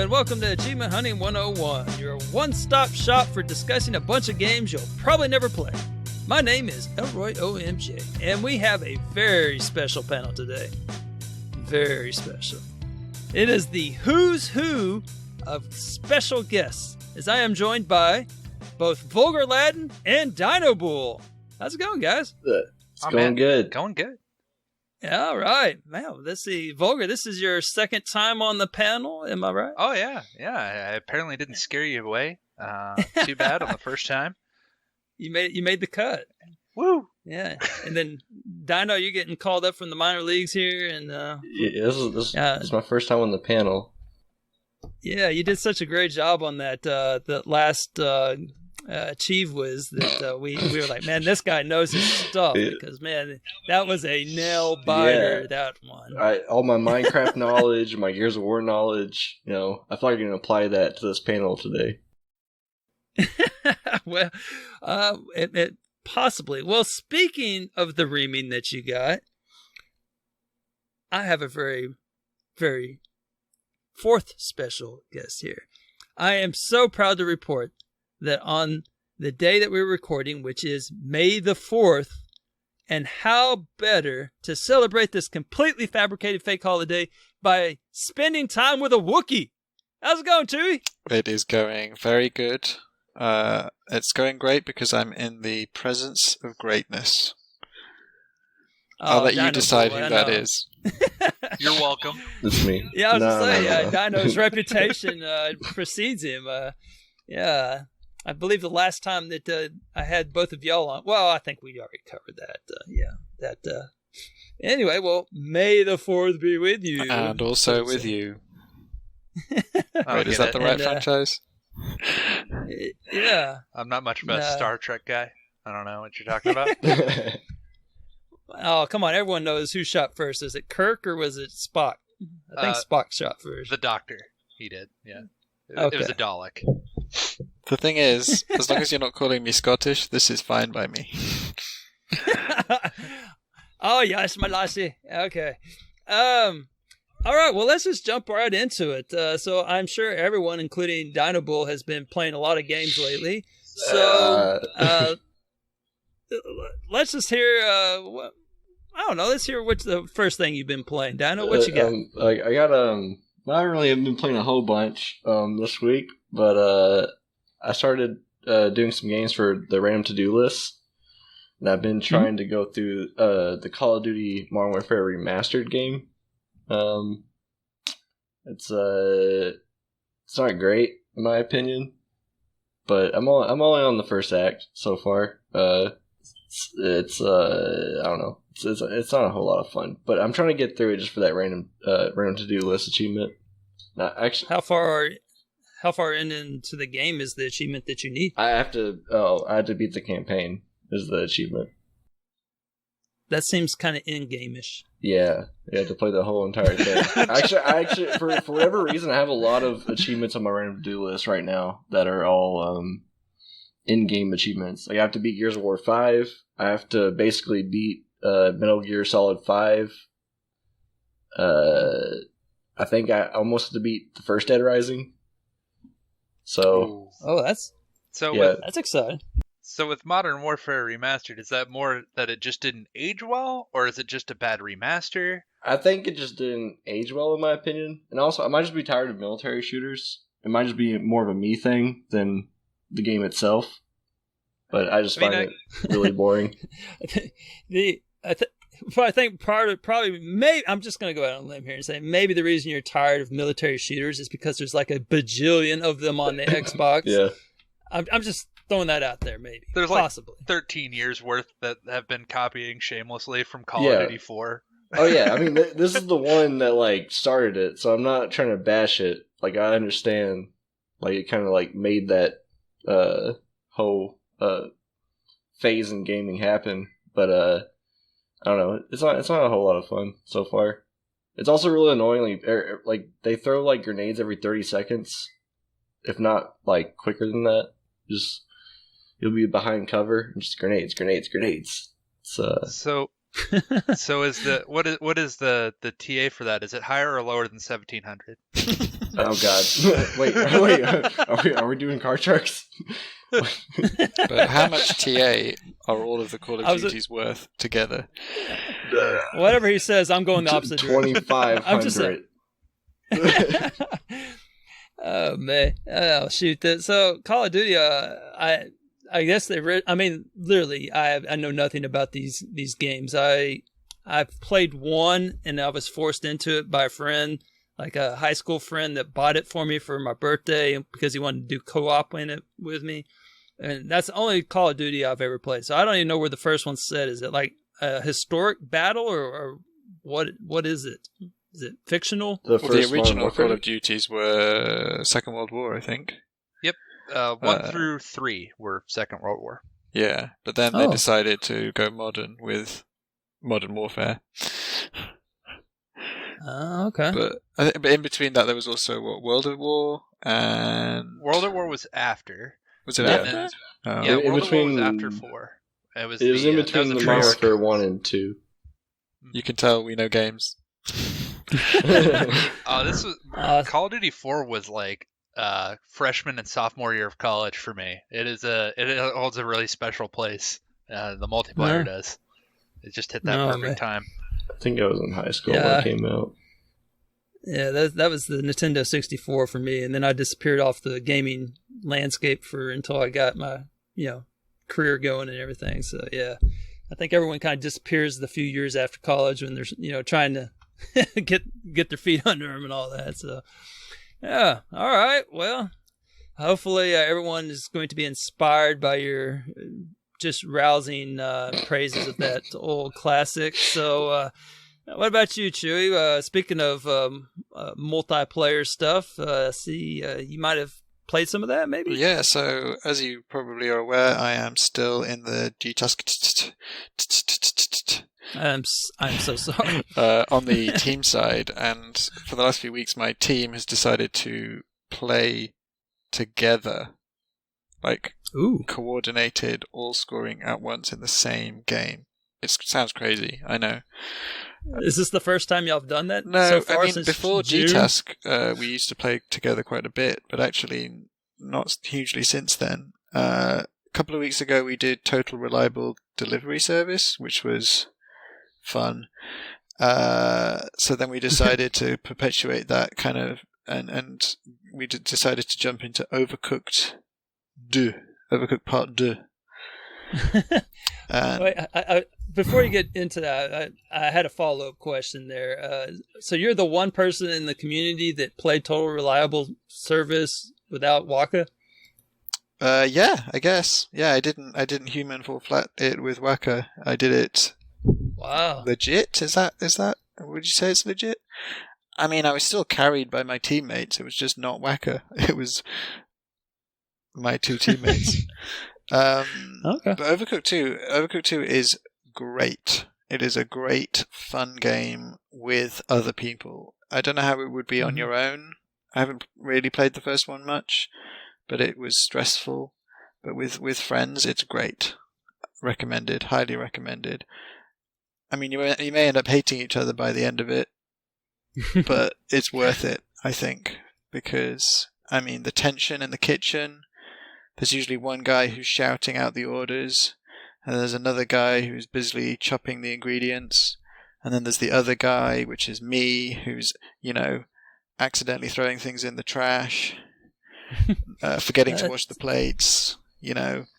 and welcome to Achievement Hunting 101, your one-stop shop for discussing a bunch of games you'll probably never play. My name is ElroyOMJ, and we have a very special panel today. Very special. It is the who's who of special guests, as I am joined by both Vulgar Latin and Dinobull. How's it going, guys? It's going good. Going good. Yeah, all right. Now, let's see. Vulgar, this is your second time on the panel, am I right? Oh, yeah. Yeah, I apparently didn't scare you away too bad on the first time. You made the cut. Woo! Yeah. And then, Dino, you're getting called up from the minor leagues here. And this is my first time on the panel. Yeah, you did such a great job on that the last Achieve was that we were like, man, this guy knows his stuff, because man, that was a nail biter. Yeah. That one. All my Minecraft knowledge, my Gears of War knowledge, I feel like I'm gonna apply that to this panel today. Well, it possibly. Well, speaking of the reaming that you got, I have a very, very fourth special guest here. I am so proud to report that on the day that we're recording, which is May the 4th, and how better to celebrate this completely fabricated fake holiday by spending time with a Wookiee. How's it going, Chewie? It is going very good. It's going great because I'm in the presence of greatness. I'll let you decide who that is. You're welcome. It's me. Yeah, I was going to say, Dino's reputation precedes him. Yeah. I believe the last time that I had both of y'all on, well, I think we already covered that. Anyway, well, May the 4th be with you. And also with you. Wait, is that the right franchise? Yeah. I'm not much of a Star Trek guy. I don't know what you're talking about. Oh, come on. Everyone knows who shot first. Is it Kirk or was it Spock? I think Spock shot first. The Doctor. He did, yeah. Okay. It was a Dalek. The thing is, as long as you're not calling me Scottish, this is fine by me. Oh, yes, my lassie. Okay. All right, well, let's just jump right into it. So I'm sure everyone, including Dinobull, has been playing a lot of games lately. So let's just hear, I don't know, let's hear what's the first thing you've been playing. Dino, what you got? I got, I really haven't been playing a whole bunch this week, but I started doing some games for the random to-do list, and I've been trying to go through the Call of Duty Modern Warfare Remastered game. It's not great in my opinion, but I'm only on the first act so far. It's I don't know. It's not a whole lot of fun, but I'm trying to get through it just for that random to-do list achievement. Actually, how far into the game is the achievement that you need? I have to beat the campaign is the achievement. That seems kind of in-game-ish. Yeah, you have to play the whole entire thing. actually, for whatever reason, I have a lot of achievements on my random to-do list right now that are all in-game achievements. Like I have to beat Gears of War 5. I have to basically beat Metal Gear Solid 5. I think I almost have to beat the first Dead Rising. So, that's exciting. So with Modern Warfare Remastered, is that more that it just didn't age well, or is it just a bad remaster? I think it just didn't age well, in my opinion. And also, I might just be tired of military shooters. It might just be more of a me thing than the game itself. But I just find it really boring. I think probably I'm just going to go out on a limb here and say maybe the reason you're tired of military shooters is because there's like a bajillion of them on the Xbox. Yeah. I'm just throwing that out there, maybe. There's possibly like 13 years worth that have been copying shamelessly from Call of Duty 4. Oh yeah, I mean this is the one that like started it, so I'm not trying to bash it. Like I understand, like it kind of like made that whole phase in gaming happen, but I don't know. It's not a whole lot of fun so far. It's also really annoying. Like they throw like grenades every 30 seconds, if not like quicker than that. Just you'll be behind cover and just grenades. So is the what is the TA for that? Is it higher or lower than 1700? Oh God! wait, are we doing card sharks? But how much TA are all of the Call of Duties worth together? Whatever he says, I'm going the opposite direction. 2,500. Oh man! Oh shoot! So Call of Duty, I guess literally, I know nothing about these games. I've played one, and I was forced into it by a friend, like a high school friend that bought it for me for my birthday because he wanted to do co-op in it with me. And that's the only Call of Duty I've ever played. So I don't even know where the first one's set. Is it like a historic battle or what is it? Is it fictional? The original Call of Duties were Second World War, I think. Yep. 1 through 3 were Second World War. Yeah, but then they decided to go modern with Modern Warfare. Okay. But in between that, there was also World at War and World at War was after. Was it after? Yeah, World at War was after 4. It was in between the Modern Warfare 1 and 2. You can tell we know games. This was Call of Duty 4 was like freshman and sophomore year of college for me. It holds a really special place. The multiplayer does. It just hit that perfect time. I think I was in high school when it came out. Yeah, that was the Nintendo 64 for me, and then I disappeared off the gaming landscape until I got my career going and everything. So yeah, I think everyone kind of disappears the few years after college when they're trying to get their feet under them and all that. So yeah, all right. Well, hopefully everyone is going to be inspired by your just rousing praises of that old classic. So what about you, Chewie? Speaking of multiplayer stuff, you might have played some of that, maybe? Yeah, so as you probably are aware, I am still in the GTASCTT. I'm so sorry. On the team side, and for the last few weeks, my team has decided to play together, like coordinated, all scoring at once in the same game. It sounds crazy, I know. Is this the first time y'all have done that? No, so far, since before GTASC, we used to play together quite a bit, but actually not hugely since then. A couple of weeks ago, we did Total Reliable Delivery Service, which was fun. So then we decided to perpetuate that kind of, and we decided to jump into Overcooked Part 2. Wait, before you get into that, I had a follow-up question there. So you're the one person in the community that played Total Reliable Service without Waka? Yeah, I guess. Yeah, I didn't human fall flat it with Waka. I did it. Wow. Legit? Is that? Would you say it's legit? I mean, I was still carried by my teammates. It was just not Waka. It was my two teammates. Okay. But Overcooked 2 is great. It is a great, fun game with other people. I don't know how it would be on your own. I haven't really played the first one much, but it was stressful. But with friends, it's great. Recommended, highly recommended. I mean, you may end up hating each other by the end of it, but it's worth it, I think, because, I mean, the tension in the kitchen. There's usually one guy who's shouting out the orders, and there's another guy who's busily chopping the ingredients, and then there's the other guy, which is me, who's, accidentally throwing things in the trash, forgetting to wash the plates,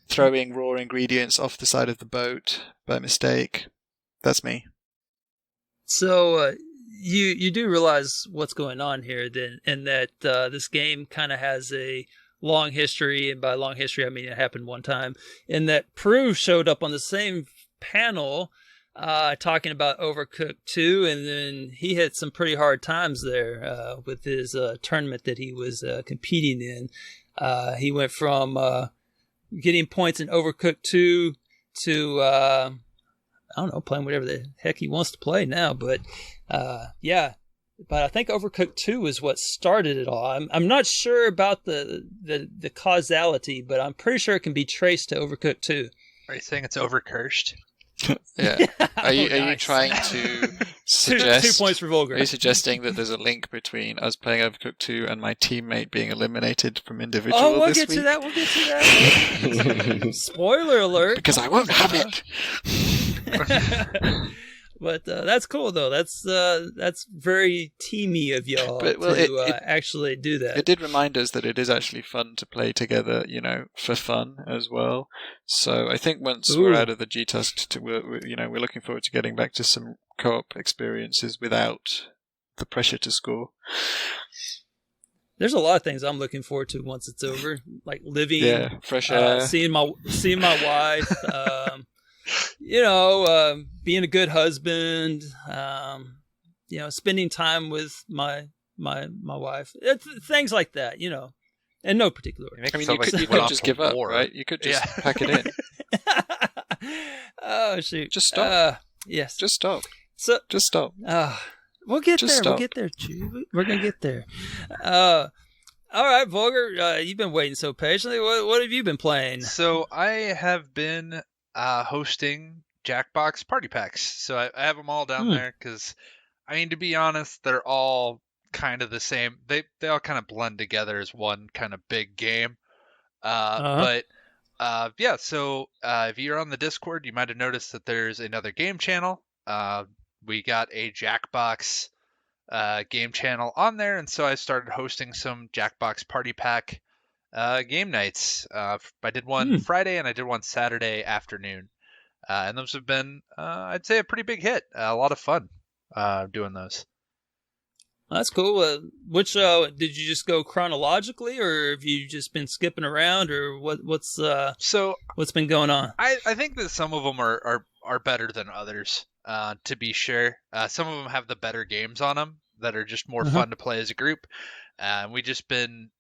throwing raw ingredients off the side of the boat by mistake. That's me. So you do realize what's going on here, then, and that this game kind of has a long history, and by long history I mean it happened one time, and that Prue showed up on the same panel talking about Overcooked 2, and then he had some pretty hard times there with his tournament that he was competing in. He went from getting points in Overcooked 2 to I don't know, playing whatever the heck he wants to play now, but yeah. But I think Overcooked 2 is what started it all. I'm not sure about the causality, but I'm pretty sure it can be traced to Overcooked 2. Are you saying it's overcursed? Yeah. Are you Nice. trying to suggest 2 points for Vulgar. Are you suggesting that there's a link between us playing Overcooked 2 and my teammate being eliminated from individual we'll this get week? to that. We'll get to that. Spoiler alert. Because I won't have it. But that's cool though. That's very teamy of y'all to actually do that. It did remind us that it is actually fun to play together, for fun as well. So I think once we're out of the GTASCTT, we're looking forward to getting back to some co-op experiences without the pressure to score. There's a lot of things I'm looking forward to once it's over, like living, fresh air, seeing my wife. Being a good husband, spending time with my wife, things like that, in no particular order. I mean, you could just give up, right? You could just pack it in. Oh, shoot. Just stop. Yes. Just stop. Just stop. We'll get there. Stop. We'll get there, Chewie. We're going to get there. All right, Vulgar, you've been waiting so patiently. What have you been playing? So I have been hosting Jackbox party packs. So I have them all down there because, to be honest, they're all kind of the same. They all kind of blend together as one kind of big game. So if you're on the Discord, you might have noticed that there's another game channel. We got a Jackbox game channel on there, and so I started hosting some Jackbox party pack game nights. I did one Friday and I did one Saturday afternoon. And those have been, I'd say, a pretty big hit. A lot of fun doing those. That's cool. Which did you just go chronologically, or have you just been skipping around, or what's been going on? I think that some of them are better than others, to be sure. Some of them have the better games on them that are just more fun to play as a group. We just been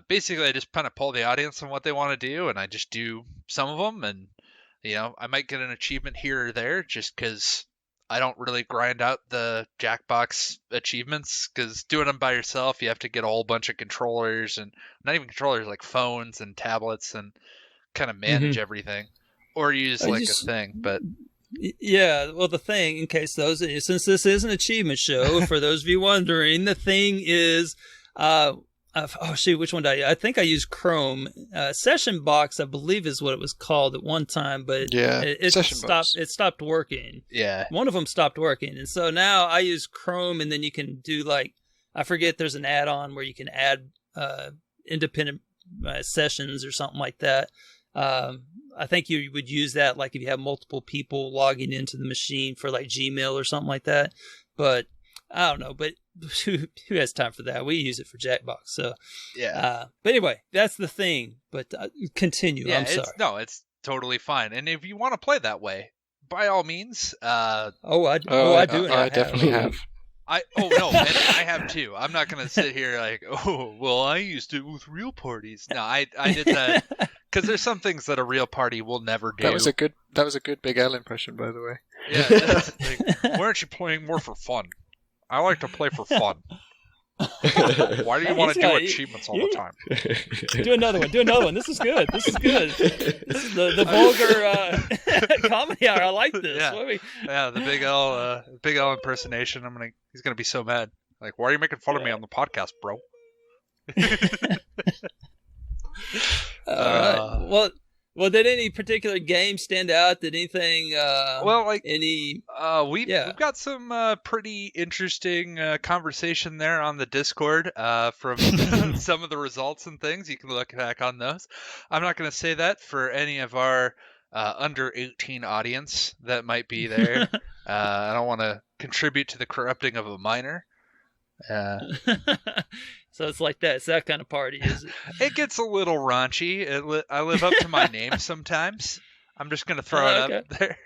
basically, I just kind of pull the audience on what they want to do, and I just do some of them, and I might get an achievement here or there just because I don't really grind out the Jackbox achievements, because doing them by yourself, you have to get a whole bunch of controllers, and not even controllers, like phones and tablets, and kind of manage everything, or use a thing. But yeah, well, the thing, in case since this is an achievement show, for those of you wondering, the thing is, which one did I think I used Chrome. Session Box, I believe, is what it was called at one time, but it stopped working. Yeah. One of them stopped working. And so now I use Chrome, and then you can do I forget, there's an add-on where you can add independent sessions or something like that. I think you would use that if you have multiple people logging into the machine for Gmail or something like that. But I don't know, but who has time for that? We use it for Jackbox. So yeah. But anyway, that's the thing. But continue. Yeah, I'm sorry. It's totally fine. And if you want to play that way, by all means. I do. I definitely have. And I have too. I'm not gonna sit here I used it with real parties. No, I did that because there's some things that a real party will never do. That was a good Big L impression, by the way. Yeah. Why aren't you playing more for fun? I like to play for fun. Why do you want to do achievements all the time? Do another one. This is good. This is the Vulgar comedy hour. I like this. Yeah, the Big L impersonation. He's gonna be so mad. Why are you making fun of me on the podcast, bro? All right. Well, did any particular game stand out? Did anything? We've got some pretty interesting conversation there on the Discord from some of the results and things. You can look back on those. I'm not going to say that for any of our under 18 audience that might be there. I don't want to contribute to the corrupting of a minor. So it's like that. It's that kind of party, is it? It gets a little raunchy. I live up to my name sometimes. I'm just going to throw it up there.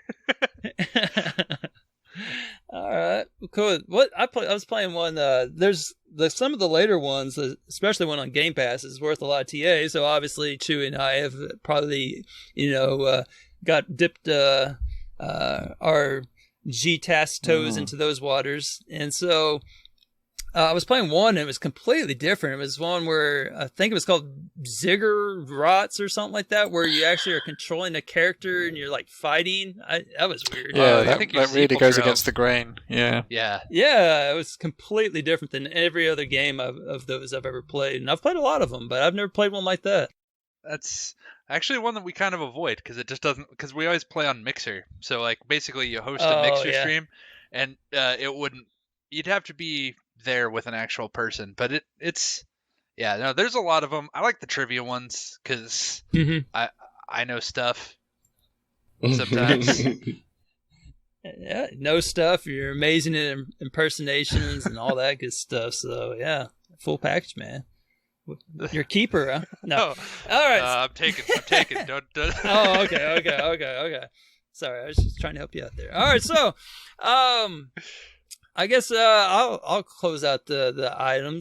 All right. Cool. I was playing one. There's some of the later ones, especially one on Game Pass, is worth a lot of TA. So obviously, Chewie and I have probably, got dipped our GTASCTT toes into those waters. And so I was playing one and it was completely different. It was one where I think it was called Ziggurats or something like that, where you actually are controlling a character and you're like fighting. That was weird. Yeah, I think that really goes against the grain. Yeah. Yeah, it was completely different than every other game of those I've ever played. And I've played a lot of them, but I've never played one like that. That's actually one that we kind of avoid because it just doesn't. Because we always play on Mixer, so like basically you host a Mixer stream, and it wouldn't. You'd have to be there with an actual person, but it's no. There's a lot of them. I like the trivia ones because I know stuff sometimes. Yeah, know stuff. You're amazing at impersonations and all that good stuff. So yeah, full package, man. Your keeper, huh? No. All right. I'm taking. Don't. Oh, okay. Sorry, I was just trying to help you out there. All right, so, I guess I'll close out the item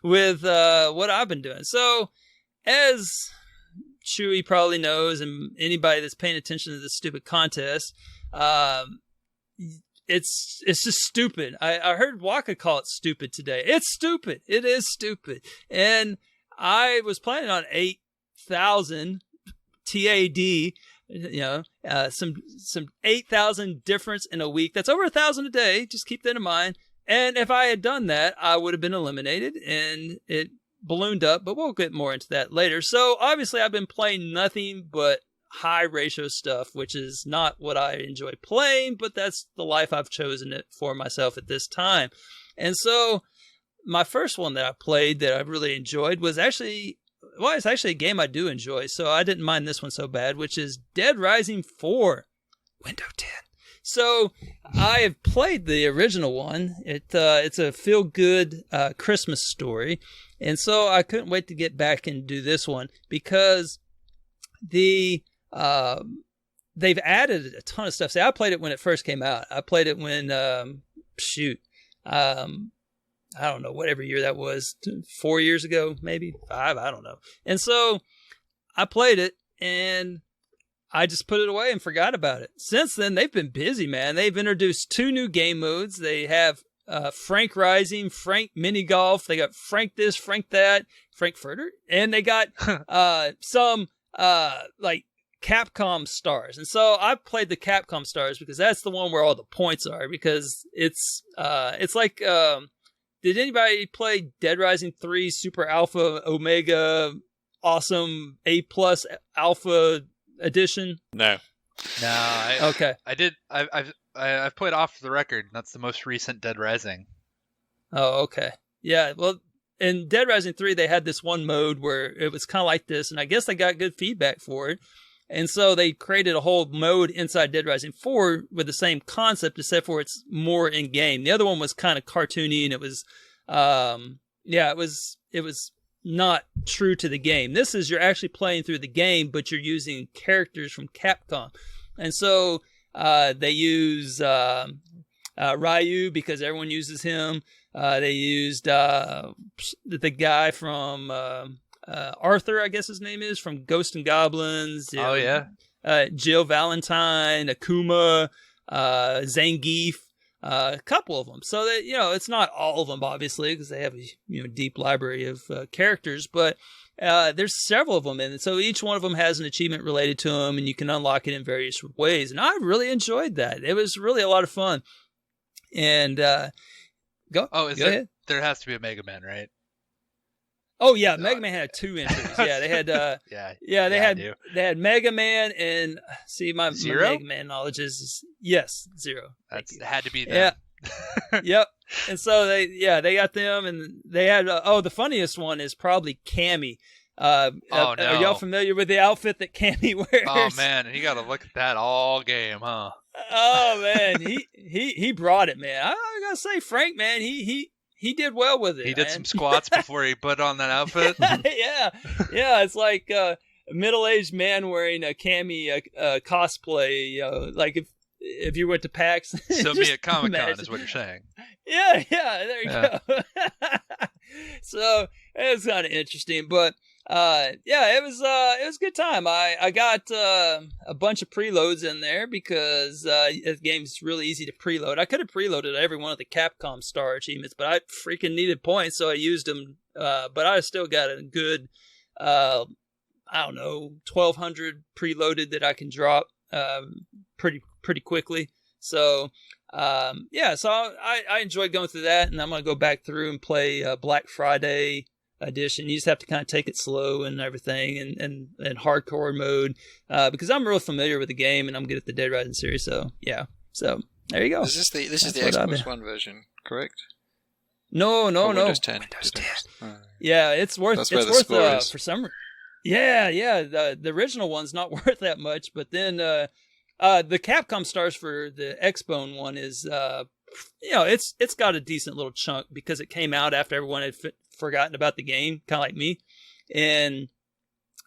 with what I've been doing. So, as Chewie probably knows, and anybody that's paying attention to this stupid contest, it's just stupid. I heard Waka call it stupid today. It's stupid. It is stupid. And I was planning on 8,000 TAD. Some 8,000 difference in a week. That's over 1,000 a day. Just keep that in mind. And if I had done that, I would have been eliminated, and it ballooned up. But we'll get more into that later. So obviously, I've been playing nothing but high ratio stuff, which is not what I enjoy playing. But that's the life I've chosen it for myself at this time. And so my first one that I played that I really enjoyed was actually. Well, it's actually a game I do enjoy, so I didn't mind this one so bad, which is Dead Rising 4, Window 10. So I have played the original one. It's a feel-good Christmas story, and so I couldn't wait to get back and do this one because they've added a ton of stuff. See, I played it when it first came out. I played it when, I don't know, whatever year that was, 4 years ago, maybe 5, I don't know. And so I played it and I just put it away and forgot about it. Since then, they've been busy, man. They've introduced 2 new game modes. They have Frank Rising, Frank Mini Golf. They got Frank this, Frank that, Frankfurter. And they got some like Capcom Stars. And so I played the Capcom Stars because that's the one where all the points are, because it's like... Did anybody play Dead Rising 3 Super Alpha Omega Awesome A+ Alpha Edition? No. Okay. I did. I've played Off the Record. That's the most recent Dead Rising. Oh, okay. Yeah. Well, in Dead Rising 3, they had this one mode where it was kind of like this, and I guess they got good feedback for it. And so they created a whole mode inside Dead Rising 4 with the same concept, except for it's more in game. The other one was kind of cartoony, and it was, it was not true to the game. This is you're actually playing through the game, but you're using characters from Capcom. And so they use Ryu because everyone uses him. They used the guy from Arthur, I guess his name is, from Ghost and Goblins. Oh, yeah. Jill Valentine, Akuma, Zangief, a couple of them. So that, it's not all of them, obviously, because they have a deep library of characters, but there's several of them, and so each one of them has an achievement related to them, and you can unlock it in various ways. And I really enjoyed that. It was really a lot of fun. And go ahead. There has to be a Mega Man, right? Oh yeah, Mega Man had 2 entries. Yeah, they had they had Mega Man, and see my Mega Man knowledge is yes, 0. That had to be them. Yeah. Yep. And so they got them, and they had the funniest one is probably Cammy. Are y'all familiar with the outfit that Cammy wears? Oh man, you got to look at that all game, huh? Oh man, he brought it, man. I gotta say, Frank, man, he did well with it. He did some squats before he put on that outfit. Yeah, it's like a middle-aged man wearing a Cammy cosplay. Like if you went to PAX. So me at Comic-Con is what you're saying. Yeah, there you go. So it was kind of interesting, but Yeah, it was a good time. I got a bunch of preloads in there because the game's really easy to preload. I could have preloaded every one of the Capcom Star achievements, but I freaking needed points, so I used them. But I still got a good, I don't know, 1,200 preloaded that I can drop pretty quickly. So yeah, so I enjoyed going through that, and I'm gonna go back through and play Black Friday edition. You just have to kind of take it slow and everything, and hardcore mode, because I'm real familiar with the game and I'm good at the Dead Rising series. So yeah, so there you go. This is the Xbox One version, correct? No. Windows 10. Windows 10. Yeah, it's worth for some. Yeah. The original one's not worth that much, but then the Capcom Stars for the Xbone one is it's got a decent little chunk because it came out after everyone had forgotten about the game, kind of like me. And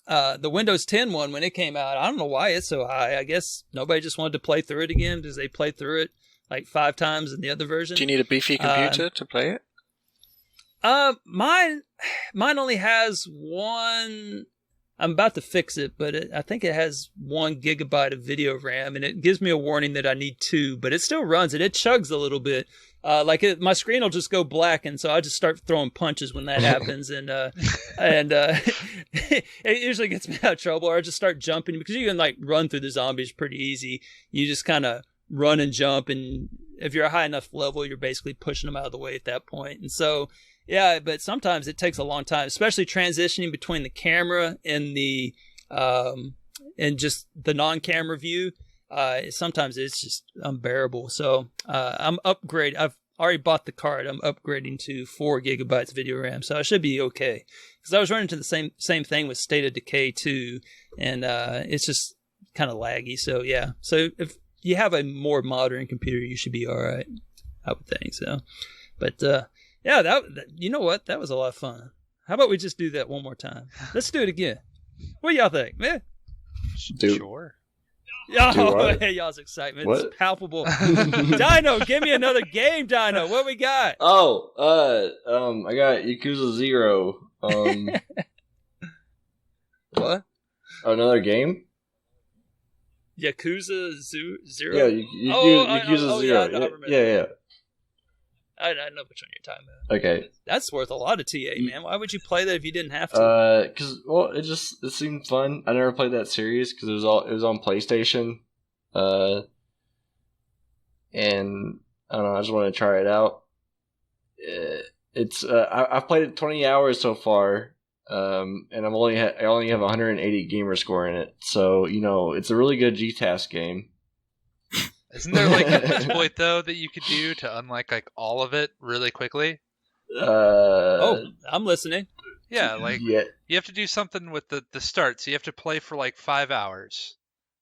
the Windows 10 one, when it came out, I don't know why it's so high. I guess nobody just wanted to play through it again because they played through it like 5 times in the other version. Do you need a beefy computer to play it? Mine only has one. I'm about to fix it, but I think it has 1 gigabyte of video RAM, and it gives me a warning that I need 2, but it still runs it. It chugs a little bit. My screen will just go black, and so I just start throwing punches when that happens, and it usually gets me out of trouble, or I just start jumping, because you can like run through the zombies pretty easy. You just kind of run and jump, and if you're a high enough level, you're basically pushing them out of the way at that point. And so, yeah, but sometimes it takes a long time, especially transitioning between the camera and the and just the non-camera view. Sometimes it's just unbearable. So I'm upgrade. I've already bought the card. I'm upgrading to 4 gigabytes video RAM, so I should be okay. Because I was running into the same thing with State of Decay 2, and it's just kind of laggy. So yeah. So if you have a more modern computer, you should be all right, I would think. So, but yeah, that you know what? That was a lot of fun. How about we just do that one more time? Let's do it again. What do y'all think, man? Sure. Oh, hey, y'all's excitement. What? It's palpable. Dino, give me another game, Dino. What we got? Oh, I got Yakuza 0. What? Another game? Yakuza 0? Yeah, Yakuza 0. Yeah. I know which one you're talking about. Okay. That's worth a lot of TA, man. Why would you play that if you didn't have to? It seemed fun. I never played that series because it was on PlayStation. And I don't know, I just want to try it out. I've played it 20 hours so far. And I only have 180 gamer score in it. So, it's a really good GTASCTT game. Isn't there like an exploit though that you could do to unlock like all of it really quickly? I'm listening. Yeah, like you have to do something with the start. So you have to play for like 5 hours,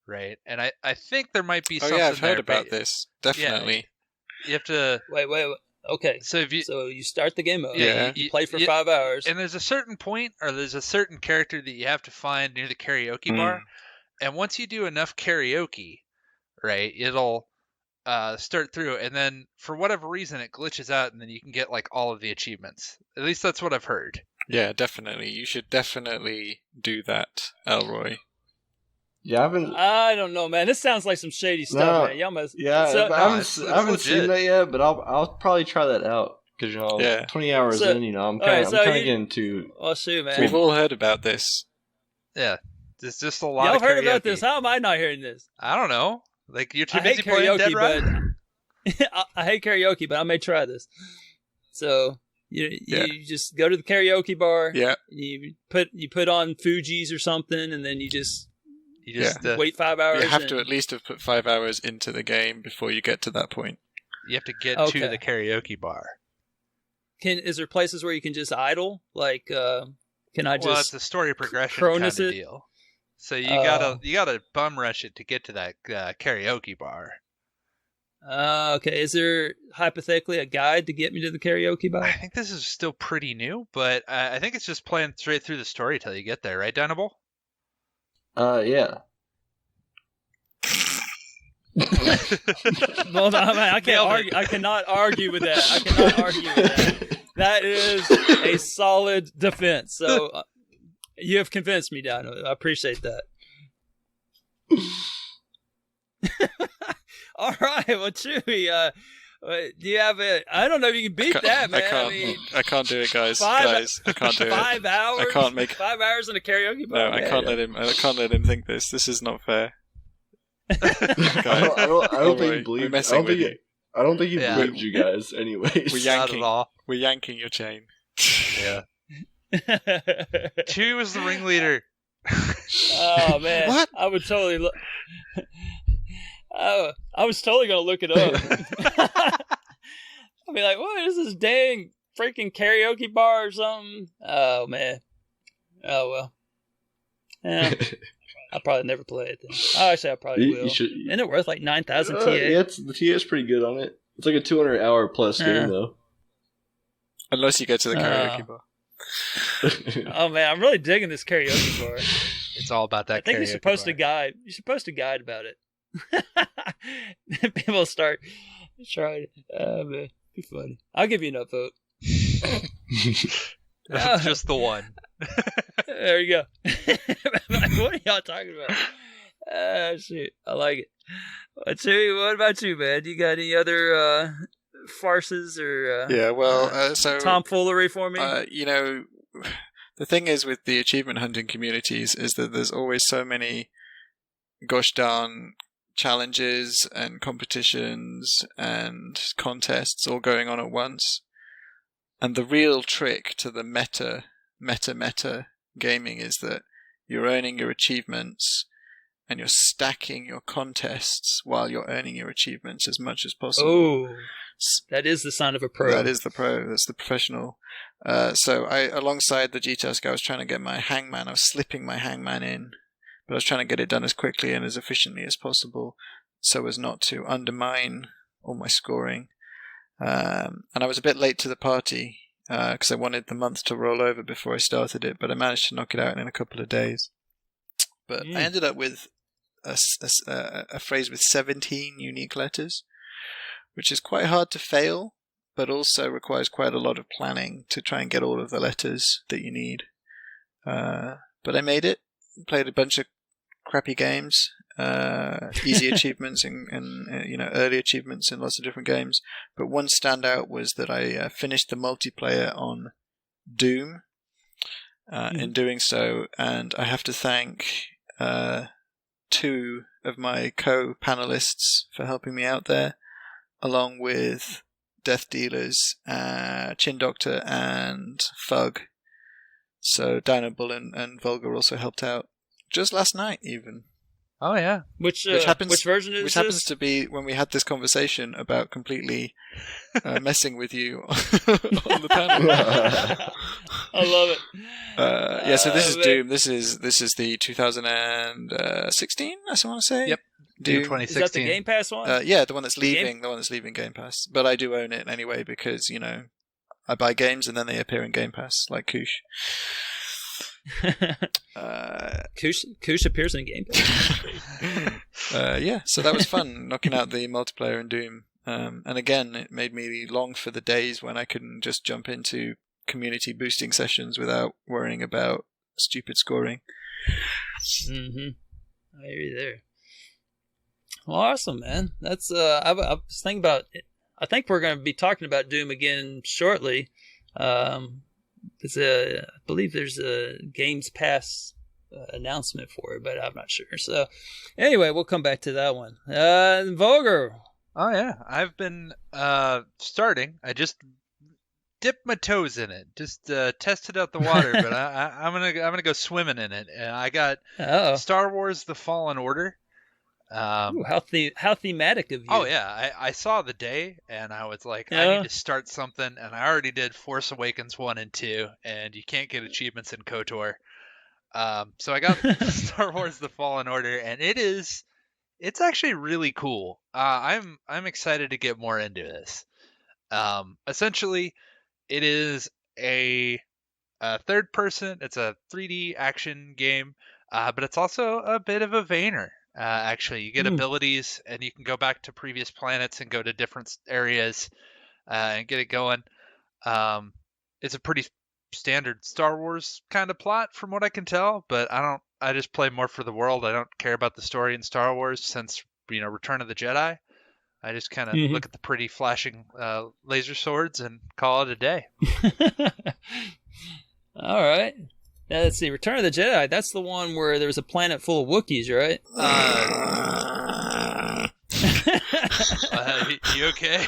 right? And I think there might be something. Oh yeah, I've heard there, about this. Definitely. Yeah, you have to wait. Okay. So you start the game mode. Yeah. You play for 5 hours. And there's a certain point, or there's a certain character that you have to find near the karaoke bar. And once you do enough karaoke, right, it'll start through, and then for whatever reason it glitches out, and then you can get like all of the achievements. At least that's what I've heard. Yeah, definitely. You should definitely do that, Elroy. Yeah, I don't know, man. This sounds like some shady stuff, man. Y'all must. Yeah, I haven't seen that yet, but I'll probably try that out because 20 hours in, I'm kind of getting to. Oh shoot, man! We've all heard about this. Yeah, there's just a lot. Y'all of heard karaoke. about this? How am I not hearing this? I don't know. Like you're too I busy hate playing Dead karaoke, Rising? but I hate karaoke, but I may try this. So you just go to the karaoke bar. Yeah. You put on Fuji's or something, and then you just wait 5 hours. You have to at least have put 5 hours into the game before you get to that point. You have to get to the karaoke bar. Is there places where you can just idle? Like, can I just? Well, it's a story progression kind of deal. So you gotta bum rush it to get to that karaoke bar. Okay. Is there hypothetically a guide to get me to the karaoke bar? I think this is still pretty new, but I think it's just playing straight through the story till you get there, right, Dinobull? Yeah. Well, I can't argue. I cannot argue with that. That is a solid defense. So. You have convinced me, Dino. I appreciate that. All right, well, Chewie, do you have it? I don't know if you can beat that, man. I can't do it, guys. I can't do it. 5 hours. I can't make 5 hours in a karaoke bar. No, I can't let him think this. This is not fair. I don't think he believed. I don't think he believed you guys. Anyways, we're yanking your chain. Yeah. Chewie was the ringleader. Oh man, what? I would totally. I was totally gonna look it up. I'll be like, what is this dang freaking karaoke bar or something? Oh man. Oh well. Yeah. I'll probably never play it then. Actually, I probably will. Isn't it worth like 9,000 TA? Yeah, the TA is pretty good on it. It's like a 200-hour plus game though. Unless you go to the karaoke bar. Oh man, I'm really digging this karaoke bar. It's all about that. I think you're supposed to guide. You're supposed to guide about it. People start trying. Man, be funny. I'll give you enough vote. Just the one. There you go. Like, what are y'all talking about? Shoot, I like it. Chewie, what about you, man? You got any other farces or so tomfoolery for me? The thing is with the achievement hunting communities is that there's always so many gosh darn challenges and competitions and contests all going on at once. And the real trick to the meta gaming is that you're earning your achievements and you're stacking your contests while you're earning your achievements as much as possible. Oh, that is the sign of a pro. That is the pro. That's the professional. So alongside the GTASC, I was trying to get my hangman. I was slipping my hangman in, but I was trying to get it done as quickly and as efficiently as possible so as not to undermine all my scoring. And I was a bit late to the party because I wanted the month to roll over before I started it, but I managed to knock it out in a couple of days. But I ended up with a phrase with 17 unique letters, which is quite hard to fail, but also requires quite a lot of planning to try and get all of the letters that you need. But I made it, played a bunch of crappy games, easy achievements and early achievements in lots of different games. But one standout was that I finished the multiplayer on Doom in doing so, and I have to thank 2 of my co-panelists for helping me out there, along with Death Dealers, Chin Doctor, and Thug. So Dinobull and Vulgar also helped out just last night, even. Oh yeah, which version is which this? happens to be when we had this conversation about completely messing with you on the panel. I love it. So this is Doom. This is the 2016. I want to say. Yep. Doom 2016. Is that the Game Pass one? Yeah, the one that's leaving. The one that's leaving Game Pass. But I do own it anyway because I buy games and then they appear in Game Pass, like Koosh. Koosh appears in Game Pass. Yeah, so that was fun, knocking out the multiplayer in Doom. And again, it made me long for the days when I couldn't just jump into community boosting sessions without worrying about stupid scoring. I hear you there. Well, awesome, man. That's I was thinking about it. I think we're going to be talking about Doom again shortly. I believe there's a Games Pass announcement for it, but I'm not sure. So, anyway, we'll come back to that one. Vulgar. Oh yeah, I've been starting. I just dipped my toes in it, just tested out the water. But I'm gonna go swimming in it, and I got Star Wars: The Fallen Order. Ooh, how thematic of you. Oh yeah, I saw the day and I was like, I need to start something, and I already did Force Awakens 1 and 2, and you can't get achievements in KOTOR. So I got Star Wars: The Fallen Order, and it's actually really cool. I'm excited to get more into this. Essentially, it is a third person. It's a 3D action game, but it's also a bit of a veiner. Actually, you get abilities, and you can go back to previous planets and go to different areas and get it going. It's a pretty standard Star Wars kind of plot from what I can tell, but I just play more for the world. I don't care about the story in Star Wars since, Return of the Jedi. I just kind of look at the pretty flashing laser swords and call it a day. All right. Now, let's see. Return of the Jedi. That's the one where there was a planet full of Wookiees, right? You okay?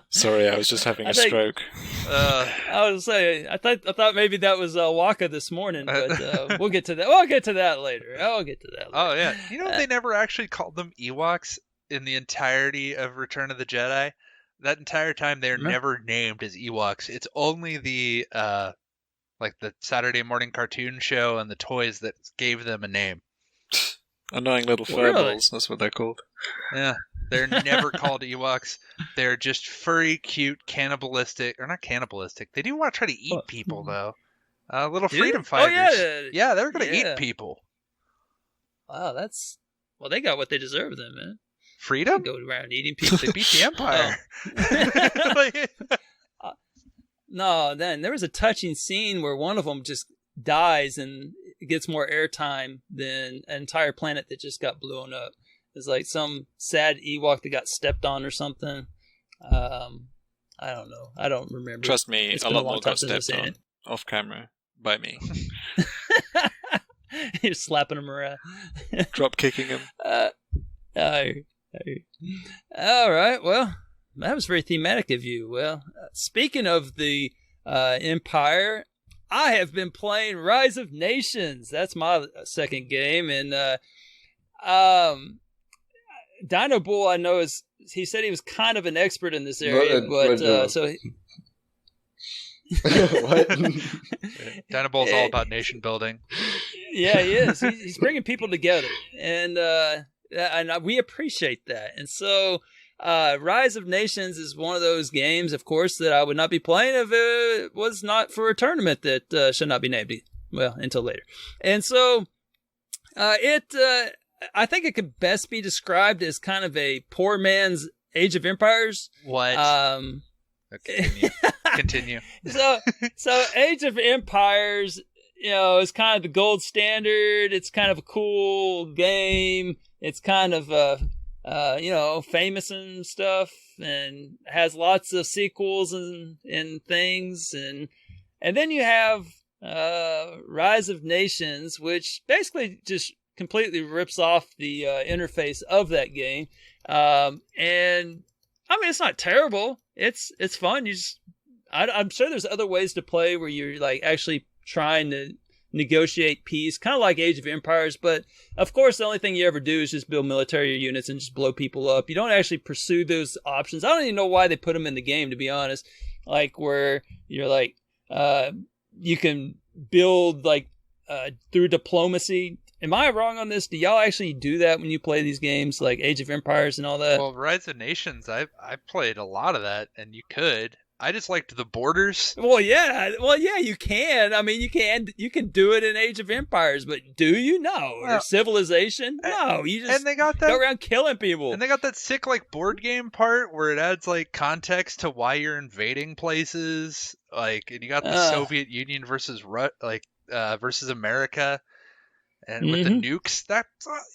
Sorry, I was just having a stroke. I was saying, I thought maybe that was Waka this morning, but we'll get to that. We'll get to that later. Oh yeah, they never actually called them Ewoks in the entirety of Return of the Jedi. That entire time they're never named as Ewoks. It's only the the Saturday morning cartoon show and the toys that gave them a name. Annoying little furballs, that's what they're called. Yeah, they're never called Ewoks. They're just furry, cute, cannibalistic, or not cannibalistic. They do want to try to eat people, though. Little freedom fighters. Oh, yeah, they're going to eat people. Wow, they got what they deserve then, man. Freedom? They go around eating people. They beat the Empire. No, then there was a touching scene where one of them just dies and it gets more airtime than an entire planet that just got blown up. It's like some sad Ewok that got stepped on or something. I don't know. I don't remember. Trust me, a lot more got stepped on off camera by me. You're slapping him around. Drop kicking him. All right. Well, that was very thematic of you. Well, speaking of the Empire, I have been playing Rise of Nations. That's my second game, and Dinobull, I know he said he was kind of an expert in this area, but so. What? Dinobull's all about nation building. Yeah, he is. He's bringing people together, and we appreciate that. And so, Rise of Nations is one of those games, of course, that I would not be playing if it was not for a tournament that should not be named. Well, until later. And so, I think it could best be described as kind of a poor man's Age of Empires. What? Okay, continue. So Age of Empires, is kind of the gold standard. It's kind of a cool game. It's kind of famous and stuff, and has lots of sequels and things, and then you have Rise of Nations, which basically just completely rips off the interface of that game, and I mean, it's not terrible. It's fun. I'm sure there's other ways to play where you're like actually trying to negotiate peace, kind of like Age of Empires. But of course, the only thing you ever do is just build military units and just blow people up. You don't actually pursue those options. I don't even know why they put them in the game, to be honest. Like where you're like, you can build like through diplomacy. Am I wrong on this? Do y'all actually do that when you play these games like Age of Empires and all that? Well, Rise of Nations, I played a lot of that, and you could. I just liked the borders. Well, yeah, you can. I mean, you can do it in Age of Empires, but do you? No. Or Civilization? No. You just go around killing people. And they got that sick like board game part where it adds like context to why you're invading places. Like, and you got the Soviet Union versus versus America. And with the nukes,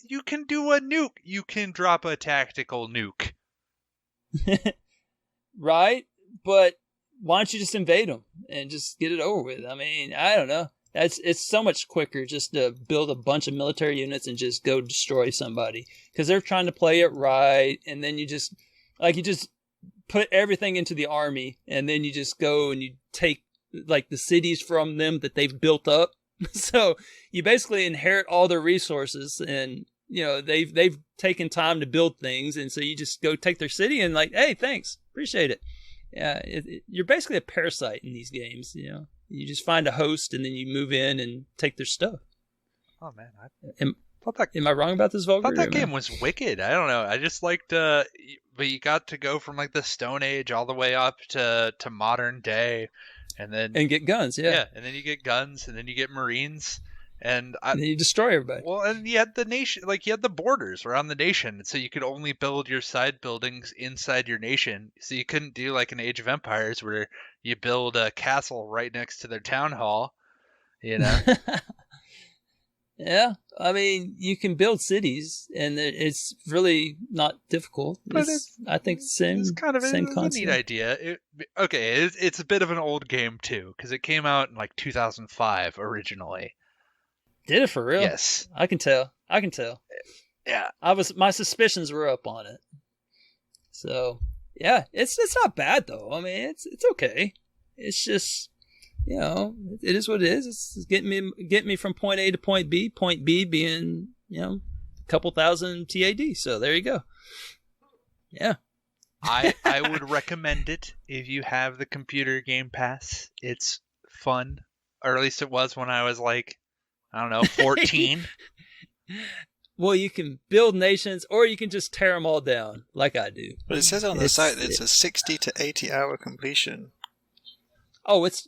you can do a nuke. You can drop a tactical nuke. Right? But why don't you just invade them and just get it over with? I mean, I don't know. It's so much quicker just to build a bunch of military units and just go destroy somebody. Because they're trying to play it right, and then you just put everything into the army, and then you just go and you take like the cities from them that they've built up. So you basically inherit all their resources, and they've taken time to build things, and so you just go take their city and like, hey, thanks, appreciate it. Yeah, you're basically a parasite in these games. You just find a host and then you move in and take their stuff. Oh man, am I wrong about this, Vulgar? I thought that game was wicked. I don't know. I just liked, but you got to go from like the Stone Age all the way up to modern day. And get guns, yeah. Yeah, and then you get guns, and then you get Marines, And you destroy everybody. Well, and you had the nation, like you had the borders around the nation, so you could only build your side buildings inside your nation. So you couldn't do like an Age of Empires where you build a castle right next to their town hall, you know? Yeah, I mean, you can build cities, and it's really not difficult. I think It's kind of same a concept. neat idea. It's a bit of an old game too, because it came out in like 2005 originally. Did it for real? Yes, I can tell. Yeah, my suspicions were up on it. So yeah, it's not bad though. I mean, it's okay. It's just, you know, it is what it is. It's getting me from point A to point B. Point B being, you know, a couple thousand TAD. So there you go. Yeah. I would recommend it if you have the computer Game Pass. It's fun, or at least it was when I was like, I don't know, 14. Well, you can build nations, or you can just tear them all down, like I do. But it says on the site that it's a 60 to 80 hour completion. Oh, it's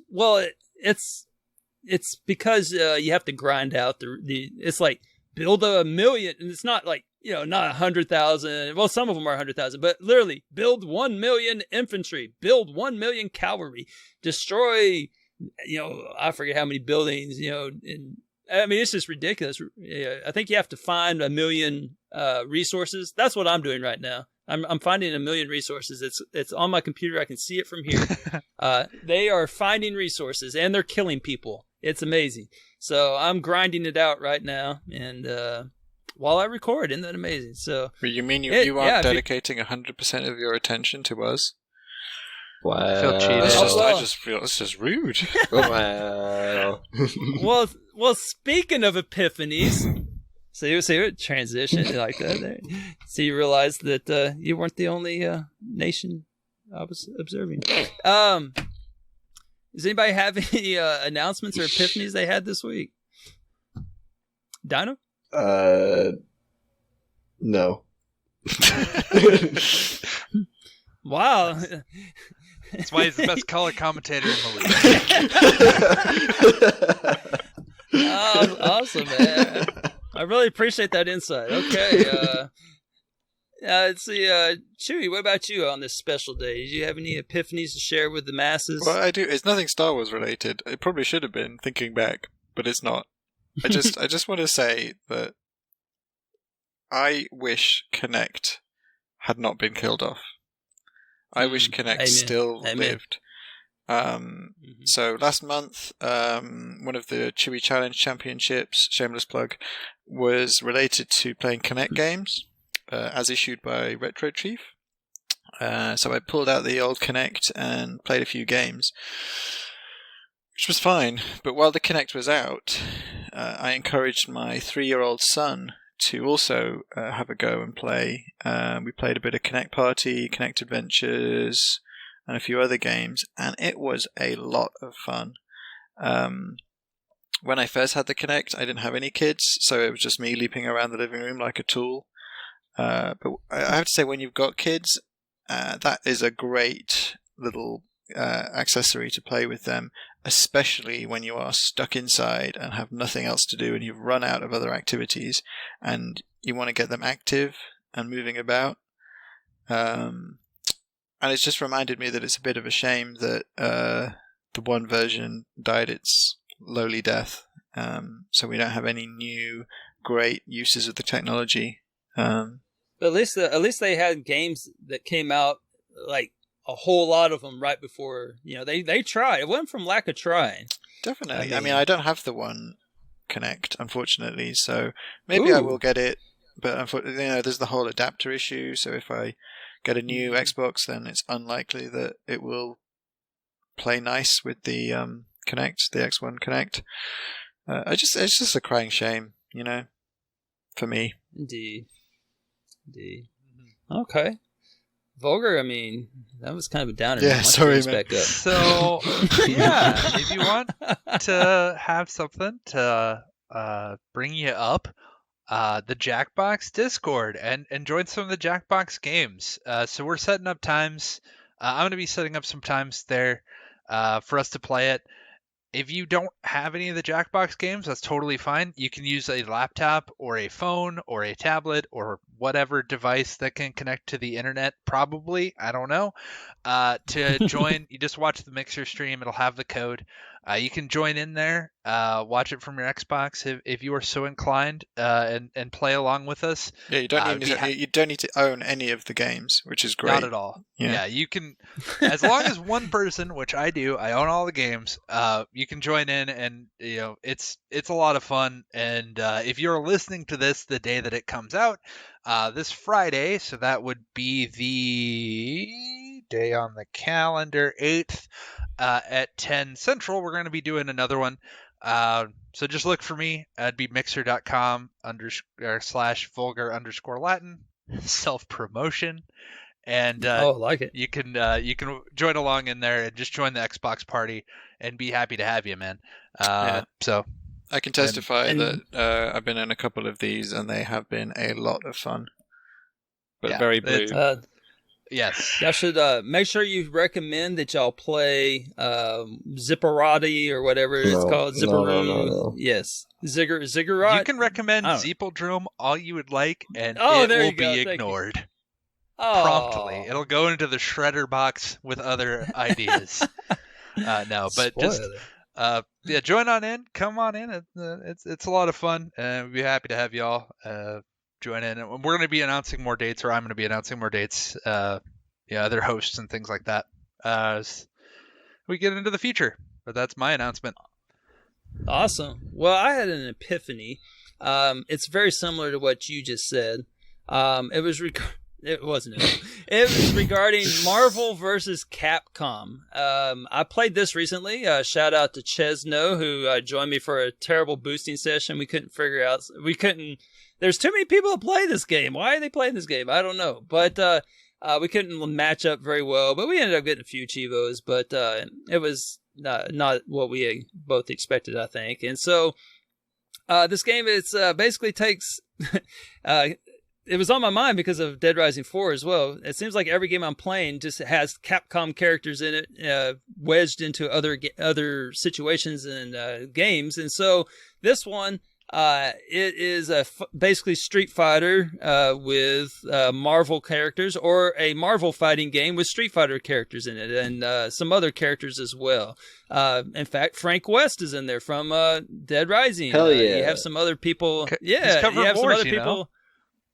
because you have to grind out the. It's like build 1,000,000, and it's not like, you know, not 100,000. Well, some of them are 100,000, but literally build 1,000,000 infantry, build 1,000,000 cavalry, destroy, you know, I forget how many buildings, you know, and I mean, it's just ridiculous. I think you have to find 1,000,000 resources. That's what I'm doing right now. I'm finding 1,000,000 resources. It's on my computer. I can see it from here. They are finding resources, and they're killing people. It's amazing. So I'm grinding it out right now, and while I record, isn't that amazing? So you mean you aren't dedicating 100% of your attention to us? Wow. I feel cheated. I just feel it's just rude. Wow. Well, speaking of epiphanies, see what transition like that there. So you realized that you weren't the only nation I was observing. Does anybody have any announcements or epiphanies they had this week? Dino? No. Wow. That's why he's the best color commentator in the league. Oh, awesome, man. I really appreciate that insight. Okay. Let's see. Chewie, what about you on this special day? Did you have any epiphanies to share with the masses? Well, I do. It's nothing Star Wars related. It probably should have been, thinking back, but it's not. I just want to say that I wish Kinect had not been killed off. I wish Kinect still lived. So last month, one of the Chewie Challenge Championships, shameless plug, was related to playing Kinect games, as issued by Retro Chief. So I pulled out the old Kinect and played a few games, which was fine. But while the Kinect was out, I encouraged my 3-year-old son to also have a go and play. We played a bit of Kinect Party, Kinect Adventures, and a few other games, and it was a lot of fun. When I first had the Kinect, I didn't have any kids, so it was just me leaping around the living room like a tool. But I have to say, when you've got kids, that is a great little accessory to play with them, especially when you are stuck inside and have nothing else to do and you've run out of other activities and you want to get them active and moving about. And it's just reminded me that it's a bit of a shame that the one version died its lowly death. So we don't have any new great uses of the technology. But at least they had games that came out, like a whole lot of them right before, you know, they tried. It wasn't from lack of trying. Definitely. I mean, I don't have the one Kinect, unfortunately, so maybe I will get it. But unfortunately, you know, there's the whole adapter issue. So if I get a new Xbox, then it's unlikely that it will play nice with the Kinect, the X1 Kinect. It's just a crying shame, you know, for me. Indeed. Okay. Vulgar, I mean, that was kind of a downer. Yeah, sorry, man. Back up. So, yeah, if you want to have something to bring you up, the Jackbox Discord and join some of the Jackbox games. So we're setting up times. I'm going to be setting up some times there for us to play it. If you don't have any of the Jackbox games, that's totally fine. You can use a laptop or a phone or a tablet or whatever device that can connect to the internet, probably, I don't know, to join. You just watch the Mixer stream. It'll have the code. You can join in there, watch it from your Xbox if you are so inclined, and play along with us. Yeah, you don't need to own any of the games, which is great. Not at all. Yeah, you can, as long as one person, which I do, I own all the games. You can join in, and it's a lot of fun. And if you're listening to this the day that it comes out, this Friday, so that would be the day on the calendar, 8th. At 10 Central, we're going to be doing another one. So just look for me. It'd be mixer.com/vulgar_Latin, self-promotion. And I like it. You can join along in there and just join the Xbox party and be happy to have you, man. So I can testify that I've been in a couple of these and they have been a lot of fun. But very blue. Yes. Y'all should make sure you recommend that y'all play Zipperati or whatever it's called. Zipperoo. No. Yes. Ziggurat. You can recommend Zeepeldrum all you would like, and it will be ignored promptly. It'll go into the shredder box with other ideas. No, but Spoiler. just join on in. Come on in. It's a lot of fun, and we'd be happy to have y'all join in. And we're going to be announcing more dates, or I'm going to be announcing more dates. Other hosts and things like that as we get into the future. But that's my announcement. Awesome. Well, I had an epiphany. It's very similar to what you just said. It wasn't. It was regarding Marvel versus Capcom. I played this recently. Shout out to Chesno, who joined me for a terrible boosting session. We couldn't figure out. There's too many people to play this game. Why are they playing this game? I don't know. But we couldn't match up very well. But we ended up getting a few Chivos. But it was not what we both expected, I think. And so this game basically takes... it was on my mind because of Dead Rising 4 as well. It seems like every game I'm playing just has Capcom characters in it, wedged into other situations and games. And so this one... it is basically Street Fighter with Marvel characters, or a Marvel fighting game with Street Fighter characters in it, and some other characters as well. In fact, Frank West is in there from Dead Rising. Hell yeah! You have some other people. He's covered you have wars, some other people.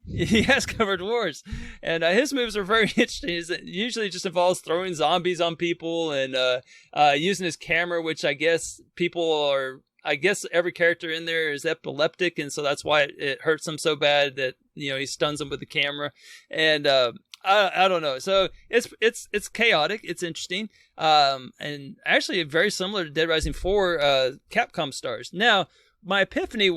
He has covered wars, and his moves are very interesting. It usually just involves throwing zombies on people and using his camera, which I guess every character in there is epileptic, and so that's why it hurts them so bad that he stuns them with the camera. And I don't know. So it's chaotic. It's interesting, and actually very similar to Dead Rising 4 Capcom stars. Now, my epiphany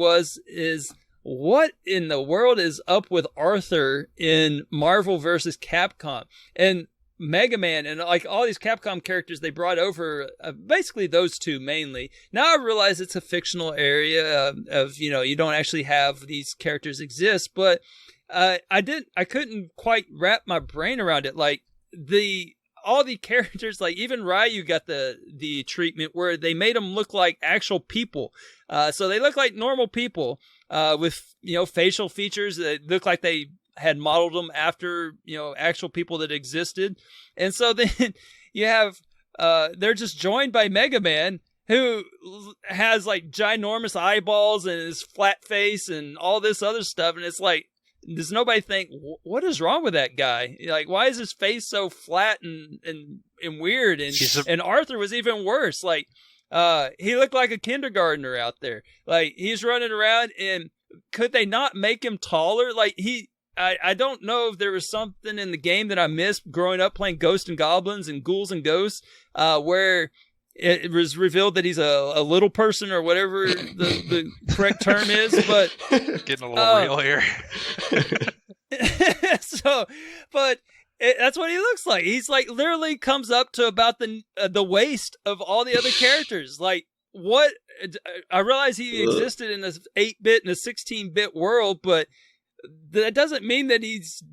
is what in the world is up with Arthur in Marvel versus Capcom and Mega Man and like all these Capcom characters they brought over, basically those two mainly. Now I realize it's a fictional area of you don't actually have these characters exist, but I couldn't quite wrap my brain around it. Like all the characters, like even Ryu got the treatment where they made them look like actual people. So they look like normal people with facial features that look like they had modeled them after actual people that existed. And so then you have they're just joined by Mega Man, who has like ginormous eyeballs and his flat face and all this other stuff, and it's like, does nobody think, what is wrong with that guy? Like, why is his face so flat and weird? And Arthur was even worse. Like he looked like a kindergartner out there. Like he's running around, and could they not make him taller? Like I don't know if there was something in the game that I missed growing up playing Ghosts and Goblins and Ghouls and Ghosts, where it was revealed that he's a little person or whatever the correct term is. But getting a little real here. That's what he looks like. He's like literally comes up to about the waist of all the other characters. Like what? I realize he existed in this 8-bit and a 16-bit world, but that doesn't mean that he's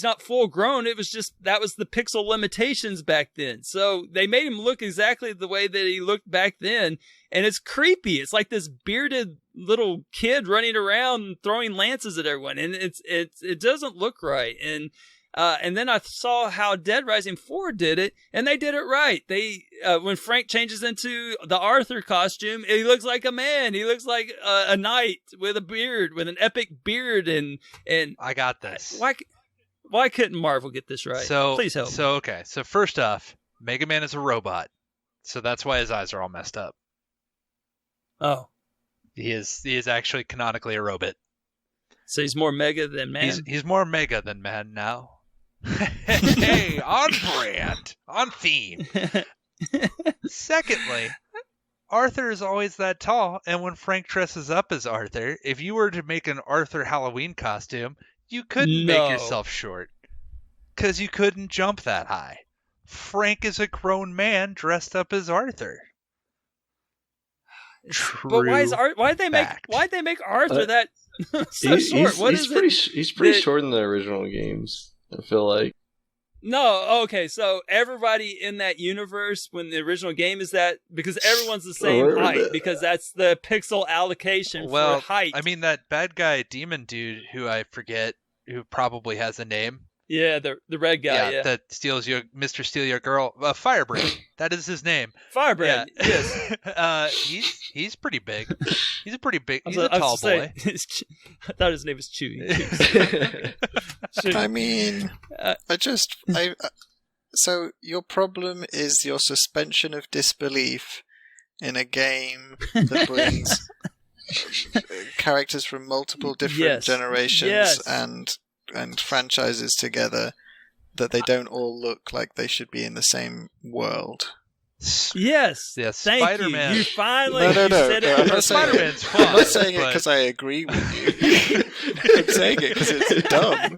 not full grown. It was just that was the pixel limitations back then. So they made him look exactly the way that he looked back then, and it's creepy. It's like this bearded little kid running around and throwing lances at everyone, and it doesn't look right. And then I saw how Dead Rising 4 did it, and they did it right. They when Frank changes into the Arthur costume, he looks like a man. He looks like a knight with a beard, with an epic beard. And I got this. Why couldn't Marvel get this right? Please help. So okay. So first off, Mega Man is a robot, so that's why his eyes are all messed up. Oh, he is actually canonically a robot. So he's more mega than man. He's more mega than man now. Hey, on brand, on theme. Secondly, Arthur is always that tall, and when Frank dresses up as Arthur, if you were to make an Arthur Halloween costume, you couldn't make yourself short, because you couldn't jump that high. Frank is a grown man dressed up as Arthur. True. But why'd they make Arthur that so short? He's pretty short in the original games, I feel like. No, okay, so everybody in that universe, when the original game is that, because everyone's the same height, because that's the pixel allocation for height. I mean, that bad guy demon dude who I forget, who probably has a name. Yeah, the red guy, yeah. That steals Mr. Steal Your Girl. Firebrand. That is his name. Firebrand, yes. He's pretty big. He's a tall boy. I thought his name was Chewie. I mean, so your problem is your suspension of disbelief in a game that brings characters from multiple different generations and franchises together, that they don't all look like they should be in the same world. Yes. Thank Spider-Man. You finally said it. I'm not Spider-Man's fun. I'm not saying it because I agree with you. I'm saying it because it's dumb.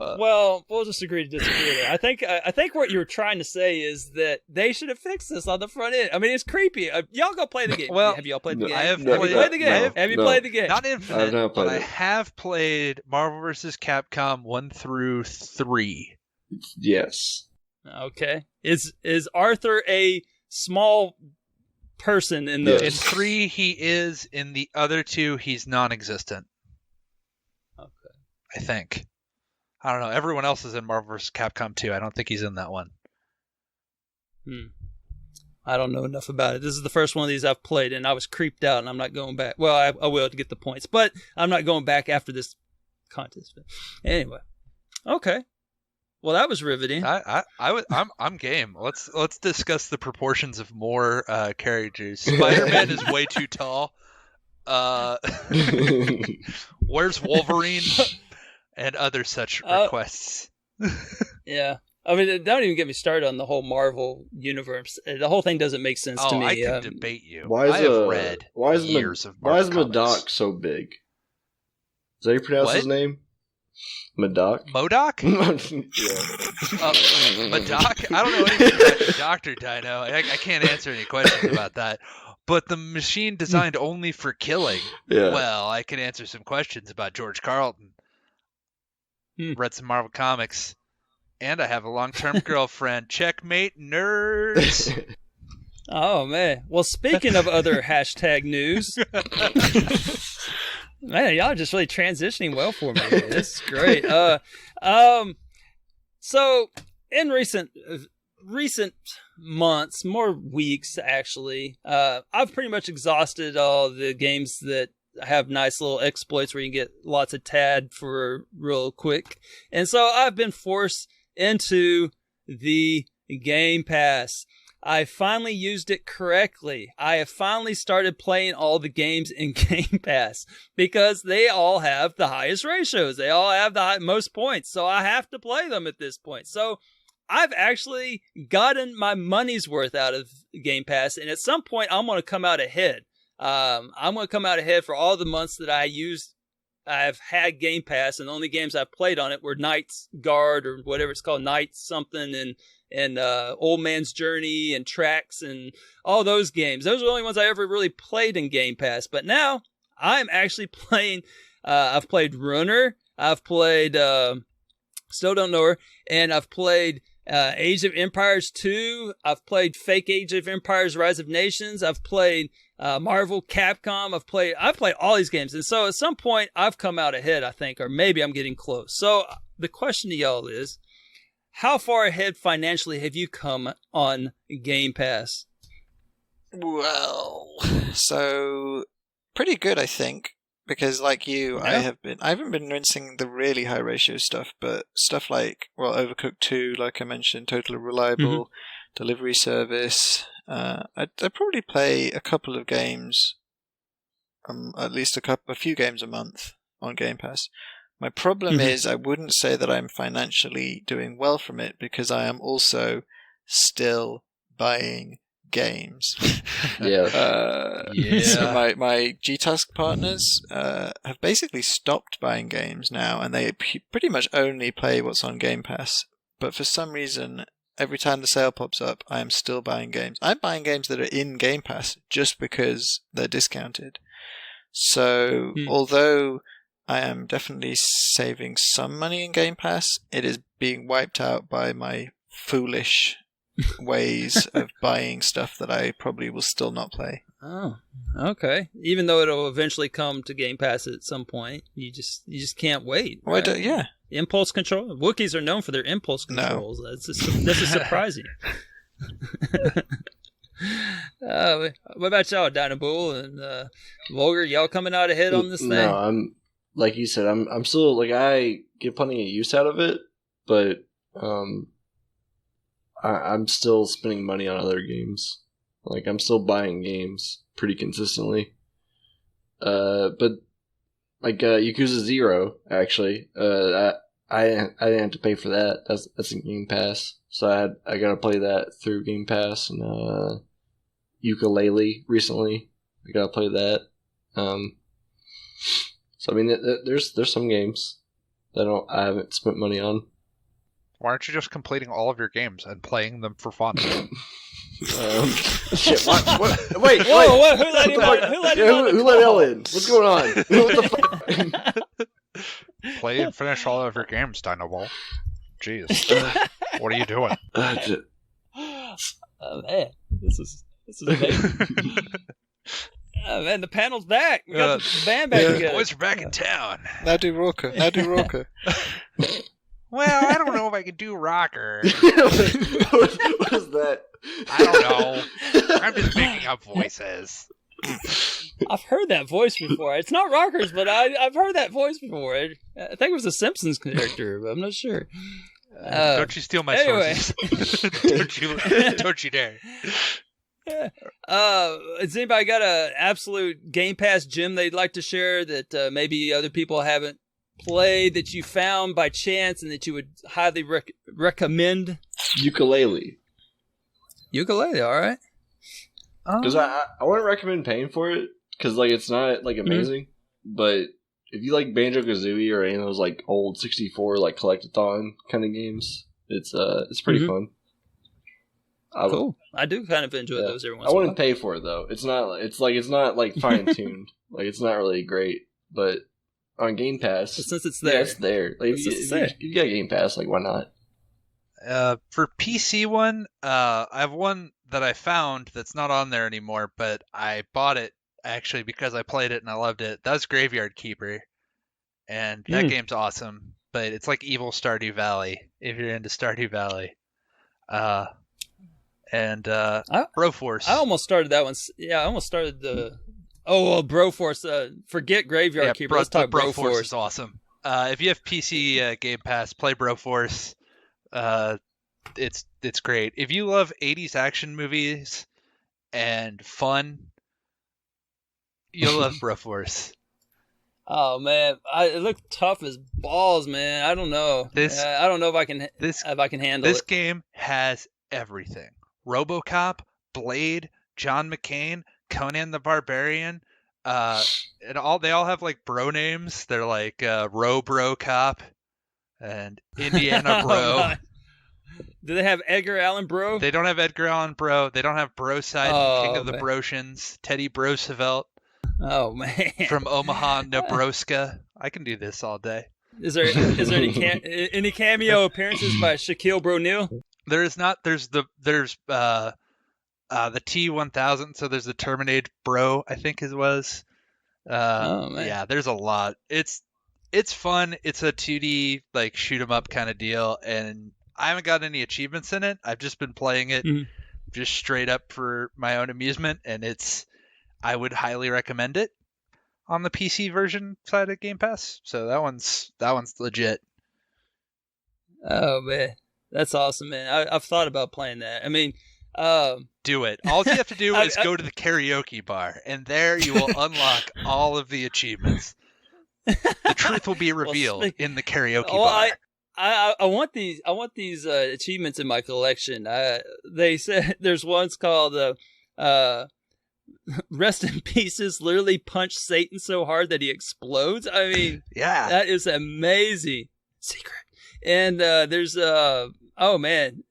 Well, we'll just agree to disagree there. I think what you were trying to say is that they should have fixed this on the front end. I mean, it's creepy. Y'all go play the game. Well, have y'all played the game? Have you played the game? Have you played the game? Not Infinite, but I have played Marvel vs. Capcom 1 through 3. Yes. Okay. Is Arthur a small person in those? In 3, he is. In the other 2, he's non-existent. Okay. I think. I don't know. Everyone else is in Marvel vs. Capcom 2. I don't think he's in that one. I don't know enough about it. This is the first one of these I've played, and I was creeped out, and I'm not going back. Well, I will to get the points, but I'm not going back after this contest. Anyway, okay. Well, that was riveting. I'm game. Let's discuss the proportions of more characters. Spider-Man is way too tall. Where's Wolverine? And other such requests. Yeah. I mean, don't even get me started on the whole Marvel universe. The whole thing doesn't make sense to me. I can debate you. I have read years of Marvel Why is comics. Madoc so big? Is that how you pronounce his name? Madoc? Modoc? Yeah. Madoc? I don't know anything about Dr. Dino. I can't answer any questions about that. But the machine designed only for killing. Yeah. Well, I can answer some questions about George Carlton. Read some Marvel comics. And I have a long-term girlfriend. Checkmate, nerds. Oh, man. Well, speaking of other hashtag news, man, y'all are just really transitioning well for me. This is great. So in recent months, more weeks actually, I've pretty much exhausted all the games that have nice little exploits where you can get lots of TAD for real quick. And so I've been forced into the Game Pass. I finally used it correctly. I have finally started playing all the games in Game Pass because they all have the highest ratios. They all have the most points. So I have to play them at this point. So I've actually gotten my money's worth out of Game Pass. And at some point, I'm going to come out ahead. I'm going to come out ahead for all the months that I've had Game Pass, and the only games I've played on it were Knight's Guard or whatever it's called, Knight something, and Old Man's Journey and Tracks and all those games. Those are the only ones I ever really played in Game Pass. But now I'm actually playing. I've played Runner. I've played. Still don't know her, and I've played Age of Empires 2. I've played fake Age of Empires: Rise of Nations. I've played Marvel, Capcom. I've played all these games, and so at some point I've come out ahead, I think, or maybe I'm getting close. So the question to y'all is, how far ahead financially have you come on Game Pass? Well, so pretty good, I think, because like you, Yeah. I haven't been rinsing the really high ratio stuff, but stuff like, well, Overcooked 2, like I mentioned, Totally Reliable, Delivery Service. I'd probably play a couple of games, at least a few games a month on Game Pass. My problem is I wouldn't say that I'm financially doing well from it, because I am also still buying games. Yeah. So my GTASCTT partners have basically stopped buying games now, and they pretty much only play what's on Game Pass. But for some reason, every time the sale pops up, I am still buying games. I'm buying games that are in Game Pass just because they're discounted. So although I am definitely saving some money in Game Pass, it is being wiped out by my foolish ways of buying stuff that I probably will still not play. Oh, okay. Even though it'll eventually come to Game Pass at some point, you just can't wait. Well, Right? yeah. Impulse control. Wookiees are known for their impulse controls. No. This is surprising. What about y'all, Dinobull and Vulgar? Y'all coming out ahead on this thing? No, I'm like you said. I'm still like, I get plenty of use out of it, but I'm still spending money on other games. Like, I'm still buying games pretty consistently. But like Yakuza 0, actually, I didn't have to pay for that. That's in Game Pass, so I gotta play that through Game Pass. And Ukulele recently, I gotta play that. So I mean, there's some games that I haven't spent money on. Why aren't you just completing all of your games and playing them for fun? Shit, what? Wait, whoa, what? Who let him on? Who let Elle in? What's going on? What the fuck? Play and finish all of your games, Dinobull. Jeez. What are you doing? Oh man, this is amazing. Oh man, the panel's back. We got the band back together. Boys are back in town. Now do rocker. Well, I don't know if I can do rocker. What is that? I don't know. I'm just making up voices. I've heard that voice before. It's not rockers, but I've heard that voice before. I think it was a Simpsons character, but I'm not sure. Don't you steal my sources. Don't you dare. Has anybody got an absolute Game Pass gem they'd like to share that maybe other people haven't played, that you found by chance and that you would highly recommend? Ukulele. Ukulele, all right. Because I wouldn't recommend paying for it, because like it's not like amazing. But if you like Banjo-Kazooie or any of those like old 64 like collectathon kind of games, it's pretty fun. Cool. I do kind of enjoy those every once in a while. I wouldn't pay for it though. It's not like fine tuned. Like, it's not really great, but on Game Pass, but since it's there, it's there. Like, if you got Game Pass, like, why not? For PC one, I have one that I found that's not on there anymore, but I bought it actually because I played it and I loved it. That's Graveyard Keeper, and that game's awesome. But it's like evil Stardew Valley if you're into Stardew Valley. Broforce. I almost started that one. Yeah, I almost started the. Broforce. Forget Graveyard Keeper. Let's talk Broforce. Is awesome. If you have PC Game Pass, play Broforce. It's great. If you love 80s action movies and fun, you'll love Broforce. Oh man, it looked tough as balls, man. I don't know. I don't know if I can handle it. This game has everything: RoboCop, Blade, John McClane, Conan the Barbarian. They all have like bro names. They're like Bro Cop and Indiana Bro. Do they have Edgar Allan Bro? They don't have Edgar Allan Bro. They don't have Broside, King of the Brotians, Teddy Roosevelt. Oh man. From Omaha, Nebraska. I can do this all day. Is there any cameo appearances by Shaquille O'Neal? There is not. There's the T-1000. So there's the Terminator Bro, I think it was. Oh man. Yeah, there's a lot. It's fun. It's a 2D like shoot 'em up kind of deal, and I haven't got any achievements in it. I've just been playing it just straight up for my own amusement, and I would highly recommend it on the PC version side of Game Pass. So that one's legit. Oh man, that's awesome, man. I've thought about playing that. I mean, do it. All you have to do is go to the karaoke bar, and there you will unlock all of the achievements. The truth will be revealed in the karaoke bar. I want these achievements in my collection. They said there's one's called Rest in Pieces. Literally punch Satan so hard that he explodes. I mean, yeah, that is amazing. Secret. And there's oh man,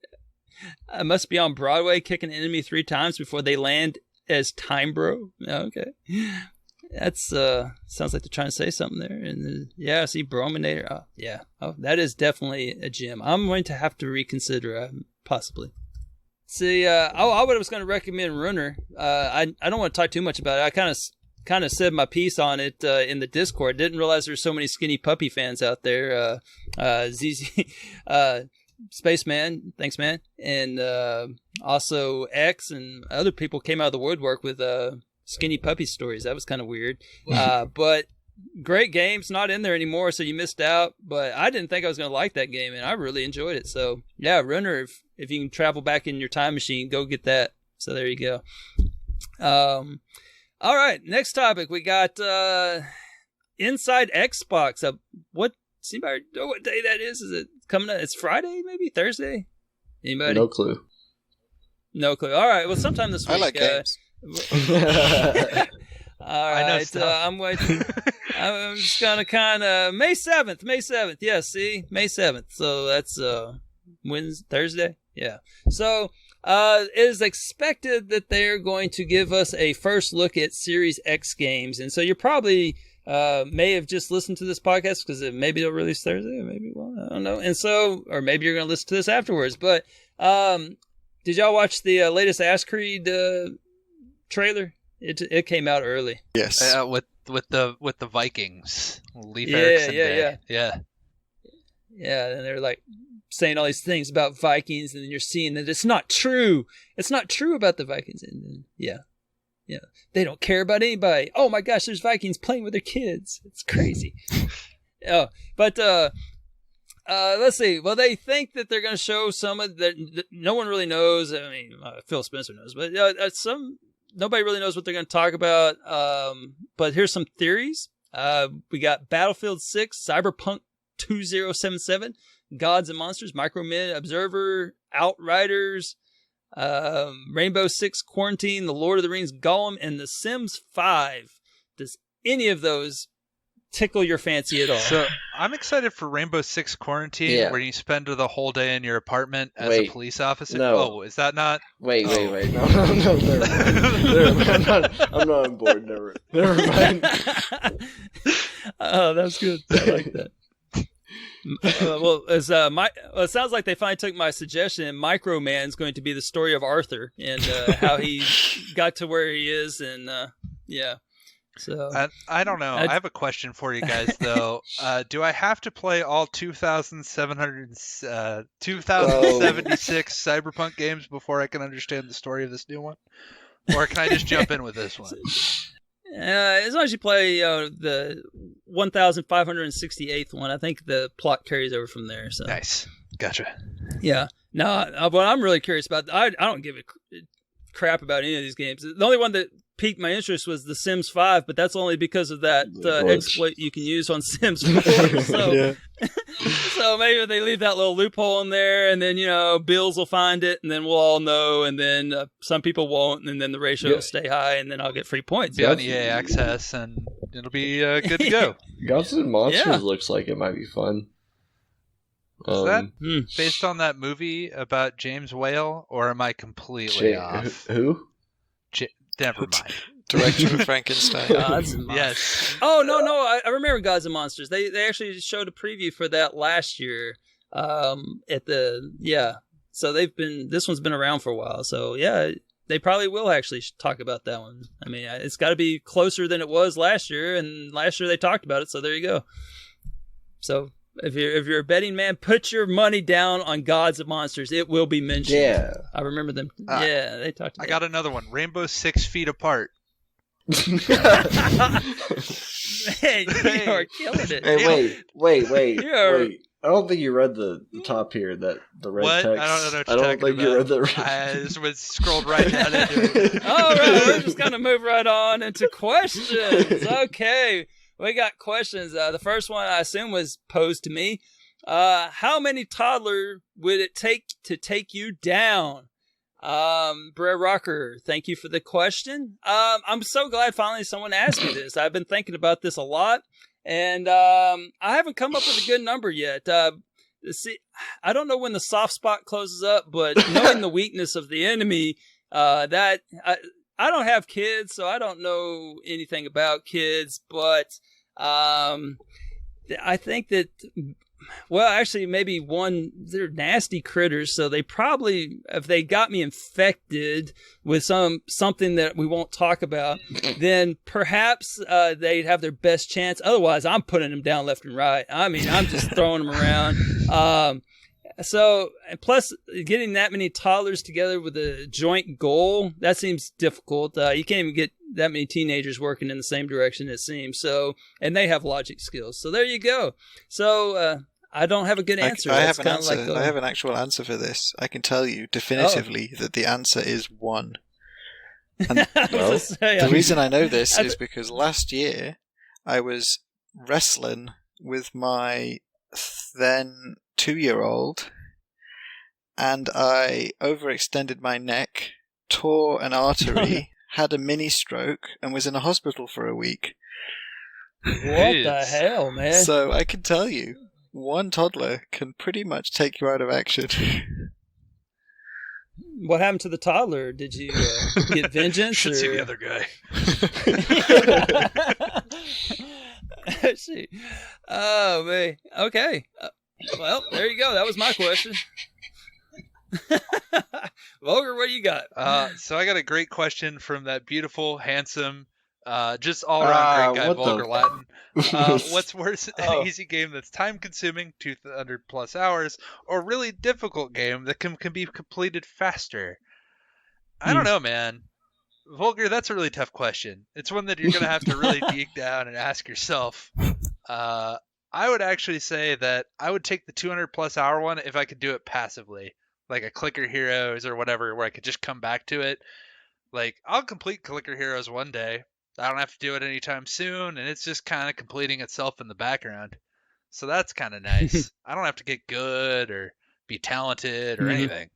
I must be on Broadway kicking an enemy 3 times before they land as Time Bro. Okay. That's sounds like they're trying to say something there. And yeah, see Brominator. Yeah. Oh, that is definitely a gem. I'm going to have to reconsider possibly. See, I was going to recommend Runner. I don't want to talk too much about it. I kind of said my piece on it in the Discord. Didn't realize there's so many Skinny Puppy fans out there. ZZ Spaceman, thanks man, and also X and other people came out of the woodwork with Skinny Puppy stories. That was kind of weird. But great game's not in there anymore, so you missed out. But I didn't think I was going to like that game, and I really enjoyed it. So, yeah, Runner, if you can travel back in your time machine, go get that. So there you go. All right, next topic. We got Inside Xbox. Does anybody know what day that is? Is it coming up? It's Friday, maybe? Thursday? Anybody? No clue. No clue. All right, well, sometime this week. I like games. All right, I'm just gonna kind of May 7th. Yeah, see, May 7th. So that's Wednesday, Thursday. Yeah. So it is expected that they're going to give us a first look at Series X games, and so you're probably may have just listened to this podcast because maybe they'll release Thursday, or maybe won't. I don't know. And so, or maybe you're gonna listen to this afterwards. But did y'all watch the latest Ash Creed trailer? It came out early. Yes. With the Vikings. Leif Erikson Day. Yeah. And they're like saying all these things about Vikings, and then you're seeing that it's not true. It's not true about the Vikings. And then, yeah. They don't care about anybody. Oh my gosh, there's Vikings playing with their kids. It's crazy. But let's see. Well, they think that they're going to show some of that. No one really knows. I mean, Phil Spencer knows, but nobody really knows what they're going to talk about. But here's some theories. We got Battlefield 6, Cyberpunk 2077, Gods and Monsters, Micromen, Observer, Outriders, Rainbow Six, Quarantine, The Lord of the Rings, Gollum, and The Sims 5. Does any of those tickle your fancy at all? So I'm excited for Rainbow Six Quarantine, where you spend the whole day in your apartment as a police officer. No. Oh, is that not? Wait. No. I'm not on board. Never mind. Oh, that's good. I like that. It sounds like they finally took my suggestion, and Microman's going to be the story of Arthur and how he got to where he is, and yeah. So I don't know. I have a question for you guys, though. Do I have to play all 2,076 Cyberpunk games before I can understand the story of this new one? Or can I just jump in with this one? As long as you play the 1,568th one, I think the plot carries over from there. So nice. Gotcha. Yeah. No, what I'm really curious about, I don't give a crap about any of these games. The only one that piqued my interest was The Sims 5, but that's only because of that exploit you can use on Sims 4. So, so maybe they leave that little loophole in there, and then, Bills will find it, and then we'll all know, and then some people won't, and then the ratio will stay high, and then I'll get free points. Be on EA Access, and it'll be good to go. Gods and Monsters looks like it might be fun. Is that based on that movie about James Whale, or am I completely off? Who? Never mind. Director of Frankenstein. Gods and Monsters. Yes. Oh no, I remember Gods and Monsters. They actually showed a preview for that last year. So this one's been around for a while. So yeah, they probably will actually talk about that one. I mean, it's got to be closer than it was last year, and last year they talked about it. So there you go. So if you're a betting man, put your money down on Gods and Monsters. It will be mentioned. Yeah, I remember them. They talked about I got another one. Rainbow 6 Feet Apart. Man, you are killing it. Hey, wait. You're- I don't think you read the top here. That the red What? text. I don't know what I you're don't talking think you read the red. I just was scrolled right down into it. All right, we're just going to move right on into questions. Okay, we got questions. The first one I assume was posed to me. How many toddler would it take to take you down? Brer Rocker, thank you for the question. I'm so glad finally someone asked me this. I've been thinking about this a lot, and I haven't come up with a good number yet. See, I don't know when the soft spot closes up, but knowing the weakness of the enemy, that I don't have kids, so I don't know anything about kids, but I think that, well, actually, maybe they're nasty critters, so they probably, if they got me infected with something that we won't talk about, then perhaps they'd have their best chance. Otherwise, I'm putting them down left and right. I mean, I'm just throwing them around. So, and plus, getting that many toddlers together with a joint goal, that seems difficult. You can't even get that many teenagers working in the same direction, it seems. So, and they have logic skills. So there you go. So, I don't have a good answer. I have an answer. I have an actual answer for this. I can tell you definitively that the answer is 1. And the reason I know this is because last year I was wrestling with my then 2-year-old, and I overextended my neck, tore an artery, had a mini stroke, and was in a hospital for a week. What the hell, man? So I can tell you, one toddler can pretty much take you out of action. What happened to the toddler? Did you get vengeance? Should see the other guy. See. Oh, man. Okay. Well, there you go. That was my question. Vulgar, what do you got? So I got a great question from that beautiful, handsome, just all-around great guy, Vulgar Latin. What's worse, an easy game that's time-consuming, 200+ hours, or really difficult game that can be completed faster? I don't know, man. Vulgar, that's a really tough question. It's one that you're going to have to really dig down and ask yourself. I would actually say that I would take the 200+ hour one if I could do it passively, like a Clicker Heroes or whatever, where I could just come back to it. Like, I'll complete Clicker Heroes one day. I don't have to do it anytime soon, and it's just kind of completing itself in the background. So that's kind of nice. I don't have to get good or be talented or anything.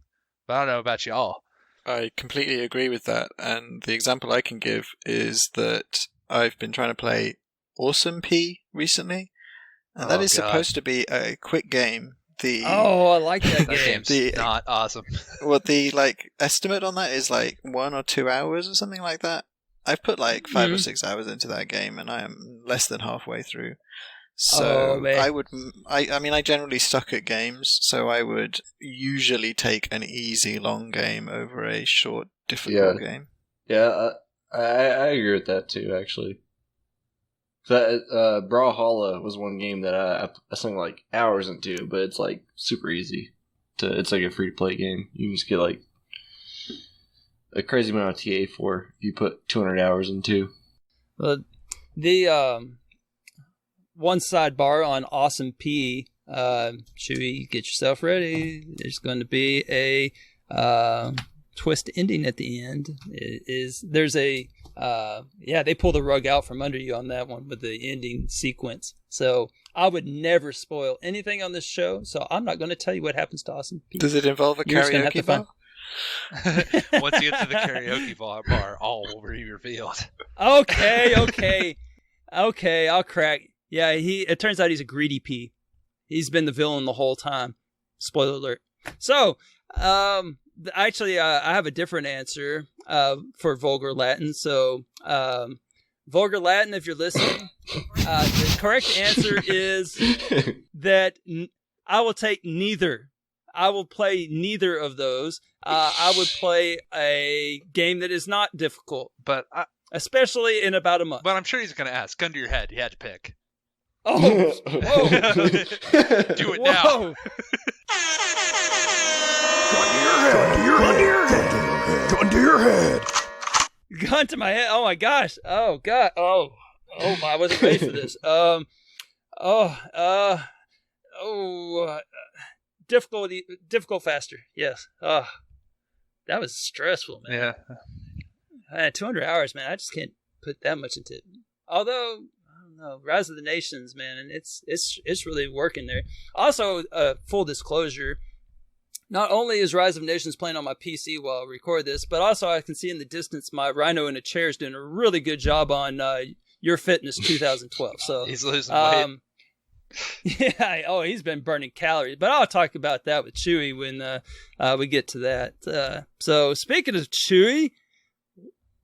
But I don't know about y'all. I completely agree with that, and the example I can give is that I've been trying to play ElroyOMJ recently, and that is supposed to be a quick game. I like that game. Game's not awesome. Well, the estimate on that is 1 or 2 hours or something like that. I've put 5 or 6 hours into that game, and I am less than halfway through. So I generally suck at games, so I would usually take an easy long game over a short difficult game. Yeah, I agree with that too, actually. That Brawlhalla was one game that I sunk hours into, but it's super easy. It's a free to play game. You can just get a crazy amount of TA for if you put 200 hours into. Well, the one sidebar on ElroyOMJ, Chewie, get yourself ready. There's going to be a twist ending at the end. They pull the rug out from under you on that one with the ending sequence. So I would never spoil anything on this show, so I'm not going to tell you what happens to ElroyOMJ. Does it involve a karaoke bar? Once you get to the karaoke bar, all will be revealed. Okay, I'll crack. Yeah, it turns out he's a greedy pea. He's been the villain the whole time. Spoiler alert. So, actually, I have a different answer for Vulgar Latin. So, Vulgar Latin, if you're listening, the correct answer is that I will take neither. I will play neither of those. I would play a game that is not difficult, especially in about a month. But I'm sure he's going to ask. Gun to your head. You had to pick. Oh, whoa. Do it now. Gun to your head. Gun to my head. Oh my gosh. Oh god. Oh my. I wasn't ready for this. Difficult faster. Yes. That was stressful, man. Yeah. 200 hours, man. I just can't put that much into it. Although, I don't know, Rise of the Nations, man, and it's really working there. Also, full disclosure, not only is Rise of Nations playing on my PC while I record this, but also I can see in the distance my Rhino in a chair is doing a really good job on Your Fitness 2012. So he's losing weight. Yeah, he's been burning calories, but I'll talk about that with Chewie when we get to that. So speaking of Chewie,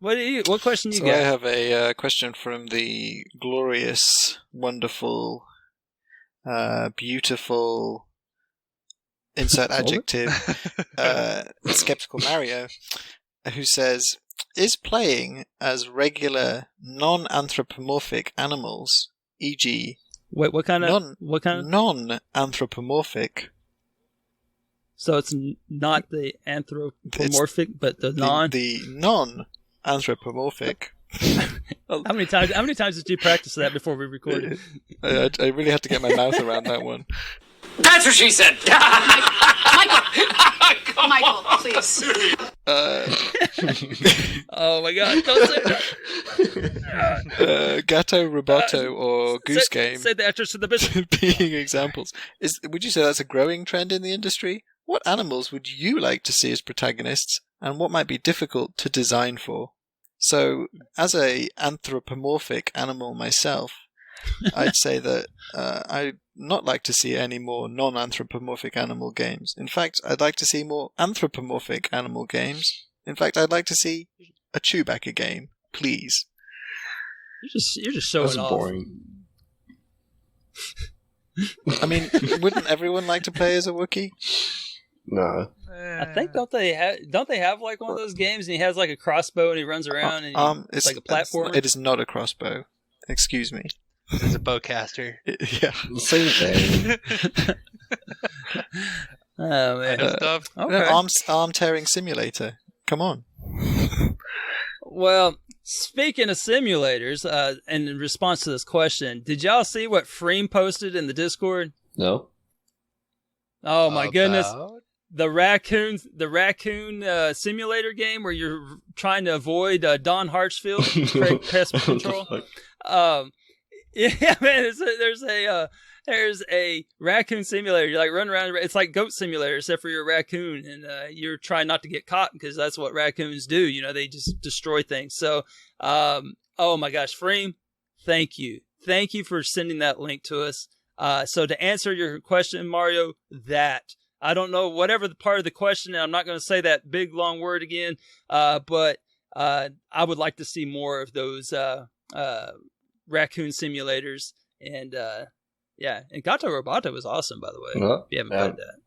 what question you got? I have a question from the glorious, wonderful, beautiful, insert adjective, Skeptical Mario, who says, is playing as regular non-anthropomorphic animals, e.g. Wait, what kind of non-anthropomorphic? So it's not the anthropomorphic, but the non. The non-anthropomorphic. How many times did you practice that before we recorded? I really had to get my mouth around that one. That's what she said. Michael, please. Oh my god, don't say that. Gatto, Roboto, or Goose Game. Say the actress to the bishop. Being examples. Would you say that's a growing trend in the industry? What animals would you like to see as protagonists, and what might be difficult to design for? So, as a anthropomorphic animal myself, I'd say that I'd not like to see any more non-anthropomorphic animal games. In fact, I'd like to see more anthropomorphic animal games. In fact, I'd like to see a Chewbacca game, please. You're just showing That's off. boring. I mean, wouldn't everyone like to play as a Wookiee? No. I think don't they have like one of those games and he has like a crossbow and he runs around and it's like a platformer? It is not a crossbow. Excuse me. It's a bowcaster. Yeah. Same thing. Oh man. Stuff. Okay. No, arm tearing simulator. Come on. Well, speaking of simulators, and in response to this question, did y'all see what Freem posted in the Discord? No. Oh my goodness. The raccoon simulator game where you're trying to avoid Don Hartsfield, Craig Pest Control. Yeah, man. There's a raccoon simulator. You like run around. It's like Goat Simulator, except for you're a raccoon, and you're trying not to get caught because that's what raccoons do. You know, they just destroy things. So, oh my gosh, Freem, thank you for sending that link to us. So to answer your question, Mario, I don't know whatever the part of the question, and I'm not going to say that big long word again. But I would like to see more of those raccoon simulators, and yeah, and Gato Roboto was awesome, by the way. No, if you haven't played that.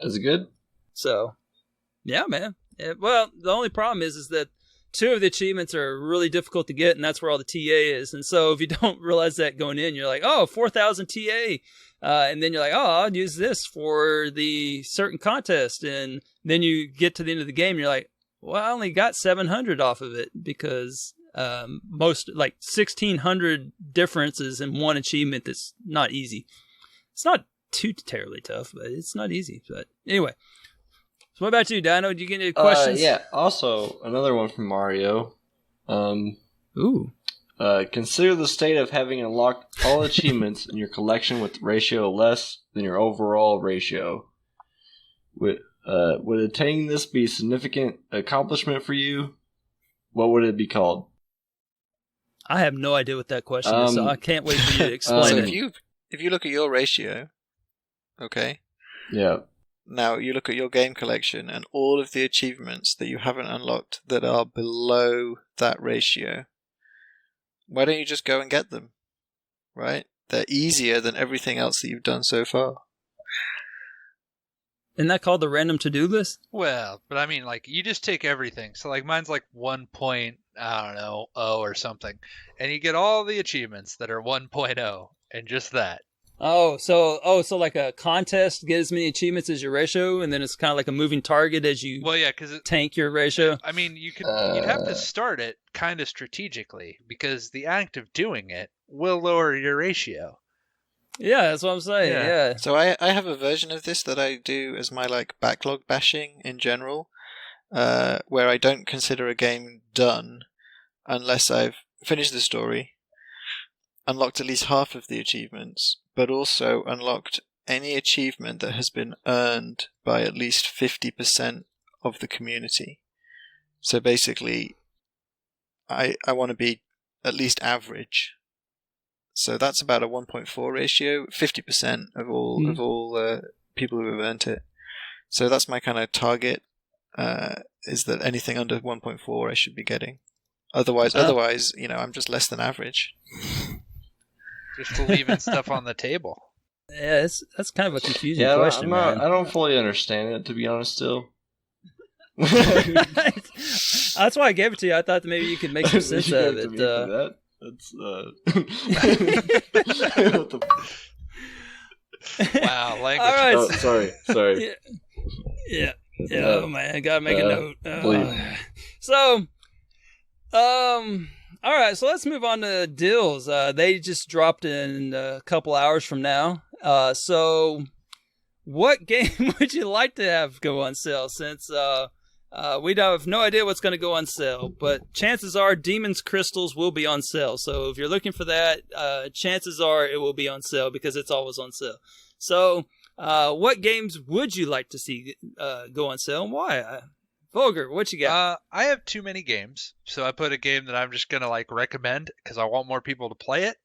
Is it good? So, yeah, man. Well, the only problem is that 2 of the achievements are really difficult to get, and that's where all the TA is. And so if you don't realize that going in, you're like, oh, 4,000 TA. And then you're like, oh, I'll use this for the certain contest. And then you get to the end of the game, and you're like, well, I only got 700 off of it because most, like 1,600 differences in one achievement that's not easy. It's not too terribly tough, but it's not easy. But anyway. So what about you, Dino? Did you get any questions? Yeah. Also, another one from Mario. Ooh. Consider the state of having unlocked all achievements in your collection with ratio less than your overall ratio. Would attaining this be a significant accomplishment for you? What would it be called? I have no idea what that question is, so I can't wait for you to explain So it. if you look at your ratio, okay? Yeah. Now you look at your game collection and all of the achievements that you haven't unlocked that are below that ratio. Why don't you just go and get them? Right? They're easier than everything else that you've done so far. Isn't that called the random to-do list? Well, but I mean, like, you just take everything. So, like, mine's like 1.0 or something. And you get all the achievements that are 1.0 and just that. So like a contest, get as many achievements as your ratio, and then it's kind of like a moving target as you tank your ratio. I mean, you'd have to start it kind of strategically, because the act of doing it will lower your ratio. Yeah, that's what I'm saying. Yeah. So I have a version of this that I do as my like backlog bashing in general, where I don't consider a game done unless I've finished the story, unlocked at least half of the achievements, but also unlocked any achievement that has been earned by at least 50% of the community. So basically, I want to be at least average. So that's about a 1.4 ratio, 50% of all people who have earned it. So that's my kind of target, is that anything under 1.4 I should be getting. Otherwise, I'm just less than average. Just leaving stuff on the table. Yeah, that's kind of a confusing question. I don't fully understand it, to be honest. Still, that's why I gave it to you. I thought that maybe you could make some sense out of it. That's Wow, language. All right. Oh, sorry. Yeah. Oh man, I gotta make a note. All right, so let's move on to deals. They just dropped in a couple hours from now. So what game would you like to have go on sale? Since we have no idea what's going to go on sale, but chances are Demon's Crystals will be on sale. So if you're looking for that, chances are it will be on sale because it's always on sale. So what games would you like to see go on sale and why? Vulgar, what you got? I have too many games, so I put a game that I'm just gonna like recommend because I want more people to play it,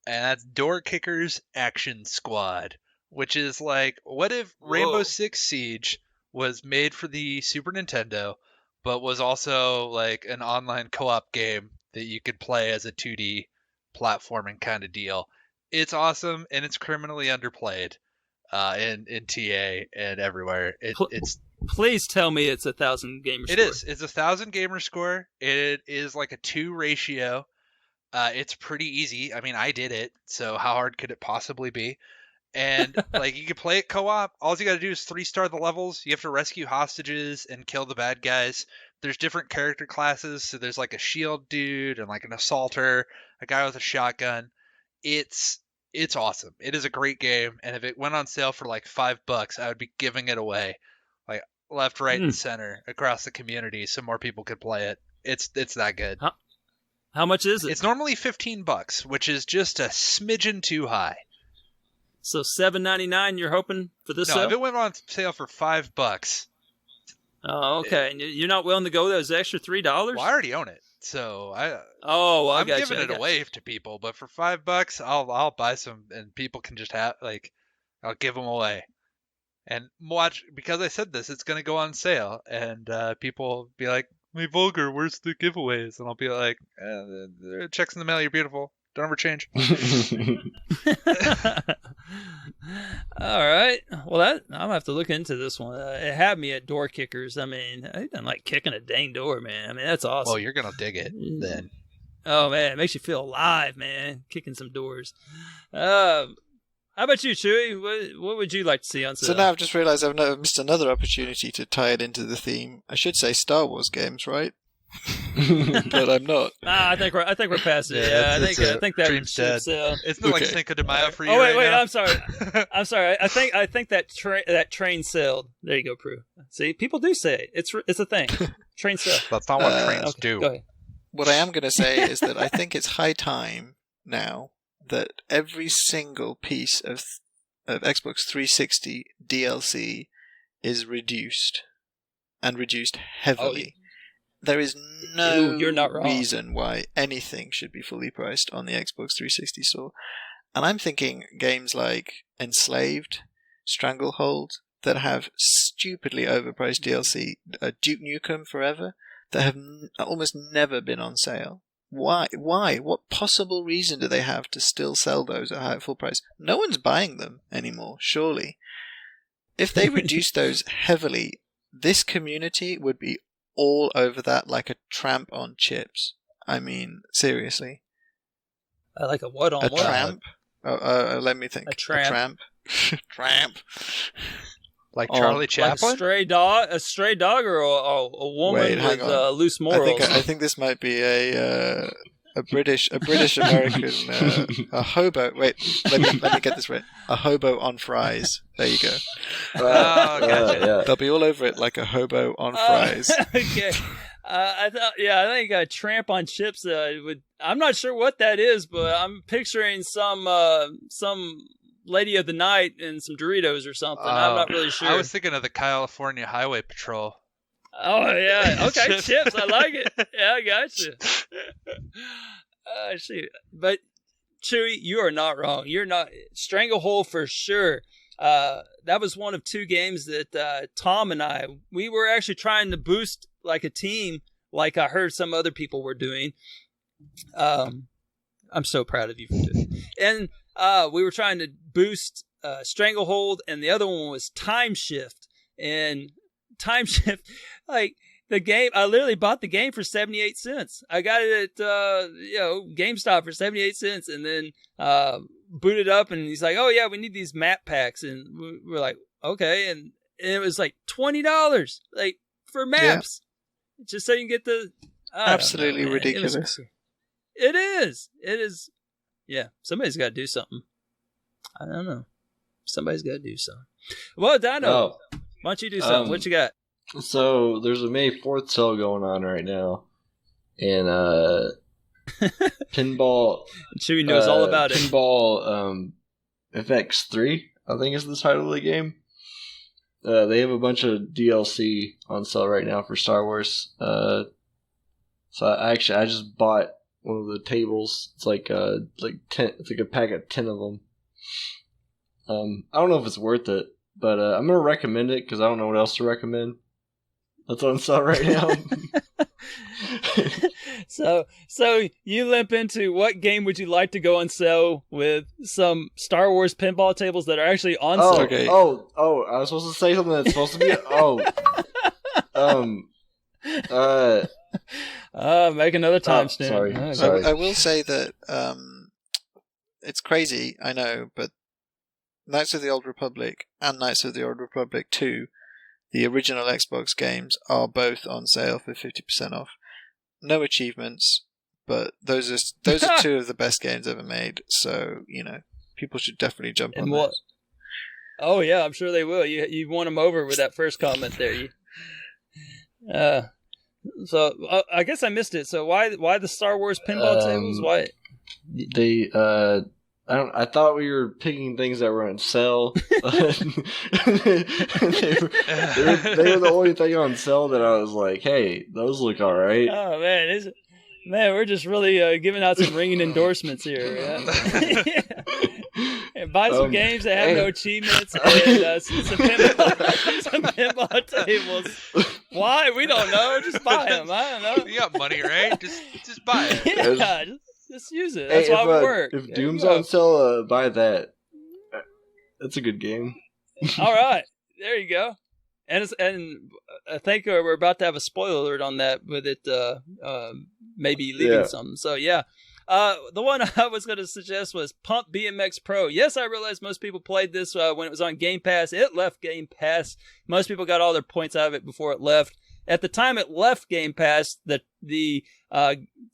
and that's Door Kickers Action Squad, which is like, what if Rainbow Six Siege was made for the Super Nintendo, but was also like an online co-op game that you could play as a 2D platforming kind of deal. It's awesome, and it's criminally underplayed in TA and everywhere. It's Please tell me it's 1,000 gamer score. It is. It's 1,000 gamer score. It is like a 2 ratio. It's pretty easy. I mean, I did it, so how hard could it possibly be? And like, you can play it co-op. All you got to do is 3-star the levels. You have to rescue hostages and kill the bad guys. There's different character classes. So there's like a shield dude and like an assaulter, a guy with a shotgun. It's awesome. It is a great game, and if it went on sale for like $5, I would be giving it away. Like, left, right, and center across the community so more people could play it. It's that good. How much is it? It's normally $15, which is just a smidgen too high. So $7.99 you're hoping for this sale? No, if it went on sale for $5. Oh, okay. And you're not willing to go those extra $3? Well, I already own it. So I'm giving it away to people, but for $5 I'll buy some and people can just have, like, I'll give them away. And watch, because I said this, it's going to go on sale, and people will be like, "Hey, Vulgar, where's the giveaways?" And I'll be like, "Checks in the mail, you're beautiful. Don't ever change." All right. Well, I'm going to have to look into this one. It had me at Door Kickers. I mean, I didn't like kicking a dang door, man. I mean, that's awesome. Well, you're going to dig it then. Oh, man, it makes you feel alive, man, kicking some doors. How about you, Chewie? What would you like to see on sale? So now I've just realised I've missed another opportunity to tie it into the theme. I should say Star Wars games, right? But I'm not. I think we're past it. Yeah, I think that dream's dead. It's not like Cinco de Mayo for you. Oh wait, now. I'm sorry. I think that train sailed. There you go, Prue. See, people do say it. It's a thing. Train sail. That's not what trains do. Go ahead. What I am going to say is that I think it's high time now that every single piece of Xbox 360 DLC is reduced, and reduced heavily. There is no reason why anything should be fully priced on the Xbox 360 store. And I'm thinking games like Enslaved, Stranglehold, that have stupidly overpriced DLC, Duke Nukem Forever, that have almost never been on sale. Why? What possible reason do they have to still sell those at full price? No one's buying them anymore, surely. If they reduce those heavily, this community would be all over that like a tramp on chips. I mean, seriously. Like a what on a what? Tramp? Let me think. A tramp. Tramp. Like Charlie Chaplin? Like a stray dog, or a woman with loose morals. I think this might be a British American a hobo. Wait, let me get this right. A hobo on fries. There you go. Gotcha. Yeah. They'll be all over it like a hobo on fries. Okay. I think a tramp on chips would. I'm not sure what that is, but I'm picturing some Lady of the Night and some Doritos or something. I'm not really sure. I was thinking of the California Highway Patrol. Oh yeah, okay, chips. I like it. Yeah, I got you. I see. But Chewie, you are not wrong. You're not Stranglehold for sure. That was one of two games that Tom and we were actually trying to boost like a team, like I heard some other people were doing. I'm so proud of you for doing it. And we were trying to boost Stranglehold, and the other one was Time Shift. And Time Shift, like the game, I literally bought the game for 78 cents. I got it at GameStop for 78 cents, and then booted up, and he's like, "Oh yeah, we need these map packs," and we're like, "Okay," and it was like $20, like for maps, just so you can get the absolutely ridiculous. It is. Yeah, somebody's got to do something. I don't know. Somebody's got to do something. Well, Dino, why don't you do something? What you got? So there's a May 4th sale going on right now, and Pinball. Chewie knows all about it. Pinball FX3, I think is the title of the game. They have a bunch of DLC on sale right now for Star Wars. So I just bought one of the tables. It's like 10. It's like a pack of 10 of them. I don't know if it's worth it, but I'm gonna recommend it because I don't know what else to recommend. That's on sale right now. So you limp into what game would you like to go on sale with some Star Wars pinball tables that are actually on sale? Okay. Oh! I was supposed to say something that's supposed to be. Make another timestamp. Sorry. I will say that it's crazy, I know, but Knights of the Old Republic and Knights of the Old Republic 2, the original Xbox games, are both on sale for 50% off. No achievements, but those are two of the best games ever made. So people should definitely jump on those. Oh yeah, I'm sure they will. You won them over with that first comment there. So I guess I missed it. So why the Star Wars pinball tables? Why? They I thought we were picking things that were on sale. they were the only thing on sale that I was like, hey, those look all right. Oh man, we're just really giving out some ringing endorsements here. Yeah? And buy some games that have no achievements and some pinball tables. Why? We don't know. Just buy them. I don't know. You got money, right? Just buy it. Yeah, just use it. That's why we work. If Doom's on sale, buy that. That's a good game. All right, there you go. And I think we're about to have a spoiler alert on that with it maybe leaving something. So yeah. The one I was going to suggest was Pump BMX Pro. Yes, I realize most people played this when it was on Game Pass. It left Game Pass. Most people got all their points out of it before it left. At the time it left Game Pass, the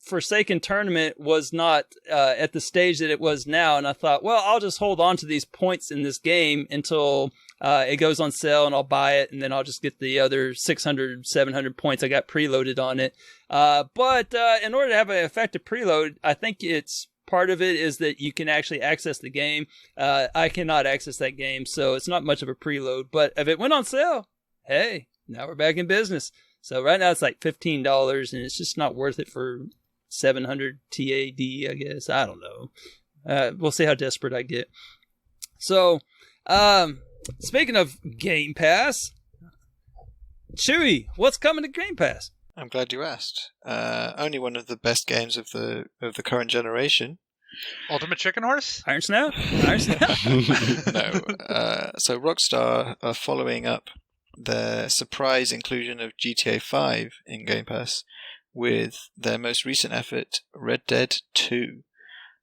Forsaken tournament was not at the stage that it was now. And I thought, well, I'll just hold on to these points in this game until it goes on sale, and I'll buy it, and then I'll just get the other 600, 700 points I got preloaded on it. But in order to have an effective preload, I think it's part of it is that you can actually access the game. I cannot access that game, so it's not much of a preload. But if it went on sale, hey, now we're back in business. So right now it's like $15, and it's just not worth it for 700 TAD, I guess. I don't know. We'll see how desperate I get. So, speaking of Game Pass, Chewie, what's coming to Game Pass? I'm glad you asked. Only one of the best games of the current generation. Ultimate Chicken Horse? Iron Snout? Iron Snout? No. So Rockstar are following up their surprise inclusion of GTA 5 in Game Pass with their most recent effort, Red Dead 2.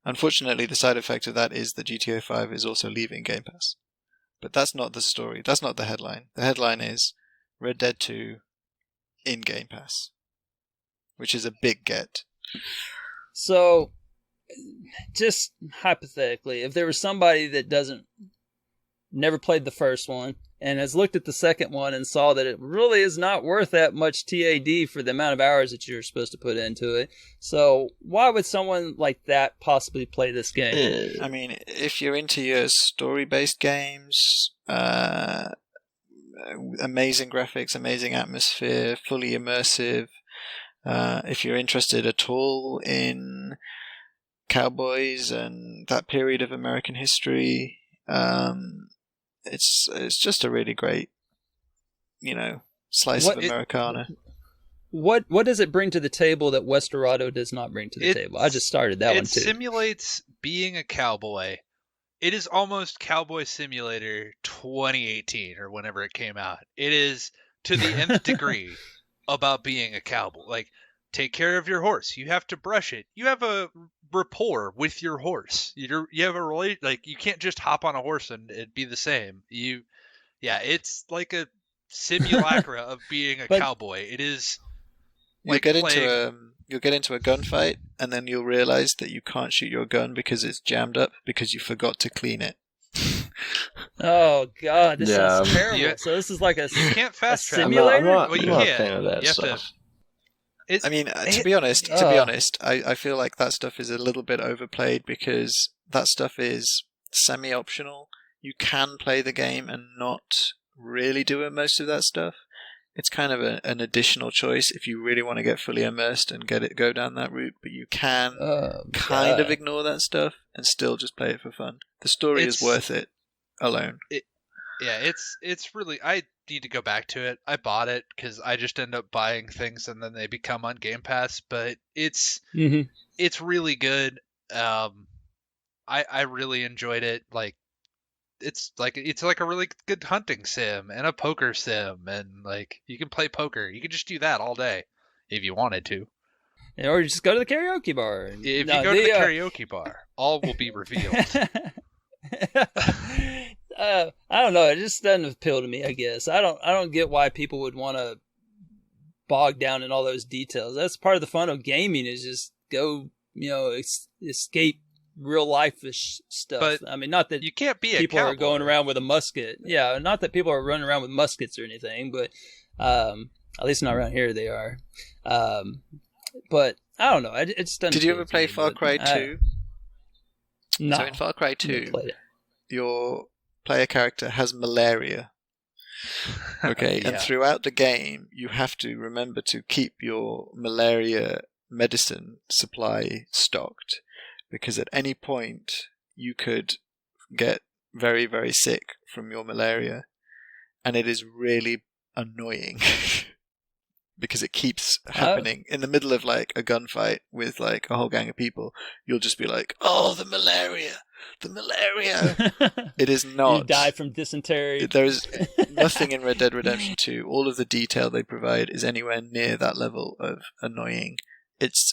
Unfortunately, the side effect of that is that GTA 5 is also leaving Game Pass. But that's not the story. That's not the headline. The headline is Red Dead 2 in Game Pass, which is a big get. So, just hypothetically, if there was somebody that never played the first one and has looked at the second one and saw that it really is not worth that much TAD for the amount of hours that you're supposed to put into it. So why would someone like that possibly play this game? I mean, if you're into your story-based games, amazing graphics, amazing atmosphere, fully immersive, if you're interested at all in cowboys and that period of American history, it's just a really great, slice of Americana. What does it bring to the table that Westerado does not bring to the table? I just started that one too. It simulates being a cowboy. It is almost Cowboy Simulator 2018 or whenever it came out. It is to the nth degree about being a cowboy. Like, take care of your horse. You have to brush it. You have a rapport with your horse. You have a you can't just hop on a horse and it'd be the same. It's like a simulacra of being a cowboy. It is. You'll get into a gunfight, and then you'll realize that you can't shoot your gun because it's jammed up because you forgot to clean it. Oh God, this sounds terrible. Yeah. So this is like you can't fast travel. simulator. I'm not a fan of that stuff. To be honest, I feel like that stuff is a little bit overplayed because that stuff is semi-optional. You can play the game and not really do most of that stuff. It's kind of an additional choice if you really want to get fully immersed and go down that route, but you can kind of ignore that stuff and still just play it for fun. The story is worth it alone. It's really... I need to go back to it. I bought it because I just end up buying things and then they become on Game Pass, but it's really good. I really enjoyed it. It's like a really good hunting sim and a poker sim, and like you can play poker. You can just do that all day if you wanted to. Or you just go to the karaoke bar. If you go to the karaoke bar, all will be revealed. I don't know. It just doesn't appeal to me, I guess. I don't get why people would want to bog down in all those details. That's part of the fun of gaming, is just go, escape real life-ish stuff. But I mean, not that you can't be people a cowboy. are going around with a musket. Yeah, not that people are running around with muskets or anything, but at least not around here they are. But I don't know. It just doesn't. Did you ever play Far Cry 2? No. So in Far Cry 2, your player character has malaria. Okay, Yeah. and throughout the game, you have to remember to keep your malaria medicine supply stocked, because at any point you could get very, very sick from your malaria, and it is really annoying because it keeps happening in the middle of like a gunfight with like a whole gang of people. You'll just be like, "Oh, the malaria! It is not. You die from dysentery. There is nothing in Red Dead Redemption 2. All of the detail they provide is anywhere near that level of annoying. It's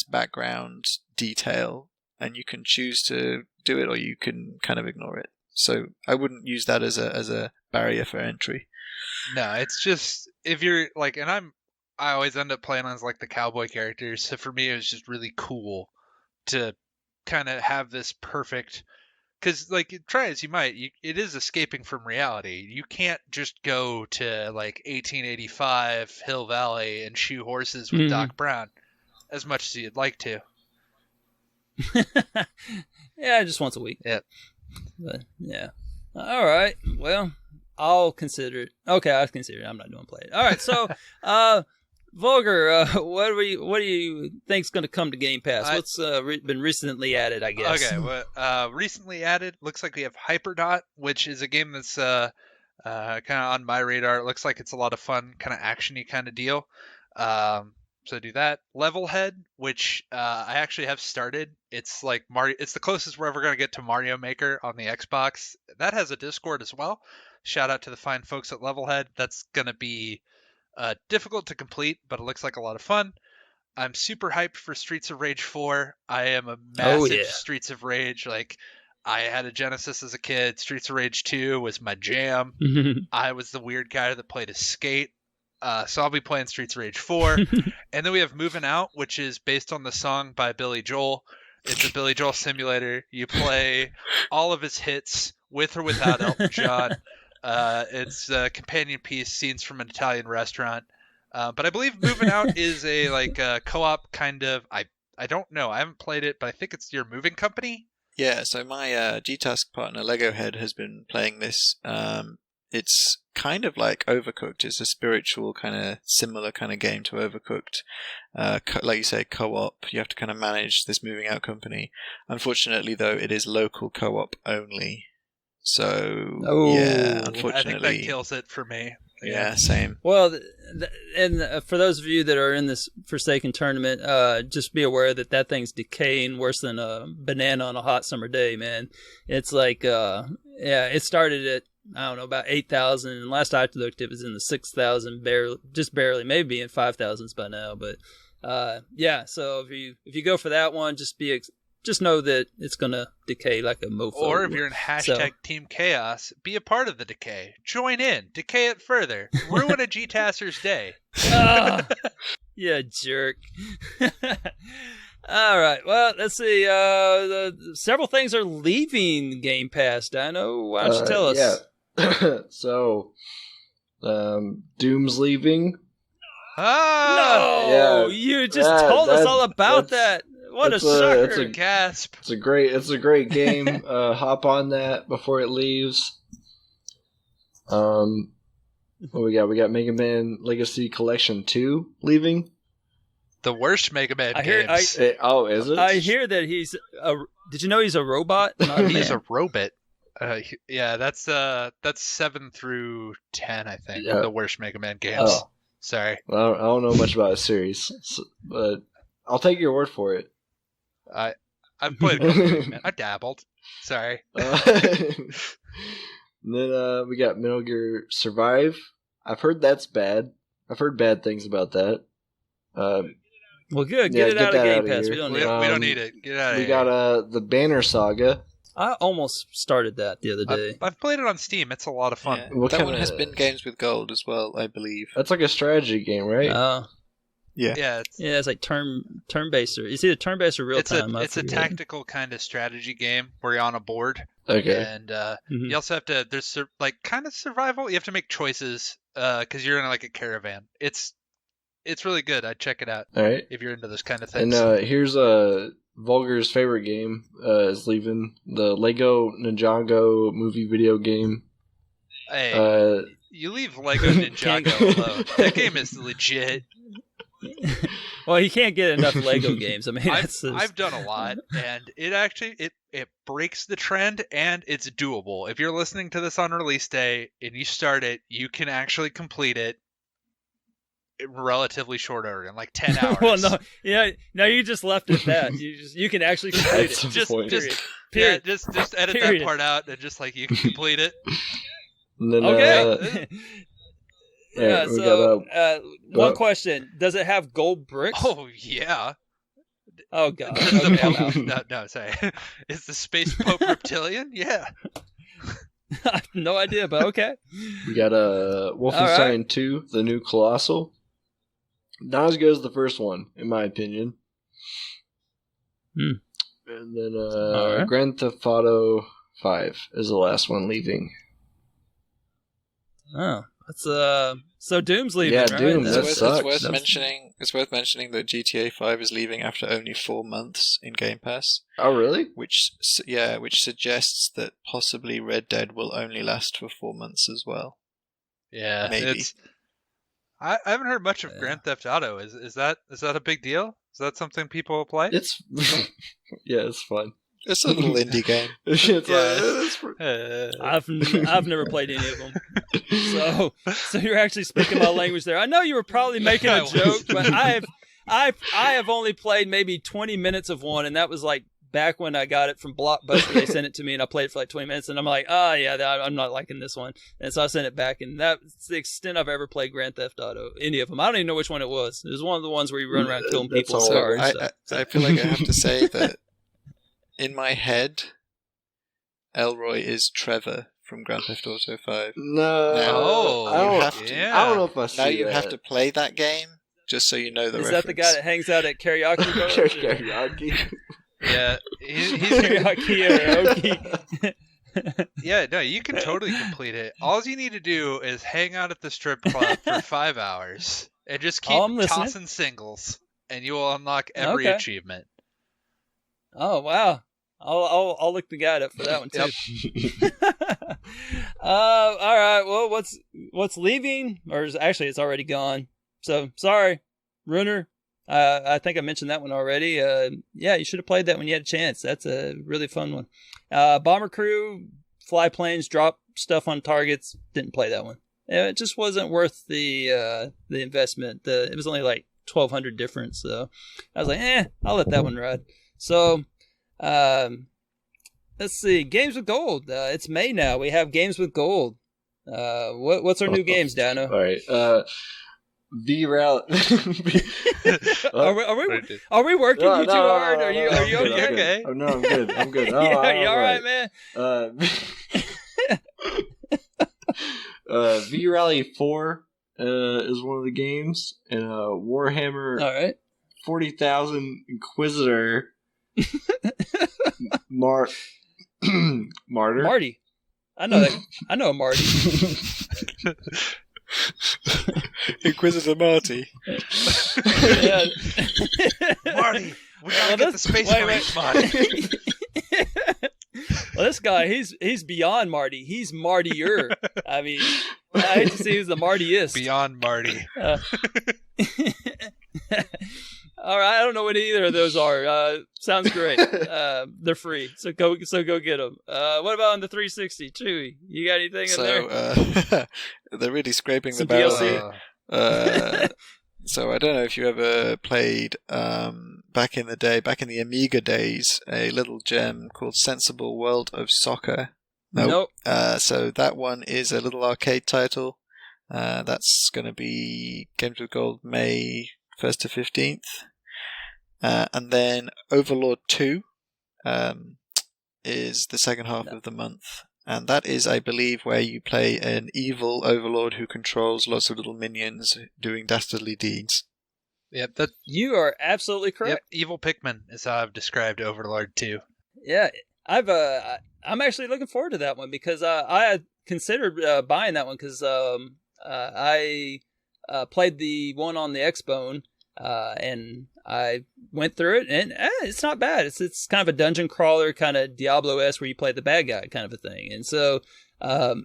background detail, and you can choose to do it or you can kind of ignore it. So I wouldn't use that as a barrier for entry. No, it's just if you're like, and I always end up playing as like the cowboy characters. So for me, it was just really cool to kind of have this perfect, because like try as you might, it is escaping from reality. You can't just go to like 1885 Hill Valley and shoe horses with Doc Brown as much as you'd like to. Yeah, just once a week. Yeah. But, yeah. All right. Well, I'll consider it. Okay, I'll consider it. I'm not doing play it. All right. So, Vulgar, what do you think's going to come to Game Pass? What's been recently added, I guess? Okay, well, recently added, looks like we have Hyperdot, which is a game that's kind of on my radar. It looks like it's a lot of fun, kind of action-y kind of deal. So do that. Levelhead, which I actually have started. It's like Mario. It's the closest we're ever going to get to Mario Maker on the Xbox. That has a Discord as well. Shout out to the fine folks at Levelhead. That's going to be difficult to complete, but it looks like a lot of fun. I'm super hyped for Streets of Rage 4. I am a massive Streets of Rage. Like, I had a Genesis as a kid. Streets of Rage 2 was my jam. I was the weird guy that played a skate. So I'll be playing Streets of Rage 4. And then we have Moving Out, which is based on the song by Billy Joel. It's a Billy Joel simulator. You play all of his hits with or without Elton John. It's a companion piece, scenes from an Italian restaurant. But I believe Moving Out is a co-op kind of. I don't know. I haven't played it, but I think it's your moving company. Yeah. So my GTASC partner Lego Head has been playing this. It's kind of like Overcooked. It's a spiritual kind of similar kind of game to Overcooked. Like you say, co-op. You have to kind of manage this moving out company. Unfortunately, though, it is local co-op only. So yeah, unfortunately, I think that kills it for me. Yeah, same. Well, and for those of you that are in this Forsaken tournament, just be aware that thing's decaying worse than a banana on a hot summer day, man. It's like, it started at, I don't know, about 8,000, and last I looked, it was in the 6,000, barely, maybe in 5,000s by now. But so if you go for that one, just know that it's gonna decay like a mofo. Or if you're in Team Chaos, be a part of the decay. Join in, decay it further, ruin a GTASCTT's day. Yeah, jerk. All right. Well, let's see. Several things are leaving Game Pass. Dino, why don't you tell us? Yeah. So, Doom's leaving. Oh no! Yeah, you just told us all about that. What a shocker! It's a gasp. It's a great game. Hop on that before it leaves. What we got? We got Mega Man Legacy Collection 2 leaving. The worst Mega Man games. Is it? I hear that he's a. Did you know he's a robot? He's a robot. Yeah, that's 7 through 10, I think. Yeah. The worst Mega Man games. Oh. Sorry. Well, I don't know much about a series, but I'll take your word for it. I've played a couple Mega Man. I dabbled. Sorry. And then we got Metal Gear Survive. I've heard that's bad. I've heard bad things about that. Well, good. Get it out of Game Pass. We don't need it. Get out of here. We got the Banner Saga. I almost started that the other day. I've played it on Steam. It's a lot of fun. Yeah. That one has been Games with Gold as well, I believe. That's like a strategy game, right? Yeah. It's like turn-based. It's either turn-based or real-time. It's a tactical kind of strategy game where you're on a board. Okay. And you also have to, there's like kind of survival. You have to make choices because you're in like a caravan. It's really good. I'd check it out. All right. If you're into those kind of things. And here's Vulgar's favorite game is leaving, the Lego Ninjago movie video game. Hey, you leave Lego Ninjago alone. That game is legit. Well, you can't get enough Lego games. I mean, I've done a lot, and it breaks the trend, and it's doable. If you're listening to this on release day and you start it, you can actually complete it in relatively short order, in like 10 hours. Well, no, you just left it at that. You can actually complete it. Period. Just edit that part out, and just like you can complete it. And then, okay. Yeah, one question. Does it have gold bricks? Oh, yeah. Oh, God. No, sorry. Is the Space Pope reptilian? Yeah. I have no idea, but okay. We got Wolfenstein 2, the new Colossal. Not as good as the first one, in my opinion. And then Grand Theft Auto 5 is the last one leaving. Oh. That's so Doom's leaving. Yeah, right? Doom. It's worth mentioning that GTA 5 is leaving after only 4 months in Game Pass. Oh, really? Which suggests that possibly Red Dead will only last for 4 months as well. Yeah, maybe. I haven't heard much of Grand Theft Auto. Is that a big deal? Is that something people play? It's it's fun. It's a little indie game. I've never played any of them. So you're actually speaking my language there. I know you were probably making a joke, but I have only played maybe 20 minutes of one, and that was like back when I got it from Blockbuster. They sent it to me, and I played it for like 20 minutes, and I'm like, oh yeah, I'm not liking this one, and so I sent it back, and that's the extent I've ever played Grand Theft Auto, any of them. I don't even know which one it was. It was one of the ones where you run around killing people with cars. I feel like I have to say that in my head, Elroy is Trevor from Grand Theft Auto 5. No, I don't know if I see now you that. have to play that game just so you know the reference. Is that the guy that hangs out at karaoke? Karaoke. Yeah, he's karaoke. Yeah, no, you can totally complete it. All you need to do is hang out at the strip club for 5 hours and just keep tossing singles, and you will unlock every achievement. Oh wow! I'll look the guide up for that one too. Yep. All right. Well, what's leaving, or actually it's already gone. So sorry, Runner. I think I mentioned that one already. Yeah, you should have played that when you had a chance. That's a really fun one. Bomber Crew, fly planes, drop stuff on targets. Didn't play that one. It just wasn't worth the investment. It was only like 1,200 difference. So I was like, I'll let that one ride. So, let's see. Games with Gold. It's May now. We have Games with Gold. What's our new games, Dino? All right. V-Rally. Are we working you too hard? Are you okay? No, I'm good. I'm good. Oh, yeah, you all right, man? V-Rally 4 is one of the games, and Warhammer 40,000 Inquisitor Marty. I know that. I know Marty. Inquisitor Marty. Yeah. Marty, we gotta get the Space Marines, Marty. Well, this guy, he's beyond Marty. He's Martier. I mean, I hate to see who's the Martiest. Beyond Marty. All right, I don't know what either of those are. Sounds great. They're free, so go get them. What about on the 360, Chewie? You got anything in there? They're really scraping Some the barrel. DLC? So I don't know if you ever played back in the Amiga days, a little gem called Sensible World of Soccer. Nope. So that one is a little arcade title. That's going to be Games with Gold May 1st to 15th. And then Overlord 2 is the second half of the month. And that is, I believe, where you play an evil overlord who controls lots of little minions doing dastardly deeds. Yep, you are absolutely correct. Yep, evil Pikmin is how I've described Overlord 2. Yeah, I'm actually looking forward to that one because I had considered buying that one because I played the one on the Xbone and I went through it and it's not bad. It's kind of a dungeon crawler, kind of Diablo-esque where you play the bad guy kind of a thing. And so I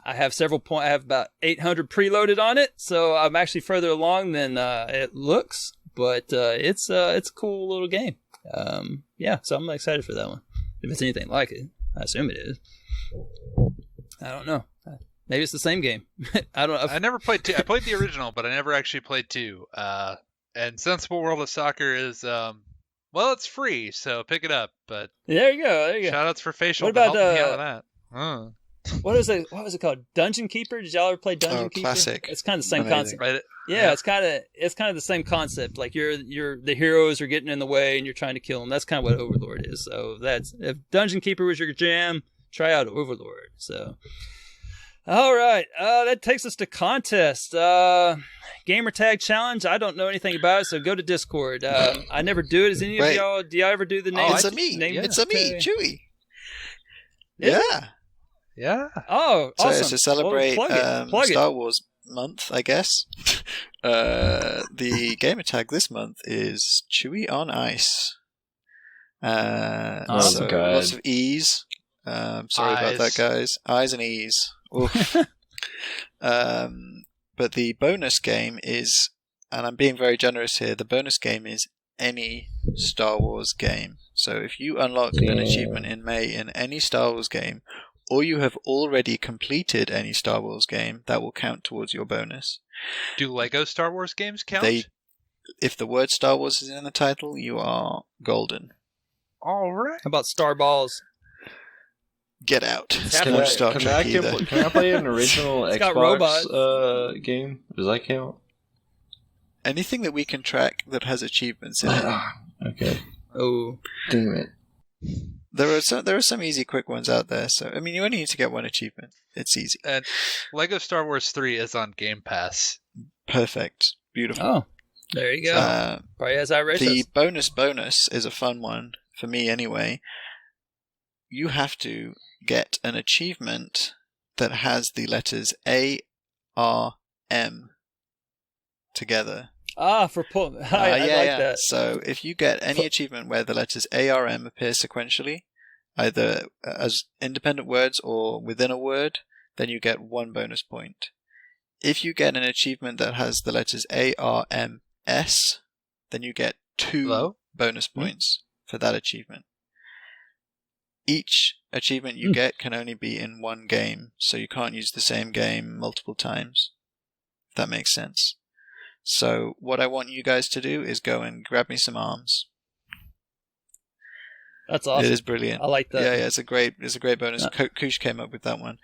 have several I have about 800 preloaded on it, so I'm actually further along than it looks. But it's a cool little game. Yeah, so I'm excited for that one. If it's anything like it, I assume it is. I don't know. Maybe it's the same game. I don't know. I never played 2. I played the original, but I never actually played 2. And Sensible World of Soccer is, well, it's free, so pick it up. But there you go. Shoutouts for Facial. What about helping me out with that? What was it called? Dungeon Keeper? Did y'all ever play Dungeon Keeper? Classic. It's kind of the same concept. Right? Yeah, it's kind of the same concept. Like the heroes are getting in the way and you're trying to kill them. That's kind of what Overlord is. So if Dungeon Keeper was your jam, try out Overlord. So. All right, that takes us to contest. Gamer Tag Challenge. I don't know anything about it, so go to Discord. I never do it. Is any of y'all? Do y'all ever do the name? It's a me. It's a me, Chewie. Yeah. Oh, awesome. So to celebrate Star Wars month, I guess. The gamer tag this month is Chewie on Ice. So lots of E's. Sorry about that, guys. Eyes and E's. But the bonus game is, and I'm being very generous here, the bonus game is any Star Wars game. So if you unlock an achievement in May in any Star Wars game, or you have already completed any Star Wars game, that will count towards your bonus. Do Lego Star Wars games count? If the word Star Wars is in the title, you are golden. All right. How about Star Balls? Get out. Can I play an original Xbox game? Does that count? Anything that we can track that has achievements in it. Okay. Oh, damn it! There are some easy, quick ones out there. So I mean, you only need to get one achievement. It's easy. And Lego Star Wars 3 is on Game Pass. Perfect. Beautiful. Oh, there you go. Probably has iRacers. The bonus is a fun one for me anyway. You have to get an achievement that has the letters A, R, M together. For pull. I like that. So if you get any achievement where the letters A, R, M appear sequentially, either as independent words or within a word, then you get 1 bonus point. If you get an achievement that has the letters A, R, M, S, then you get 2 bonus points for that achievement. Each achievement you get can only be in one game, so you can't use the same game multiple times. If that makes sense. So what I want you guys to do is go and grab me some arms. That's awesome. It is brilliant. I like that. Yeah, it's a great bonus. Koosh came up with that one.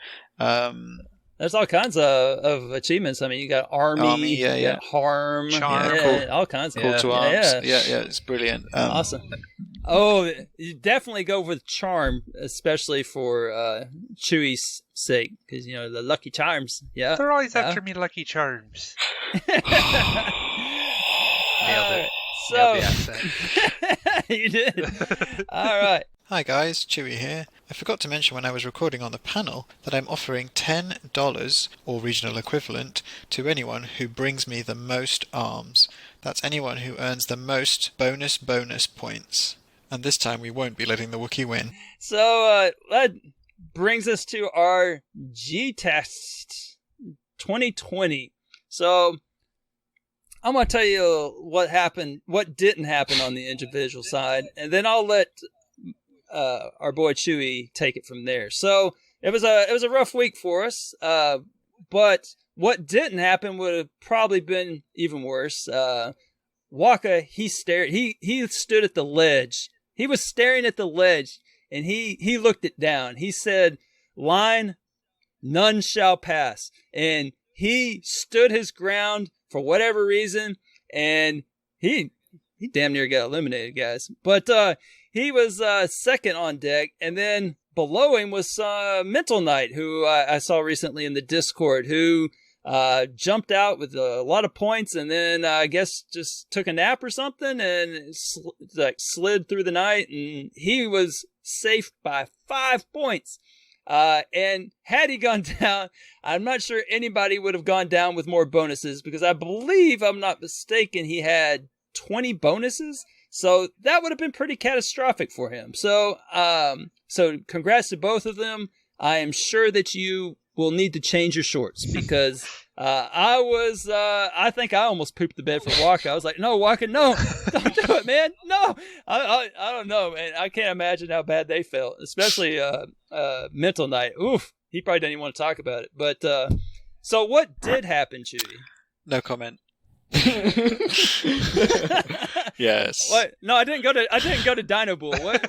There's all kinds of achievements. I mean, you got Army, you got Harm, Charm, all kinds of Call to arms. Yeah, it's brilliant. Awesome. Oh, you definitely go with Charm, especially for Chewie's sake, because you know the Lucky Charms. Yeah, they're always after me, Lucky Charms. Nailed it. So nailed the accent. You did. All right. Hi guys, Chewie here. I forgot to mention when I was recording on the panel that I'm offering $10 or regional equivalent to anyone who brings me the most arms. That's anyone who earns the most bonus points. And this time we won't be letting the Wookiee win. So that brings us to our GTASCTT 2020. So I'm going to tell you what happened, what didn't happen on the individual side, and then I'll let our boy Chewie take it from there. So it was a rough week for us, but what didn't happen would have probably been even worse. Waka, he stood at the ledge. He was staring at the ledge, and he looked it down. He said, "Line, none shall pass." And he stood his ground for whatever reason, and he damn near got eliminated, guys. But he was second on deck, and then below him was Mental Knight, who I saw recently in the Discord, who jumped out with a lot of points, and then I guess just took a nap or something, and slid through the night, and he was safe by 5 points. And had he gone down, I'm not sure anybody would have gone down with more bonuses, because I believe, I'm not mistaken, he had 20 bonuses. So that would have been pretty catastrophic for him. So, so congrats to both of them. I am sure that you will need to change your shorts, because I think I almost pooped the bed for Waka. I was like, "No, Waka, no, don't do it, man. No." I don't know, man. I can't imagine how bad they felt, especially Mental Knight. Oof, he probably didn't even want to talk about it. But so what did happen, Chewie? No comment. Yes. What? No, I didn't go to Dinobull. What?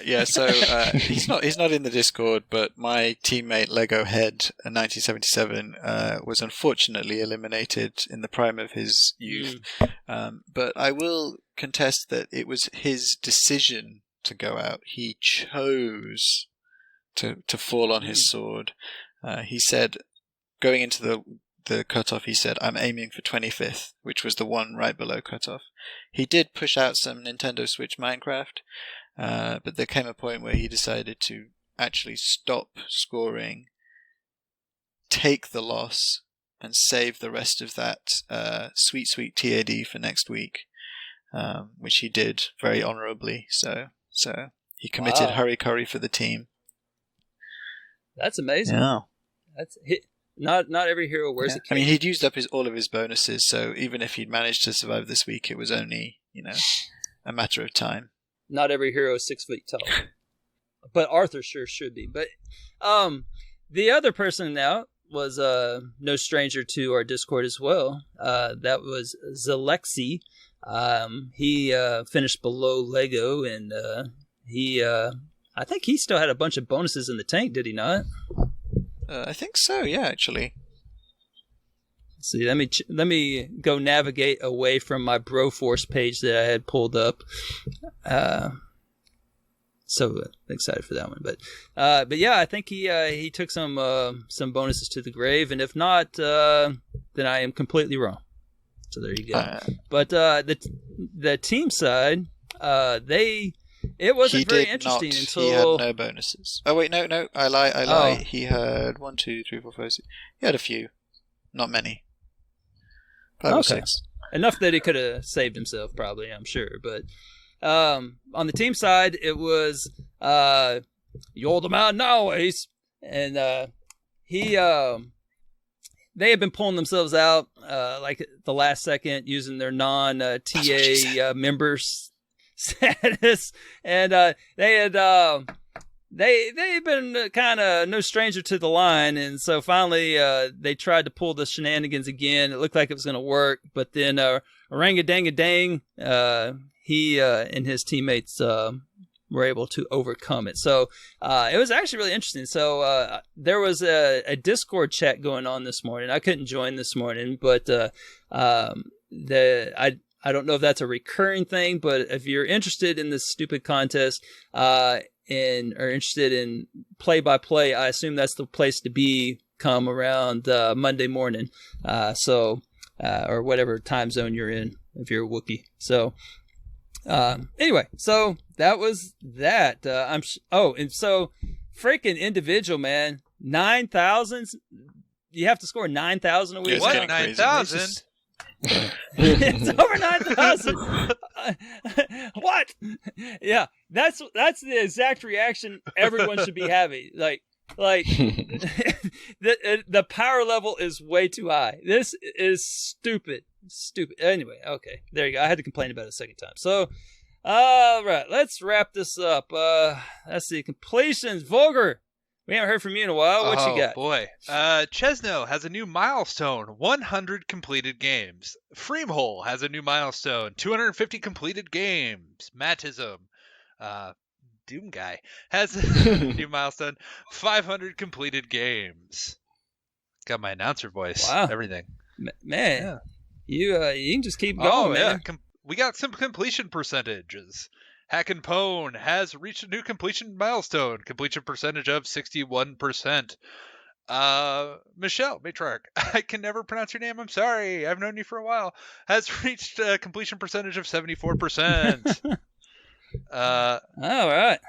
Yeah. So he's not in the Discord, but my teammate Lego Head 1977 was unfortunately eliminated in the prime of his youth. But I will contest that it was his decision to go out. He chose to fall on his sword. He said, going into the cutoff, he said, "I'm aiming for 25th, which was the one right below cutoff." He did push out some Nintendo Switch Minecraft, but there came a point where he decided to actually stop scoring, take the loss, and save the rest of that sweet TAD for next week, which he did very honorably. So he committed Hurry Curry for the team. That's amazing. Yeah. Not every hero wears a cape. I mean, he'd used up all of his bonuses, so even if he'd managed to survive this week, it was only, a matter of time. Not every hero is 6 feet tall. But Arthur sure should be. But the other person now was no stranger to our Discord as well. That was Zelexi. He finished below Lego, and I think he still had a bunch of bonuses in the tank, did he not? I think so, yeah, actually. Let's see, let me go navigate away from my Broforce page that I had pulled up. So excited for that one, but yeah, I think he took some bonuses to the grave, and if not, then I am completely wrong. So there you go. But the team side, it wasn't very interesting until he had no bonuses. Oh wait, no, I lie. Oh. He had 1, 2, 3, 4, 5, 6. He had a few, not many. 5 or 6. Enough that he could have saved himself, probably. I'm sure, but. On the team side, it was You're the man always, and they had been pulling themselves out like the last second using their non-TA members status, and they had they'd been kind of no stranger to the line, and so finally they tried to pull the shenanigans again. It looked like it was going to work, but then Orangadang he and his teammates were able to overcome it. So it was actually really interesting. So there was a Discord chat going on this morning. I couldn't join this morning, but I don't know if that's a recurring thing, but if you're interested in this stupid contest and are interested in play-by-play, I assume that's the place to be come around Monday morning. Or whatever time zone you're in if you're a Wookiee. So anyway, so that was that. And so freaking individual, man, 9,000. You have to score 9,000 a week. What? 9,000? It's over 9,000. What? Yeah, that's the exact reaction everyone should be having. Like the power level is way too high. This is stupid. Anyway, okay, there you go. I had to complain about it a second time. So, all right, let's wrap this up. Let's see, completions. Vulgar, we haven't heard from you in a while. What you got? Oh boy, Chesno has a new milestone: 100 completed games. Freemhole has a new milestone: 250 completed games. Mattism, Doom Guy has a new milestone: 500 completed games. Got my announcer voice. Wow. Everything. Man. Yeah. You can just keep going, Oh, man. Yeah. We got some completion percentages. Hackin' Pone has reached a new completion milestone. Completion percentage of 61%. Michelle Matriarch, I can never pronounce your name. I'm sorry. I've known you for a while. Has reached a completion percentage of 74%. All right.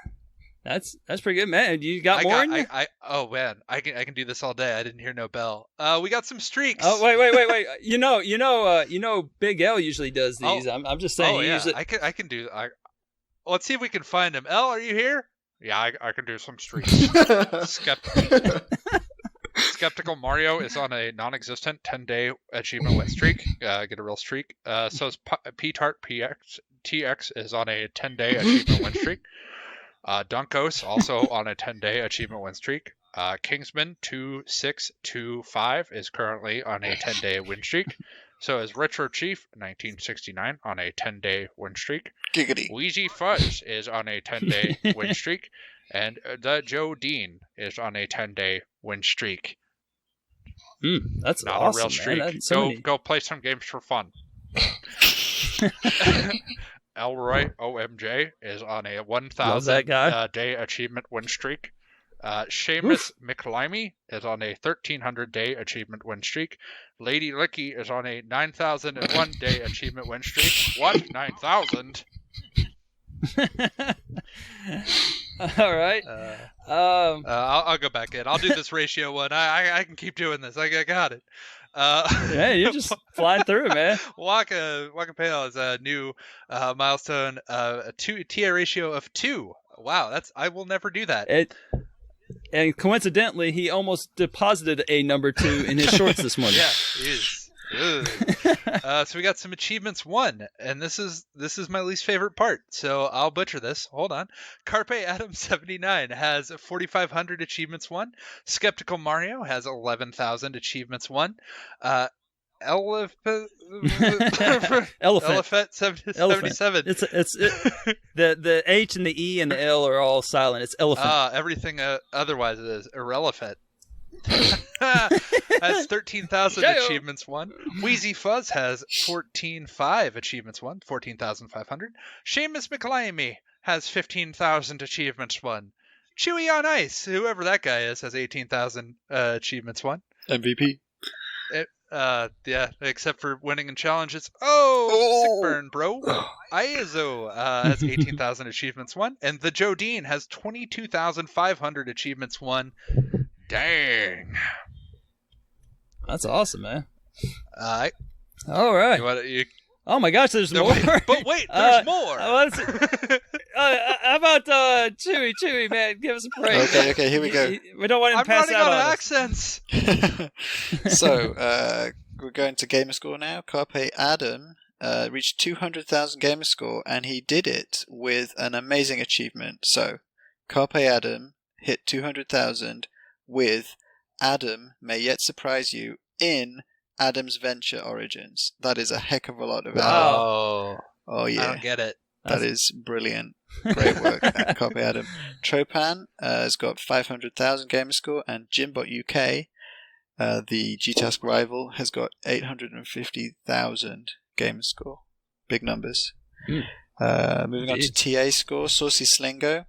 That's pretty good, man. You got more in you? Oh man, I can do this all day. I didn't hear no bell. We got some streaks. Oh wait. You know, Big L usually does these. I'm just saying. Oh yeah, usually... I can do. Let's see if we can find him. L, are you here? Yeah, I can do some streaks. Skeptical Mario is on a non-existent 10-day achievement win streak. Get a real streak. So is P-Tart TX is on a 10-day achievement win streak. Dunkos also on a 10-day achievement win streak. Kingsman 2625 is currently on a 10-day win streak. So is Retro Chief 1969 on a 10-day win streak. Giggity. Wheezy Fudge is on a 10-day win streak. And the Joe Dean is on a 10-day win streak. That's not awesome, a real streak. Man. Go play some games for fun. ElroyOMJ is on a 1,000 day achievement win streak. Seamus McLimey is on a 1,300 day achievement win streak. Lady Licky is on a 9,001 day achievement win streak. What? 9,000? All right. I'll go back in. I'll do this ratio one. I can keep doing this. I got it. Yeah, you're just flying through, man. Waka Pale is a new milestone, a TA ratio of 2. Wow, I will never do that. And coincidentally, he almost deposited a number 2 in his shorts this morning. Yeah, he is. So we got some achievements won, and this is my least favorite part, so I'll butcher this. Hold on. Carpe Adam 79 has 4,500 achievements won. Skeptical Mario has 11,000 achievements won. Elephant 77. The H and the E and the L are all silent. It's elephant. Everything otherwise is irrelevant. Has 13,000 achievements won. Wheezy Fuzz has 14,500 achievements won, 14,500. Seamus McLeamy has 15,000 achievements won. Chewie on Ice, whoever that guy is, has 18,000 achievements won. MVP. Yeah, except for winning in challenges. Sick burn, bro. Iazo has 18,000 achievements won, and the Joe Dean has 22,500 achievements won. Dang. That's awesome, man. All right. Oh my gosh, there's more. But wait, there's more. How about Chewie, man? Give us a break. Okay, here we go. We don't want him to pass out on accents. So, we're going to Gamerscore now. Carpe Adam reached 200,000 Gamerscore, and he did it with an amazing achievement. So, Carpe Adam hit 200,000 with Adam May Yet Surprise You in Adam's Venture Origins. That is a heck of a lot of Wow. Oh yeah. I don't get it. That is brilliant. Great work, Carpe Adam. Tropan has got 500,000 Gamerscore, and Jimbot UK, the GTASCTT rival, has got 850,000 Gamerscore. Big numbers. Moving on to TA score, Saucy Slingo,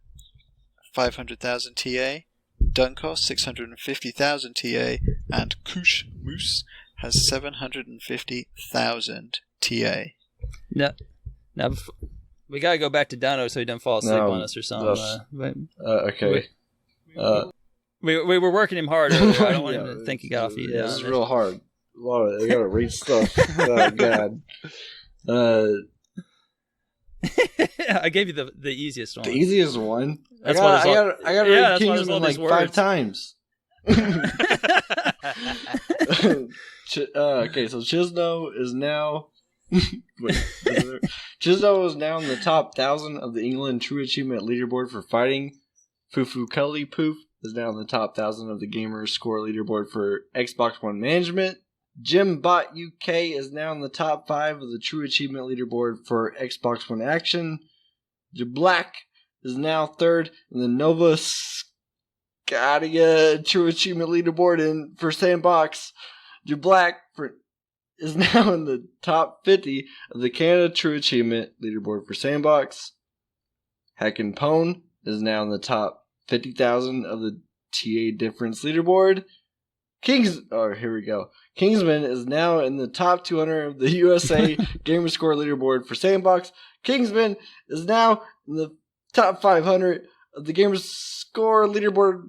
500,000 TA. Dunkos, 650,000 TA, and Koosh Moose has 750,000 TA. Now, we gotta go back to Dino so he doesn't fall asleep on us or something. Okay. We were working him hard earlier. I don't want him to think he got off you. Yeah, it's real hard. I gotta read stuff. Oh, God. I gave you the easiest one. The easiest one? That's I gotta read Kingsman like 5 times. Okay, so Chisno is now... Chisno is now in the top 1,000 of the England True Achievement leaderboard for fighting. Fufu Cully Poof is now in the top 1,000 of the Gamer Score leaderboard for Xbox One management. Jimbot UK is now in the top 5 of the True Achievement leaderboard for Xbox One Action. Black is now 3rd in the Nova Scotia True Achievement leaderboard for Sandbox. Black is now in the top 50 of the Canada True Achievement leaderboard for Sandbox. Heckin' Pone is now in the top 50,000 of the TA Difference leaderboard. Here we go. Kingsman is now in the top 200 of the USA Gamerscore leaderboard for Sandbox. Kingsman is now in the top 500 of the Gamerscore leaderboard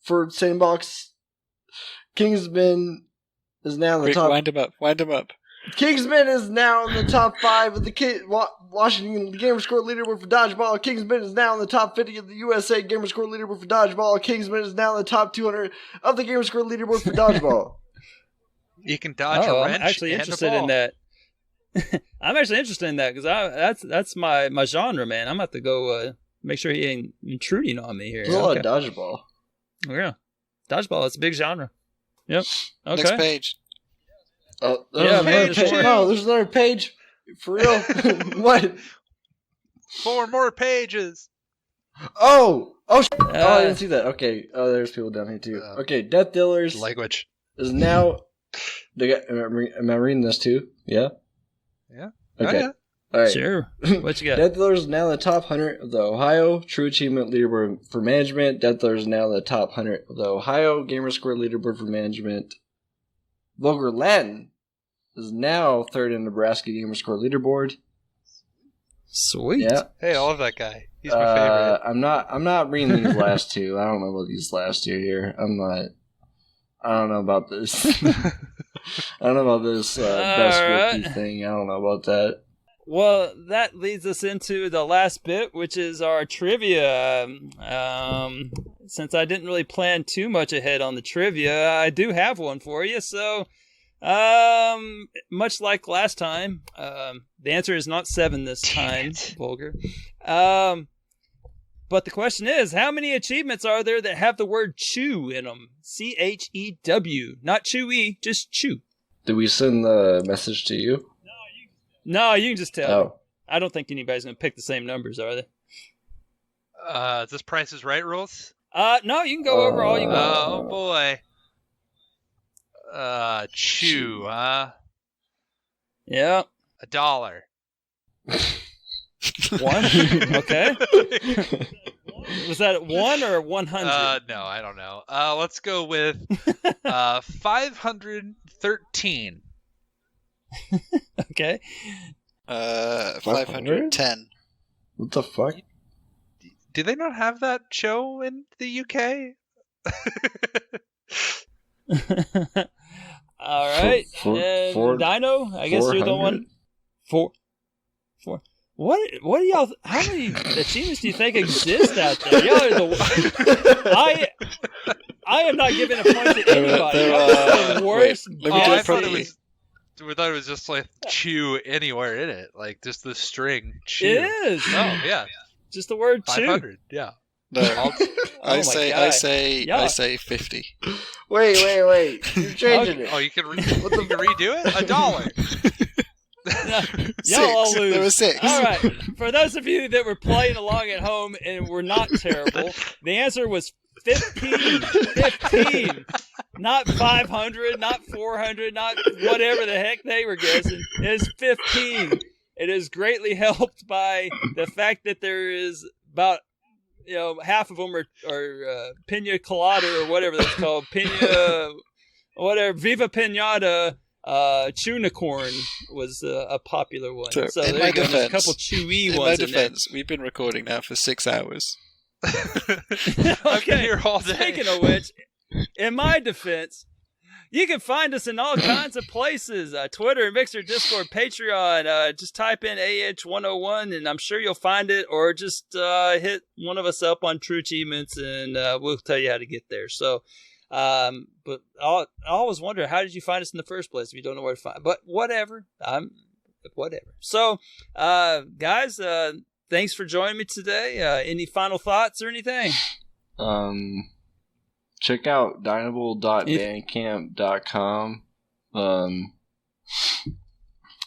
for Sandbox. Kingsman is now in the top... Wind him up. Kingsman is now in the top 5 of the Washington Gamerscore leaderboard for Dodgeball. Kingsman is now in the top 50 of the USA Gamerscore leaderboard for Dodgeball. Kingsman is now in the top 200 of the Gamerscore leaderboard for Dodgeball. You can dodge a wrench. I'm actually interested in that. I'm actually interested in that because that's my genre, man. I'm about to go make sure he ain't intruding on me here. There's a lot of Dodgeball. Yeah, Dodgeball. It's a big genre. Yep. Okay. Next page. Oh, there's another page. No, there's another page. For real? What? 4 more pages. Oh, I didn't see that. Okay. Oh, there's people down here too. Okay, Death Dealers language is now. Am I reading this too? Yeah. Yeah. Okay. Oh, yeah. All right. Sure. What you got? Death Dealers is now in the top 100 of the Ohio True Achievement leaderboard for management. Death Dealers is now in the top 100 of the Ohio Gamerscore leaderboard for management. Vulgar Latin is now 3rd in Nebraska Gamerscore leaderboard. Sweet. Yeah. Hey, I love that guy. He's my favorite. I'm not reading these last two. I don't know about these last two here. I don't know about this. I don't know about this best rookie thing. I don't know about that. Well, that leads us into the last bit, which is our trivia. since I didn't really plan too much ahead on the trivia, I do have one for you. So, much like last time, the answer is not 7 this time, Vulgar. But the question is, how many achievements are there that have the word chew in them? CHEW. Not chewy, just chew. Did we send the message to you? No, you can just tell. Oh. I don't think anybody's going to pick the same numbers, are they? Is this Price is Right rules? No, you can go over all you want. Oh, boy. Chew, huh? Yeah. $1. 1? Okay. Was that 1 or 100? No, I don't know. Let's go with 513. Okay. 510. What the fuck? Do they not have that show in the UK? All right. Four, Dino, I guess you're the one. 4. What do y'all? How many achievements do you think exist out there? Y'all are the. I am not giving a point to anybody. The worst. I thought it was. We thought it was just like chew anywhere in it, like just the string chew. It is. Oh yeah. Just the word chew. 500. Yeah. No. I say 50. Wait. You're changing it. Oh, you can redo it? $1. Y'all all 6. lose. There were 6. All right. For those of you that were playing along at home and were not terrible, the answer was 15. 15. Not 500, not 400, not whatever the heck they were guessing. It is 15. It is greatly helped by the fact that there is about, half of them are pina colada or whatever that's called. Pina, whatever. Viva Pinata. Chunicorn was a popular one. So in there my you go. defense, There's a couple chewy ones. In my defense, we've been recording now for 6 hours. I've been here all day. Speaking of which, in my defense, you can find us in all kinds of places. Twitter, Mixer, Discord, Patreon. Just type in AH101 and I'm sure you'll find it, or just hit one of us up on True Achievements and we'll tell you how to get there. So, but I always wonder, how did you find us in the first place if you don't know where to find? But whatever. Whatever. So, guys, thanks for joining me today. Any final thoughts or anything? Check out Dinobull.bandcamp.com.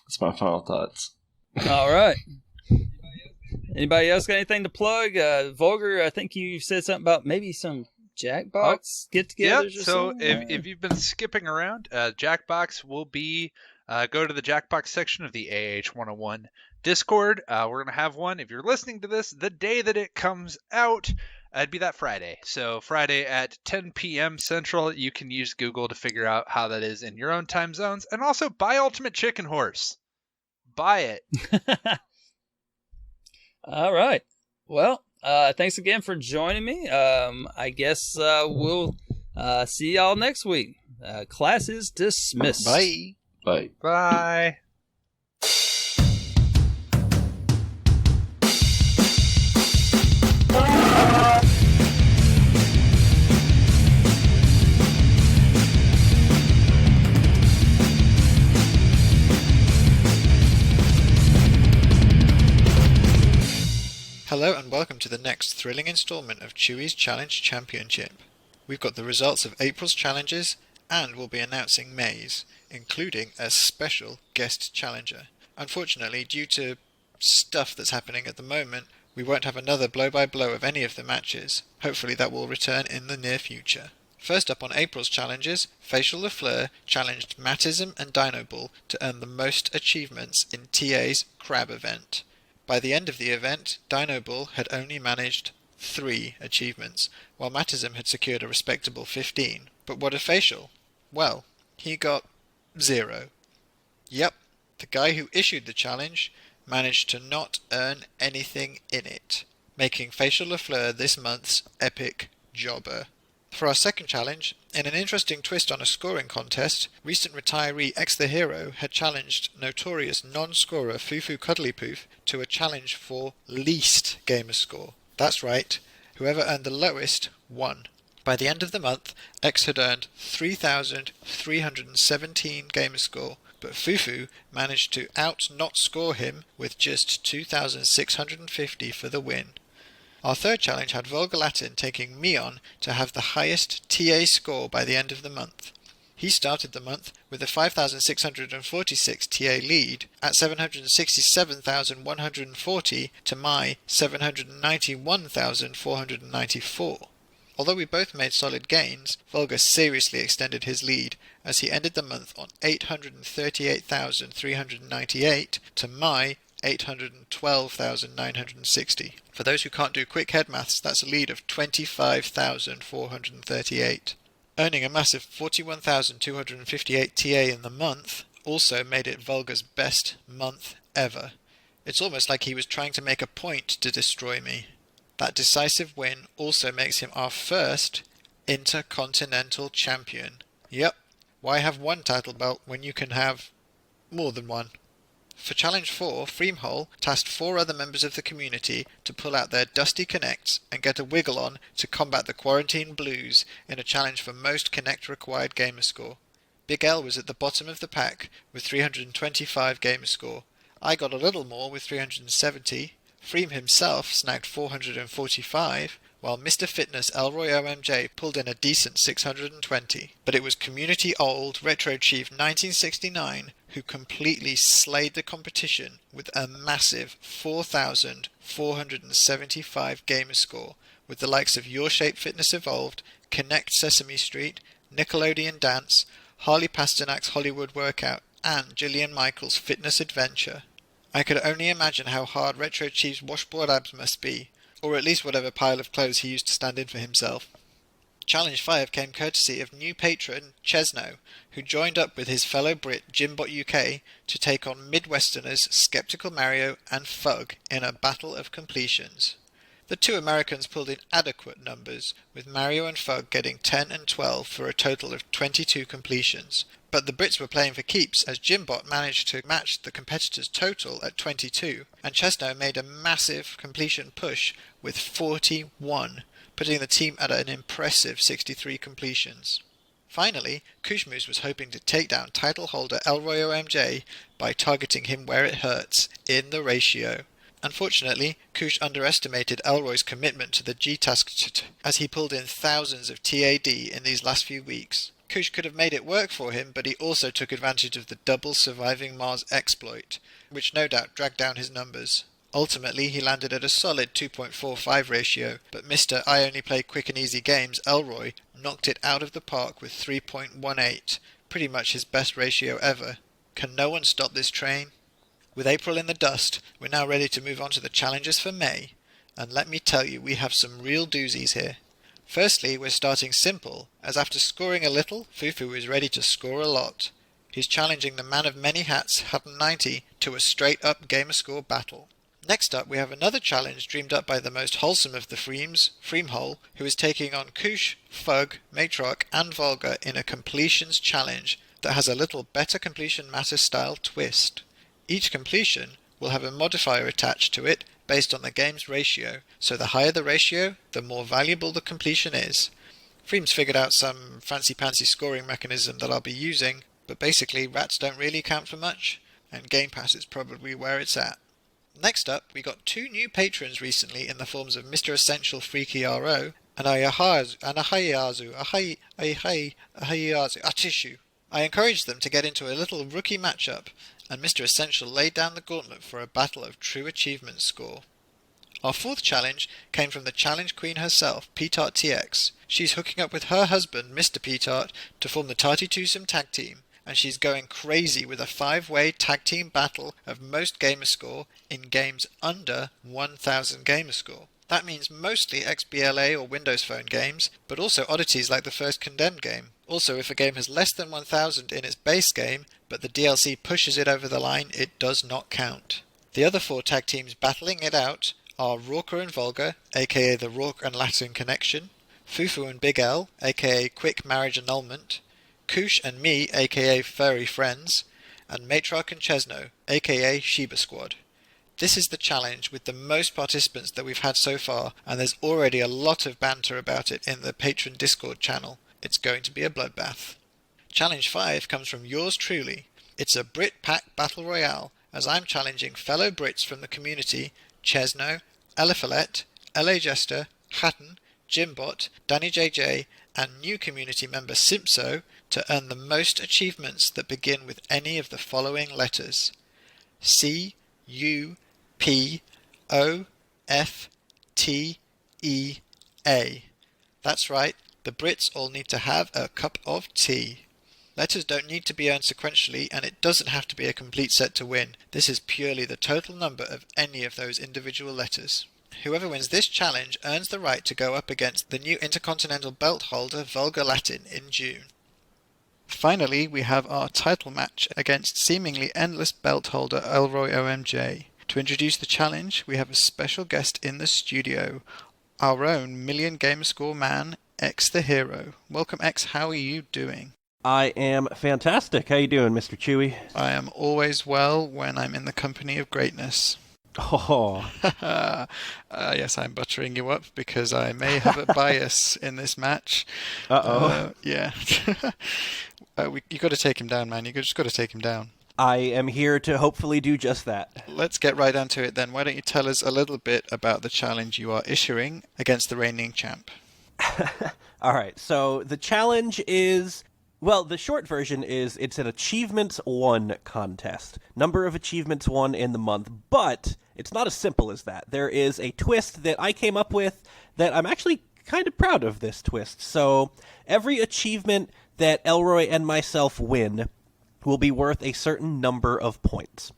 That's my final thoughts. All right. Anybody else got anything to plug? Vulgar, I think you said something about maybe some Jackbox get-togethers or something. So if you've been skipping around, Jackbox will be go to the Jackbox section of the AH101 Discord. We're going to have one, if you're listening to this, the day that it comes out. It'd be that Friday. So Friday at 10 p.m. Central, you can use Google to figure out how that is in your own time zones. And also buy Ultimate Chicken Horse. Buy it. All right. Well, thanks again for joining me. I guess we'll see y'all next week. Class is dismissed. Bye. Bye. Bye. Hello and welcome to the next thrilling installment of Chewie's Challenge Championship. We've got the results of April's challenges and we'll be announcing May's, including a special guest challenger. Unfortunately, due to stuff that's happening at the moment, we won't have another blow-by-blow of any of the matches. Hopefully that will return in the near future. First up on April's challenges, Facial LaFleur challenged Mattism and Dinobull to earn the most achievements in TA's Crab event. By the end of the event, Dinobull had only managed 3 achievements, while Mattism had secured a respectable 15. But what of Facial? Well, he got 0. Yep, the guy who issued the challenge managed to not earn anything in it, making Facial LaFleur this month's epic jobber. For our second challenge, in an interesting twist on a scoring contest, recent retiree X the Hero had challenged notorious non-scorer Fufu Cuddly Poof to a challenge for least gamer score. That's right, Whoever earned the lowest won. By the end of the month, X had earned 3,317 gamerscore, but Fufu managed to not score him with just 2,650 for the win. Our third challenge had Vulgar Latin taking me on to have the highest TA score by the end of the month. He started the month with a 5,646 TA lead at 767,140 to my 791,494. Although we both made solid gains, Vulgar seriously extended his lead as he ended the month on 838,398 to my 812,960. For those who can't do quick head maths, that's a lead of 25,438. Earning a massive 41,258 TA in the month also made it Vulgar's best month ever. It's almost like he was trying to make a point to destroy me. That decisive win also makes him our first Intercontinental Champion. Yep, why have one title belt when you can have more than one? For Challenge 4, Freemhole tasked 4 other members of the community to pull out their dusty Kinects and get a wiggle on to combat the quarantine blues in a challenge for most Kinect-required gamerscore. Big L was at the bottom of the pack with 325 gamerscore. I got a little more with 370. Freem himself snagged 445, while Mr. Fitness ElroyOMJ pulled in a decent 620. But it was community old Retro Chief 1969 who completely slayed the competition with a massive 4,475 gamerscore, with the likes of Your Shape Fitness Evolved, Connect Sesame Street, Nickelodeon Dance, Harley Pasternak's Hollywood Workout, and Gillian Michaels' Fitness Adventure. I could only imagine how hard Retro Chief's washboard abs must be, or at least whatever pile of clothes he used to stand in for himself. Challenge 5 came courtesy of new patron Chesno, who joined up with his fellow Brit Jimbot UK to take on Midwesterners Skeptical Mario and Fug in a battle of completions. The two Americans pulled in adequate numbers, with Mario and Fug getting 10 and 12 for a total of 22 completions. But the Brits were playing for keeps as Jimbot managed to match the competitors' total at 22, and Chesno made a massive completion push with 41, putting the team at an impressive 63 completions. Finally, Kushmoose was hoping to take down title holder ElroyOMJ by targeting him where it hurts, in the ratio. Unfortunately, Kush underestimated Elroy's commitment to the GTASCTT as he pulled in thousands of TAD in these last few weeks. Kush could have made it work for him, but he also took advantage of the double surviving Mars exploit, which no doubt dragged down his numbers. Ultimately, he landed at a solid 2.45 ratio, but Mr. I only play quick and easy games, Elroy, knocked it out of the park with 3.18, pretty much his best ratio ever. Can no one stop this train? With April in the dust, we're now ready to move on to the challenges for May, and let me tell you, we have some real doozies here. Firstly, we're starting simple, as after scoring a little, Fufu is ready to score a lot. He's challenging the man of many hats, Hutton90, to a straight-up gamerscore battle. Next up, we have another challenge dreamed up by the most wholesome of the Freems, Freemhole, who is taking on Kush, Fug, Matrock, and Vulgar in a completions challenge that has a little better completion matter style twist. Each completion will have a modifier attached to it based on the game's ratio, so the higher the ratio, the more valuable the completion is. Freems figured out some fancy-pantsy scoring mechanism that I'll be using, but basically rats don't really count for much, and Game Pass is probably where it's at. Next up, we got 2 new patrons recently in the forms of Mr. Essential Freaky RO and Atishu. I encouraged them to get into a little rookie matchup, and Mr. Essential laid down the gauntlet for a battle of true achievement score. Our 4th challenge came from the challenge queen herself, P-Tart TX. She's hooking up with her husband, Mr. P-Tart, to form the Tarty Twosome tag team, and she's going crazy with a 5-way tag team battle of most gamerscore in games under 1000 gamerscore. That means mostly XBLA or Windows Phone games, but also oddities like the first Condemned game. Also, if a game has less than 1000 in its base game, but the DLC pushes it over the line, it does not count. The other 4 tag teams battling it out are Rorker and Vulgar, aka the Rourke and Latin Connection, Fufu and Big L, aka Quick Marriage Annulment, Kush and me, aka Furry Friends, and Matrock and Chesno, aka Sheba Squad. This is the challenge with the most participants that we've had so far, and there's already a lot of banter about it in the Patreon Discord channel. It's going to be a bloodbath. Challenge 5 comes from yours truly. It's a Brit Pack Battle Royale, as I'm challenging fellow Brits from the community, Chesno, Eliphalet, LA Jester, Hatton, Jimbot, Danny JJ, and new community member Simpso to earn the most achievements that begin with any of the following letters: C, U, P, O, F, T, E, A. That's right, the Brits all need to have a cup of tea. Letters don't need to be earned sequentially, and it doesn't have to be a complete set to win. This is purely the total number of any of those individual letters. Whoever wins this challenge earns the right to go up against the new Intercontinental belt holder Vulgar Latin in June. Finally, we have our title match against seemingly endless belt holder ElroyOMJ. To introduce the challenge, we have a special guest in the studio, our own Million Gamer Score man, X the Hero. Welcome, X. How are you doing? I am fantastic. How you doing, Mr. Chewie? I am always well when I'm in the company of greatness. Oh. Yes, I'm buttering you up because I may have a bias in this match. Uh-oh. Yeah. You got to take him down, man. You just got to take him down. I am here to hopefully do just that. Let's get right down to it then. Why don't you tell us a little bit about the challenge you are issuing against the reigning champ? All right, so the challenge is... Well, the short version is it's an Achievements Won contest. Number of achievements won in the month, but it's not as simple as that. There is a twist that I came up with that I'm actually kind of proud of this twist. So every achievement that Elroy and myself win will be worth a certain number of points.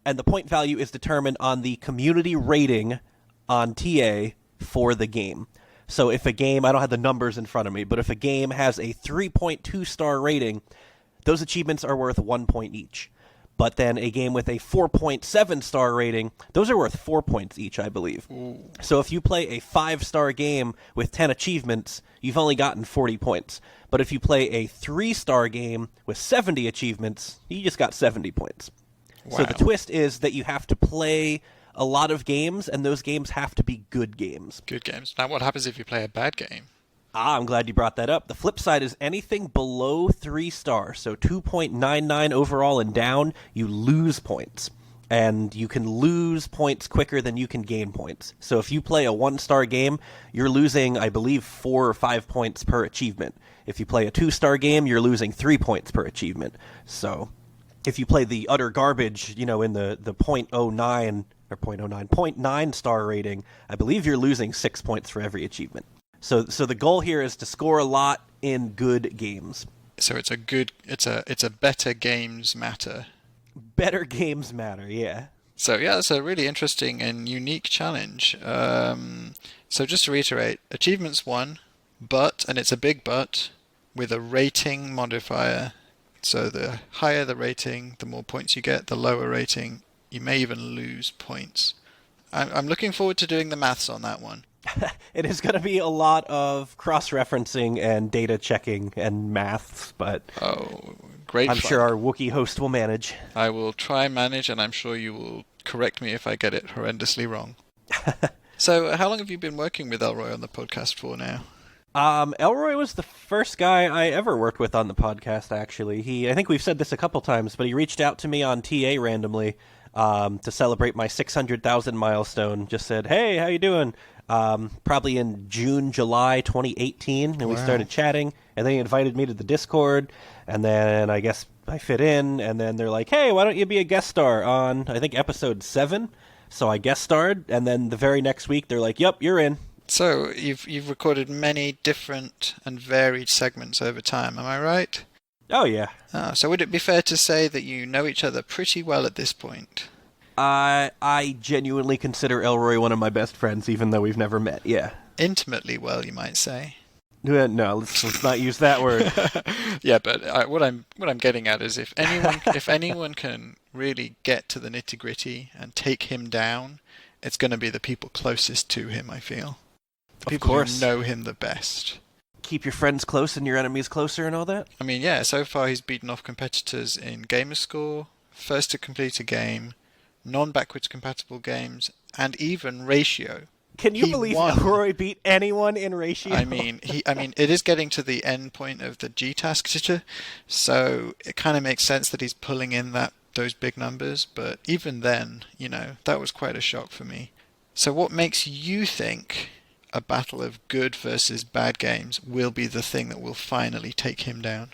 And the point value is determined on the community rating on TA for the game. So if a game, I don't have the numbers in front of me, but if a game has a 3.2 star rating, those achievements are worth 1 point each. But then a game with a 4.7 star rating, those are worth 4 points each, I believe. Ooh. So if you play a 5-star game with 10 achievements, you've only gotten 40 points. But if you play a 3-star game with 70 achievements, you just got 70 points. Wow. So the twist is that you have to play a lot of games, and those games have to be good games. Good games. Now, what happens if you play a bad game? I'm glad you brought that up. The flip side is anything below 3 stars, so 2.99 overall and down, you lose points. And you can lose points quicker than you can gain points. So if you play a 1-star game, you're losing, I believe, 4 or 5 points per achievement. If you play a 2-star game, you're losing 3 points per achievement. So if you play the utter garbage, in the 0.09 or 0.9 star rating, I believe you're losing 6 points for every achievement. So the goal here is to score a lot in good games. So it's a better games matter. Better games matter, yeah. So yeah, that's a really interesting and unique challenge. So just to reiterate, achievements won, but, and it's a big but, with a rating modifier. So the higher the rating, the more points you get. The lower rating, you may even lose points. I'm looking forward to doing the maths on that one. It is going to be a lot of cross-referencing and data checking and maths, but great I'm fun. sure our Wookiee host will manage. I will try manage, and I'm sure you will correct me if I get it horrendously wrong. So how long have you been working with Elroy on the podcast for now? Elroy was the first guy I ever worked with on the podcast, actually. I think we've said this a couple times, but he reached out to me on TA randomly to celebrate my 600,000 milestone. Just said, hey, how you doing? Probably in June, July 2018, and we started chatting, and then he invited me to the Discord, and then I guess I fit in, and then they're like, hey, why don't you be a guest star on, I think, episode 7? So I guest starred, and then the very next week, they're like, yep, you're in. So you've recorded many different and varied segments over time, am I right? Oh, yeah. So would it be fair to say that you know each other pretty well at this point? I genuinely consider Elroy one of my best friends, even though we've never met, yeah. Intimately well, you might say. No, let's not use that word. Yeah, but what I'm getting at is if anyone can really get to the nitty-gritty and take him down, it's going to be the people closest to him, I feel. The people who know him the best. Keep your friends close and your enemies closer and all that? I mean, yeah, so far he's beaten off competitors in Gamerscore, first to complete a game, non-backwards compatible games, and even ratio. Can you believe Elroy beat anyone in ratio? I mean, it is getting to the end point of the GTASCTT, so it kind of makes sense that he's pulling in those big numbers. But even then, that was quite a shock for me. So, what makes you think a battle of good versus bad games will be the thing that will finally take him down?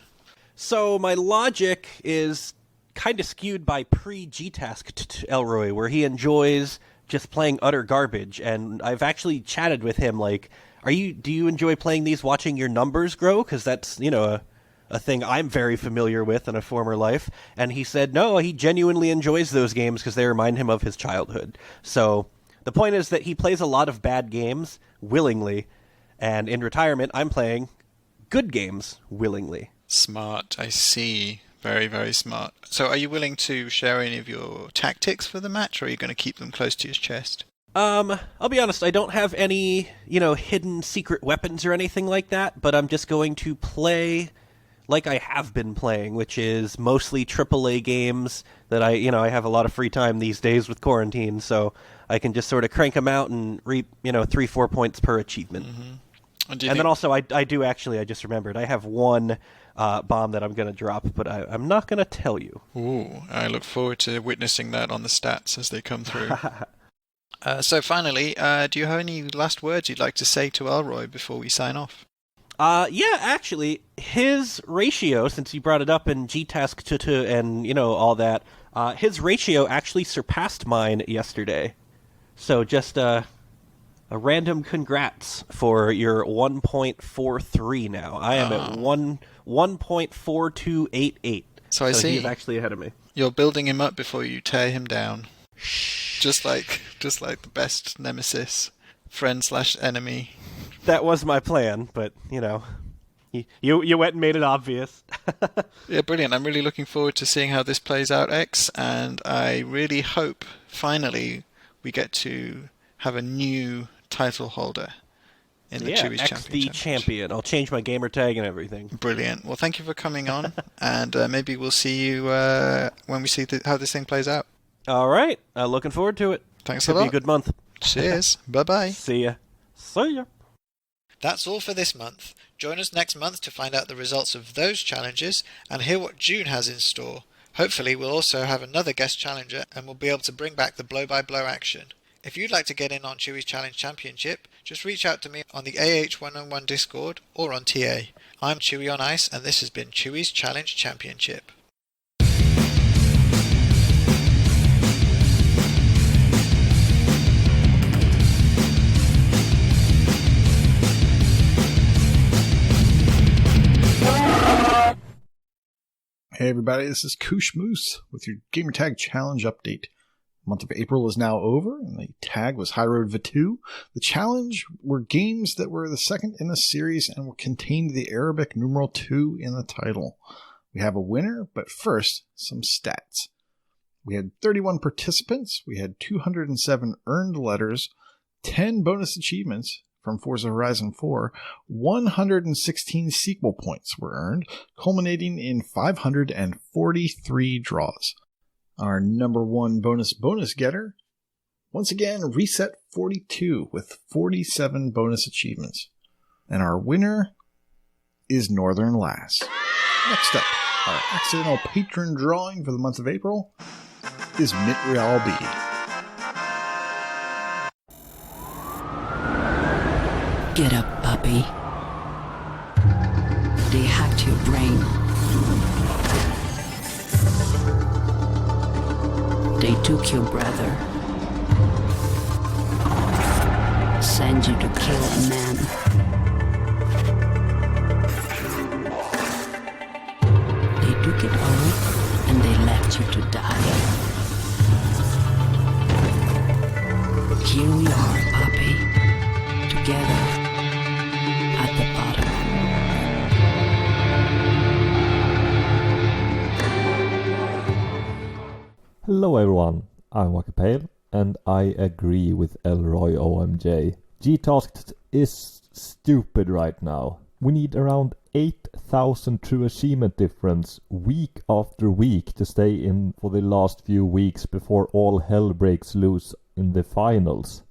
So, my logic is kind of skewed by pre-GTASCTT Elroy, where he enjoys just playing utter garbage, and I've actually chatted with him, like, do you enjoy playing these watching your numbers grow? Because that's, a thing I'm very familiar with in a former life, and he said, no, he genuinely enjoys those games because they remind him of his childhood. So, the point is that he plays a lot of bad games willingly, and in retirement, I'm playing good games willingly. Smart, I see. Very, very smart. So are you willing to share any of your tactics for the match, or are you going to keep them close to his chest? I'll be honest, I don't have any, hidden secret weapons or anything like that, but I'm just going to play like I have been playing, which is mostly AAA games that I have a lot of free time these days with quarantine, so I can just sort of crank them out and reap, 3-4 points per achievement. Mm-hmm. And then also, I just remembered, I have one bomb that I'm going to drop, but I'm not going to tell you. Ooh, I look forward to witnessing that on the stats as they come through. So finally, do you have any last words you'd like to say to Elroy before we sign off? Yeah, actually, his ratio, since you brought it up in GTASCTT and, all that, his ratio actually surpassed mine yesterday. So just a random congrats for your 1.43 now. I am at 1.4288. So I see. He's actually ahead of me. You're building him up before you tear him down. Just like the best nemesis, friend/enemy. That was my plan, but, you went and made it obvious. Yeah, brilliant. I'm really looking forward to seeing how this plays out, X, and I really hope, finally, we get to have a new title holder in the Chewie's X the champion. I'll change my gamer tag and everything. Brilliant. Well, thank you for coming on, and maybe we'll see you when we see how this thing plays out. All right. Looking forward to it. Thanks a lot. Be a good month. Cheers. Bye-bye. See ya. See ya. That's all for this month. Join us next month to find out the results of those challenges and hear what June has in store. Hopefully we'll also have another guest challenger and we'll be able to bring back the blow-by-blow action. If you'd like to get in on Chewie's Challenge Championship, just reach out to me on the AH101 Discord or on TA. I'm Chewie on Ice and this has been Chewie's Challenge Championship. Hey everybody, this is Koosh Moose with your Gamertag Challenge update. The month of April is now over, and the tag was High Road V2. The challenge were games that were the second in the series and contained the Arabic numeral 2 in the title. We have a winner, but first, some stats. We had 31 participants, we had 207 earned letters, 10 bonus achievements from Forza Horizon 4, 116 sequel points were earned, culminating in 543 draws. Our number one bonus getter, once again, Reset 42 with 47 bonus achievements. And our winner is Northern Lass. Next up, our accidental patron drawing for the month of April is Mint Real Bead. Get up, puppy. They hacked your brain. They took your brother. Sent you to kill a man. They took it all and they left you to die. Here we are, puppy. Together. At the bottom. Hello everyone, I'm Waka, and I agree with ElroyOMJ. GTASCTT is stupid right now. We need around 8,000 true achievement difference week after week to stay in for the last few weeks before all hell breaks loose in the finals.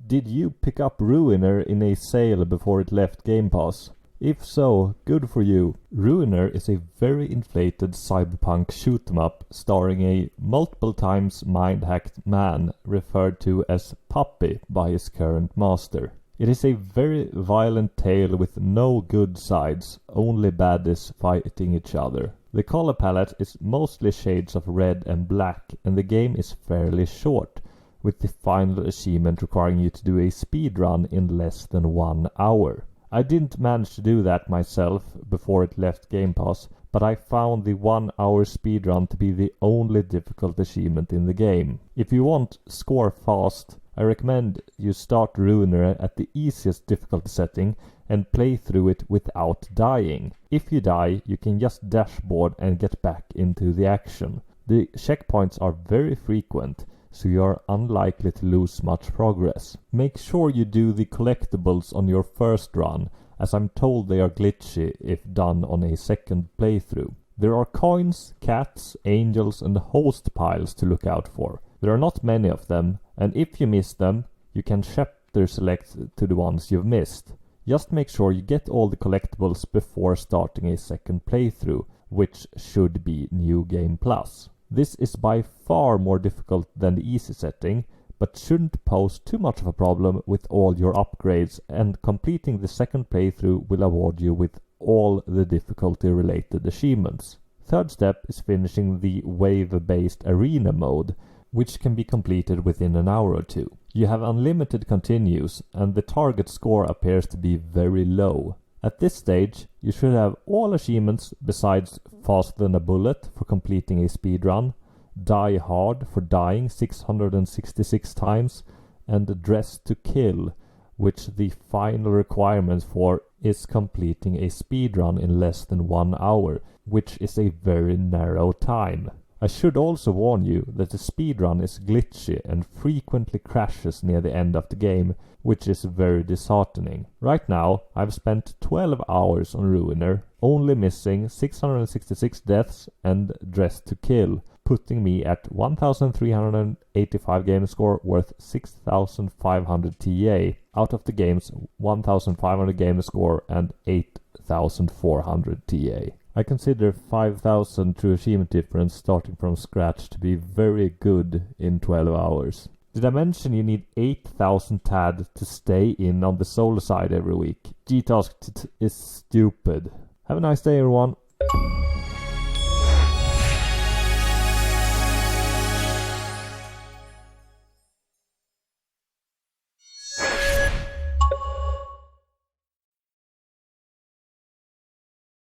Did you pick up Ruiner in a sale before it left Game Pass? If so, good for you. Ruiner is a very inflated cyberpunk shoot-em-up starring a multiple times mind-hacked man referred to as Puppy by his current master. It is a very violent tale with no good sides, only baddies fighting each other. The color palette is mostly shades of red and black, and the game is fairly short, with the final achievement requiring you to do a speed run in less than 1 hour. I didn't manage to do that myself before it left Game Pass, but I found the 1 hour speedrun to be the only difficult achievement in the game. If you want score fast, I recommend you start Ruiner at the easiest difficulty setting and play through it without dying. If you die, you can just dashboard and get back into the action. The checkpoints are very frequent, so you are unlikely to lose much progress. Make sure you do the collectibles on your first run, as I'm told they are glitchy if done on a second playthrough. There are coins, cats, angels and host piles to look out for. There are not many of them, and if you miss them, you can chapter select to the ones you've missed. Just make sure you get all the collectibles before starting a second playthrough, which should be New Game Plus. This is by far more difficult than the easy setting, but shouldn't pose too much of a problem with all your upgrades, and completing the second playthrough will award you with all the difficulty related achievements. Third step is finishing the wave-based arena mode, which can be completed within an hour or two. You have unlimited continues, and the target score appears to be very low. At this stage, you should have all achievements besides Faster Than a Bullet for completing a speedrun, Die Hard for dying 666 times, and Dress to Kill, which the final requirement for is completing a speedrun in less than 1 hour, which is a very narrow time. I should also warn you that the speedrun is glitchy and frequently crashes near the end of the game, which is very disheartening. Right now, I've spent 12 hours on Ruiner, only missing 666 deaths and Dress to Kill, putting me at 1,385 game score worth 6,500 TA, out of the game's 1,500 game score and 8,400 TA. I consider 5,000 true achievement difference starting from scratch to be very good in 12 hours. Did I mention you need 8,000 TAD to stay in on the solo side every week? GTASCTT is stupid. Have a nice day, everyone.